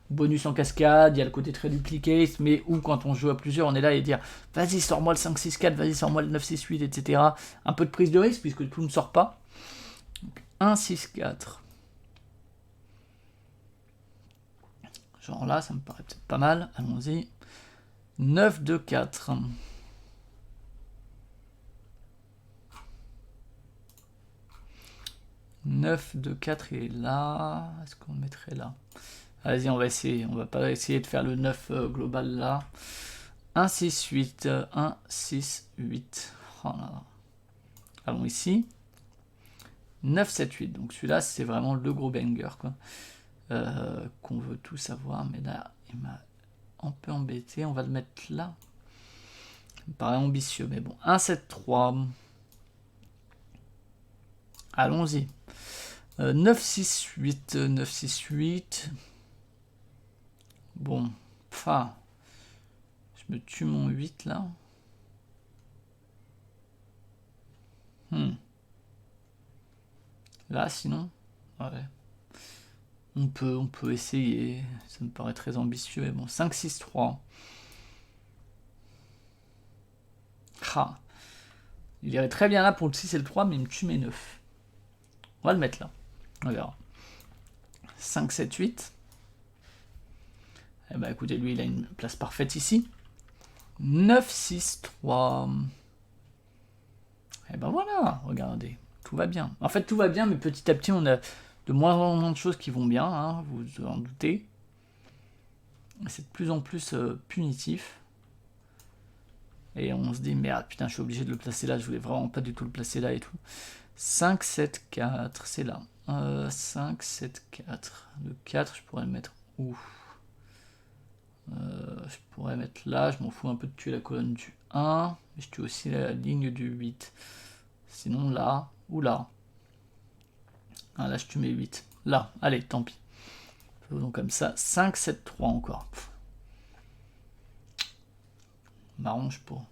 bonus en cascade. Il y a le côté très duplicate. Mais où, quand on joue à plusieurs, on est là et dire vas-y, sors-moi le 5-6-4, vas-y, sors-moi le 9-6-8, etc. Un peu de prise de risque puisque tout ne sort pas. 1-6-4. Genre là, ça me paraît peut-être pas mal. Allons-y. 9-2-4. 9-2-4 est là. Est-ce qu'on le mettrait là? Vas-y, on va essayer. On va pas essayer de faire le 9 global là. 1-6-8. 1-6-8. Oh là là. Allons ici. 9-7-8. Donc celui-là, c'est vraiment le gros banger, quoi. Qu'on veut tout savoir. Mais là, il m'a un peu embêté. On va le mettre là. Ça me paraît ambitieux, mais bon. 1-7-3. Allons-y. 9-6-8. 9-6-8. Bon. Enfin. Je me tue mon 8 là. Là, sinon. Ouais. On peut essayer. Ça me paraît très ambitieux. Mais bon. 5-6-3. Ah. Il irait très bien là pour le 6 et le 3, mais il me tue mes 9. On va le mettre là. On verra. 5-7-8. Eh ben écoutez, lui, il a une place parfaite ici. 9-6-3. Et ben voilà, regardez. Tout va bien. En fait, tout va bien, mais petit à petit, on a de moins en moins de choses qui vont bien, hein, vous en doutez. C'est de plus en plus punitif. Et on se dit, merde, putain, je suis obligé de le placer là. Je voulais vraiment pas du tout le placer là et tout. 5, 7, 4, c'est là. 5, 7, 4. Le 4, je pourrais le mettre où? Je pourrais mettre là. Je m'en fous un peu de tuer la colonne du 1. Mais je tue aussi la ligne du 8. Sinon là ou là. Ah, là, je tue mes 8. Là, allez, tant pis. Faisons comme ça. 5, 7, 3 encore. M'arrange pour.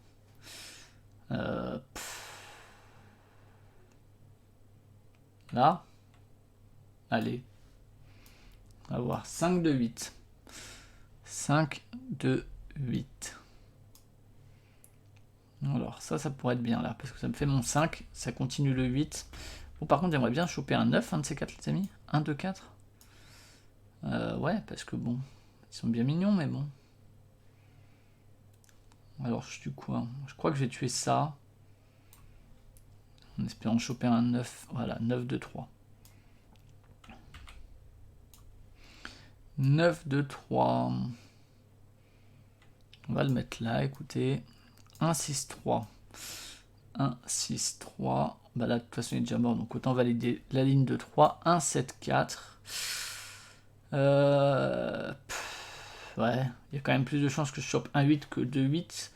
Là. Allez. On va voir. 5, 2, 8. 5, 2, 8. Alors, ça pourrait être bien là. Parce que ça me fait mon 5. Ça continue le 8. Bon, par contre, j'aimerais bien choper un 9, un de ces 4, les amis. 1, 2, 4. Ouais, parce que bon. Ils sont bien mignons, mais bon. Alors, je tue quoi? Je crois que je vais tuer ça. En espérant choper un 9. Voilà, 9, 2, 3. 9, 2, 3. On va le mettre là, écoutez. 1, 6, 3. 1, 6, 3. Bah là, de toute façon, il est déjà mort, donc autant valider la ligne de 3. 1, 7, 4. Ouais, il y a quand même plus de chances que je chope un 8 que 2, 8.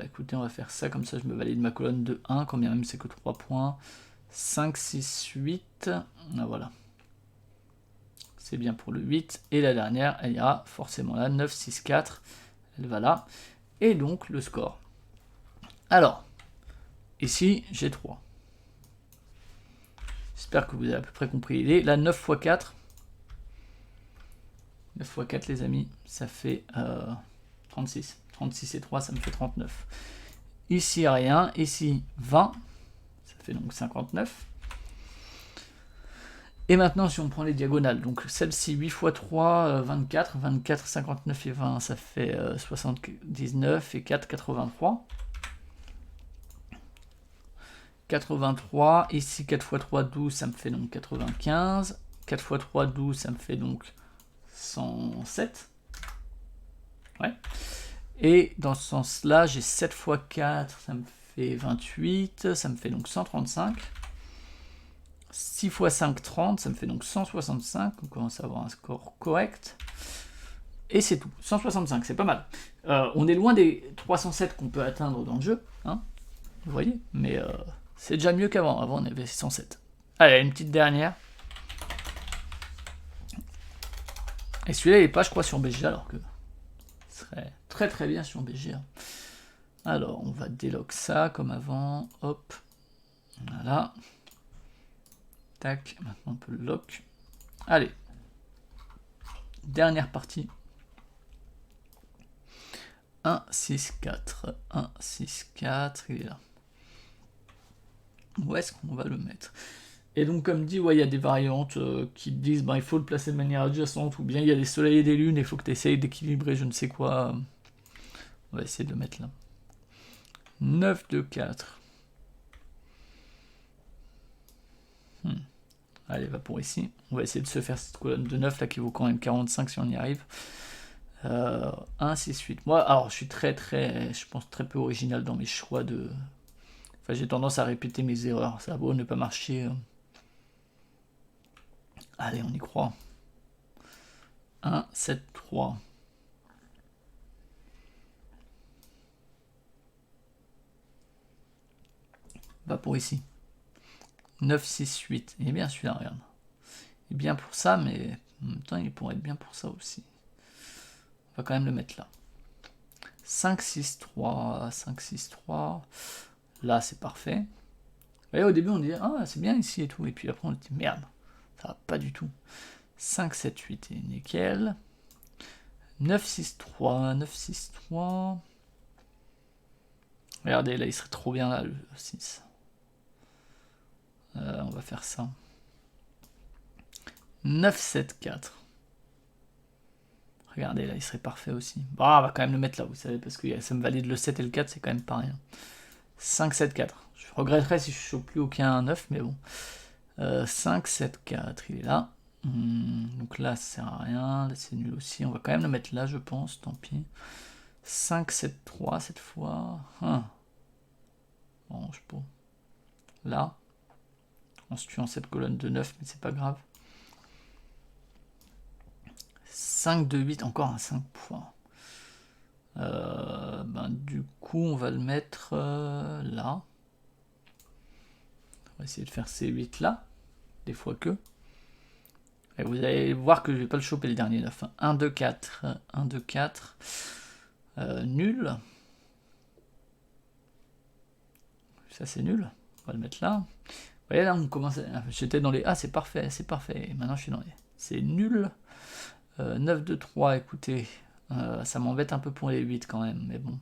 Écoutez, on va faire ça, comme ça je me valide ma colonne de 1, quand bien même c'est que 3 points. 5, 6, 8. Ah, voilà. C'est bien pour le 8. Et la dernière, elle ira forcément là. 9, 6, 4. Elle va là. Et donc, le score. Alors, ici, j'ai 3. J'espère que vous avez à peu près compris l'idée. Là, 9 x 4. 9 x 4, les amis, ça fait 36. 36 et 3, ça me fait 39. Ici, rien. Ici, 20. Ça fait donc 59. Et maintenant, si on prend les diagonales, donc celle-ci, 8 x 3, 24. 24, 59 et 20, ça fait 79 et 4, 83. 83. Ici, 4 x 3, 12, ça me fait donc 95. 4 x 3, 12, ça me fait donc 107. Ouais. Et dans ce sens-là, j'ai 7 x 4, ça me fait 28, ça me fait donc 135. 6 x 5, 30, ça me fait donc 165, on commence à avoir un score correct. Et c'est tout, 165, c'est pas mal. On est loin des 307 qu'on peut atteindre dans le jeu, hein, vous voyez, mais c'est déjà mieux qu'avant, avant on avait 107. Allez, une petite dernière. Et celui-là il est pas, je crois, sur BG, alors que ce serait très très bien sur BG. Hein. Alors, on va délock ça comme avant, hop, voilà. Tac, maintenant on peut le lock. Allez, dernière partie. 1, 6, 4. 1, 6, 4, il est là. Où est-ce qu'on va le mettre? Et donc, comme dit, ouais, il y a des variantes qui disent il faut le placer de manière adjacente, ou bien il y a des soleils et des lunes, et il faut que tu essayes d'équilibrer je ne sais quoi. On va essayer de le mettre là. 9, 2, 4. Allez, va pour ici. On va essayer de se faire cette colonne de 9 là qui vaut quand même 45 si on y arrive. 1, 6, 8. Moi, alors je suis je pense très peu original dans mes choix de... Enfin, j'ai tendance à répéter mes erreurs. Ça va ne pas marcher. Allez, on y croit. 1, 7, 3. Va pour ici. 9, 6, 8. Il est bien celui-là, regarde. Il est bien pour ça, mais en même temps, il pourrait être bien pour ça aussi. On va quand même le mettre là. 5, 6, 3. 5, 6, 3. Là, c'est parfait. Vous voyez, au début, on dit ah, c'est bien ici et tout. Et puis après, on dit merde, ça va pas du tout. 5, 7, 8 et nickel. 9, 6, 3. 9, 6, 3. Regardez, là, il serait trop bien là, le 6. On va faire ça. 9, 7, 4. Regardez, là, il serait parfait aussi. Bon, on va quand même le mettre là, vous savez, parce que ça me valide le 7 et le 4, c'est quand même pas rien. 5, 7, 4. Je regretterais si je ne chope plus aucun 9, mais bon. 5, 7, 4, il est là. Donc là, ça sert à rien. Là, c'est nul aussi. On va quand même le mettre là, je pense, tant pis. 5, 7, 3 cette fois. Bon, je sais pas. Là. On se tue en cette colonne de 9, mais c'est pas grave. 5, 2, 8, encore un 5 points. Du coup, on va le mettre là. On va essayer de faire ces 8 là, des fois que. Et vous allez voir que je vais pas le choper le dernier 9. 1, 2, 4. 1, 2, 4. Nul. Ça, c'est nul. On va le mettre là. Vous voyez, là, on commence à... J'étais dans les... Ah, c'est parfait, c'est parfait. Et maintenant, je suis dans les... C'est nul. 9, 2, 3, écoutez. Ça m'embête un peu pour les 8 quand même. Mais bon,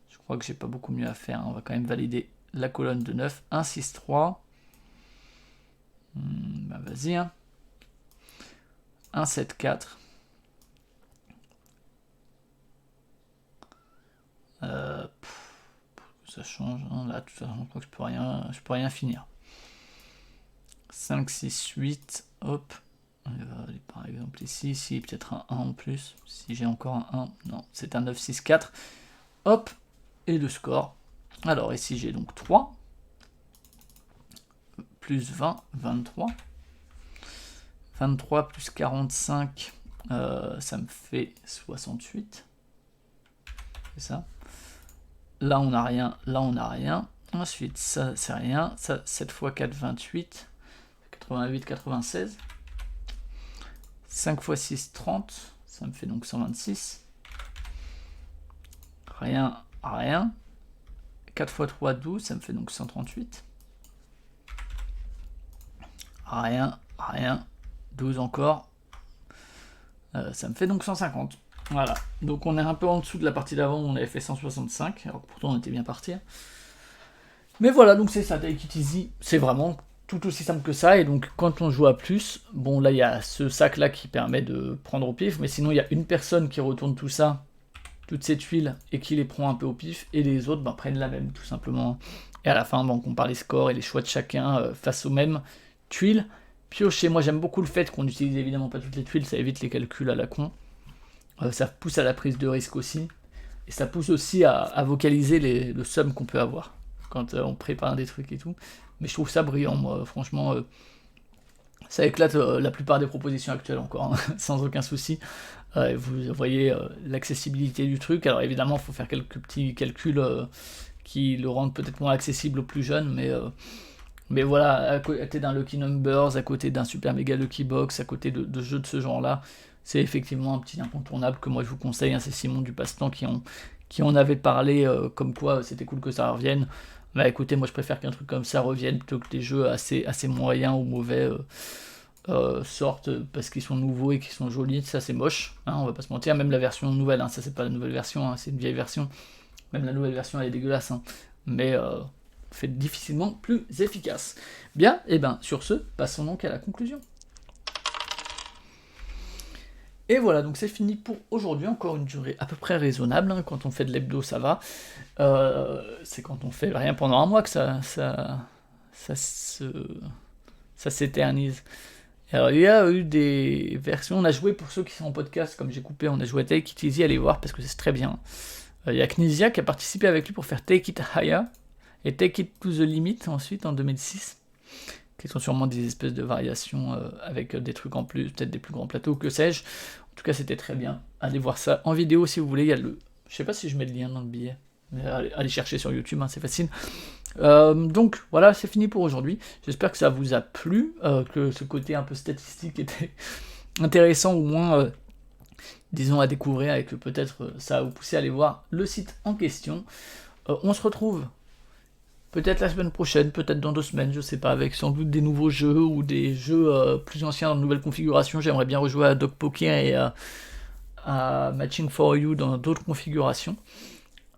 je crois que j'ai pas beaucoup mieux à faire. On va quand même valider la colonne de 9. 1, 6, 3. Vas-y, hein. 1, 7, 4. Ça change. Hein. Là, de toute façon, je crois que je peux rien finir. 5, 6, 8. Hop. On va aller par exemple ici, peut-être un 1 en plus. Si j'ai encore un 1. Non, c'est un 9, 6, 4. Hop. Et le score. Alors ici, j'ai donc 3. Plus 20, 23. 23 plus 45, ça me fait 68. C'est ça. Là, on n'a rien. Là, on n'a rien. Ensuite, ça, c'est rien. Ça, 7 x 4, 28. 88, 96. 5 x 6, 30. Ça me fait donc 126. Rien, rien. 4 x 3, 12. Ça me fait donc 138. Rien, rien. 12 encore. Ça me fait donc 150. Voilà. Donc on est un peu en dessous de la partie d'avant où on avait fait 165. Alors que pourtant on était bien parti. Mais voilà, donc c'est ça, Take It Easy. C'est vraiment tout aussi simple que ça. Et donc quand on joue à plus, bon là il y a ce sac là qui permet de prendre au pif. Mais sinon il y a une personne qui retourne tout ça, toutes ces tuiles, et qui les prend un peu au pif. Et les autres prennent la même tout simplement. Et à la fin, on compare les scores et les choix de chacun face aux mêmes tuiles. Piocher, moi j'aime beaucoup le fait qu'on n'utilise évidemment pas toutes les tuiles, ça évite les calculs à la con. Ça pousse à la prise de risque aussi. Et ça pousse aussi à vocaliser le somme qu'on peut avoir quand on prépare des trucs et tout. Mais je trouve ça brillant, moi, franchement. Ça éclate la plupart des propositions actuelles encore, hein, sans aucun souci. Vous voyez l'accessibilité du truc. Alors évidemment, il faut faire quelques petits calculs qui le rendent peut-être moins accessible aux plus jeunes, mais voilà, à côté d'un Lucky Numbers, à côté d'un Super Mega Lucky Box, à côté de jeux de ce genre-là, c'est effectivement un petit incontournable que moi je vous conseille. Hein, c'est Simon du Passe-Temps qui en avait parlé, comme quoi c'était cool que ça revienne. Bah écoutez, moi je préfère qu'un truc comme ça revienne plutôt que des jeux assez moyens ou mauvais sortent parce qu'ils sont nouveaux et qu'ils sont jolis. Ça c'est moche, hein, on va pas se mentir. Même la version nouvelle, hein, ça c'est pas la nouvelle version, hein, c'est une vieille version. Même la nouvelle version elle est dégueulasse, hein, mais fait difficilement plus efficace. Bien, et ben sur ce, passons donc à la conclusion. Et voilà, donc c'est fini pour aujourd'hui. Encore une durée à peu près raisonnable, hein. Quand on fait de l'hebdo, ça va. C'est quand on fait rien pendant un mois que ça s'éternise. Alors il y a eu des versions, on a joué pour ceux qui sont en podcast, comme j'ai coupé, on a joué à Take It Easy, allez voir parce que c'est très bien. Il y a Knizia qui a participé avec lui pour faire Take It Higher et Take It to the Limit ensuite en 2006. Qui sont sûrement des espèces de variations avec des trucs en plus, peut-être des plus grands plateaux, que sais-je. En tout cas, c'était très bien. Allez voir ça en vidéo si vous voulez. Il y a le... Je sais pas si je mets le lien dans le billet. Mais allez chercher sur YouTube, hein, c'est facile. Donc voilà, c'est fini pour aujourd'hui. J'espère que ça vous a plu, que ce côté un peu statistique était intéressant, au moins, disons, à découvrir, et que peut-être ça va vous pousser à aller voir le site en question. On se retrouve peut-être la semaine prochaine, peut-être dans 2 semaines, je sais pas, avec sans doute des nouveaux jeux ou des jeux plus anciens dans de nouvelles configurations. J'aimerais bien rejouer à Dog Poker et à Matching for You dans d'autres configurations.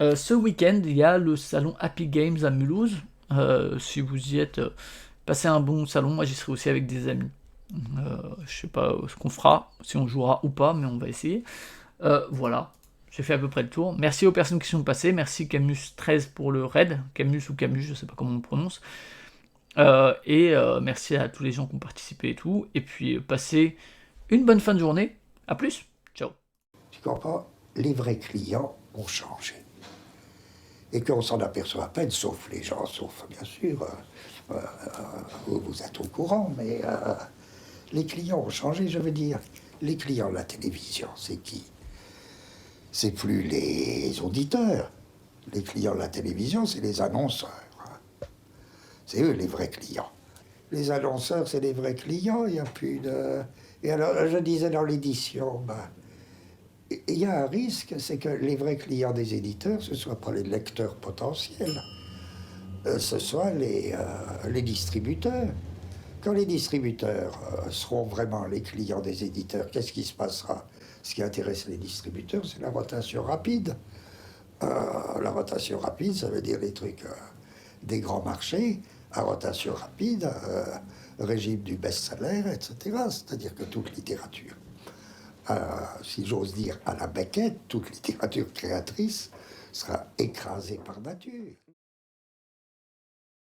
Ce week-end, il y a le salon Happy Games à Mulhouse. Si vous y êtes, passez un bon salon. Moi, j'y serai aussi avec des amis. Je sais pas ce qu'on fera, si on jouera ou pas, mais on va essayer. Voilà. J'ai fait à peu près le tour. Merci aux personnes qui sont passées. Merci Camus13 pour le raid. Camus ou Camus, je sais pas comment on le prononce. Et merci à tous les gens qui ont participé et tout. Et puis passez une bonne fin de journée. À plus. Ciao. Tu comprends? Les vrais clients ont changé. Et qu'on s'en aperçoit à peine, sauf les gens, sauf bien sûr, vous êtes au courant, mais les clients ont changé, je veux dire. Les clients de la télévision, c'est qui? C'est plus les auditeurs. Les clients de la télévision, c'est les annonceurs. C'est eux les vrais clients. Les annonceurs, c'est les vrais clients, il n'y a plus de... Et alors, je disais dans l'édition, il y a un risque, c'est que les vrais clients des éditeurs, ce ne soient pas les lecteurs potentiels, ce soient les distributeurs. Quand les distributeurs seront vraiment les clients des éditeurs, qu'est-ce qui se passera? Ce qui intéresse les distributeurs, c'est la rotation rapide. La rotation rapide, ça veut dire les trucs des grands marchés, à rotation rapide, régime du best-seller, etc. C'est-à-dire que toute littérature, si j'ose dire à la Beckett, toute littérature créatrice sera écrasée par nature.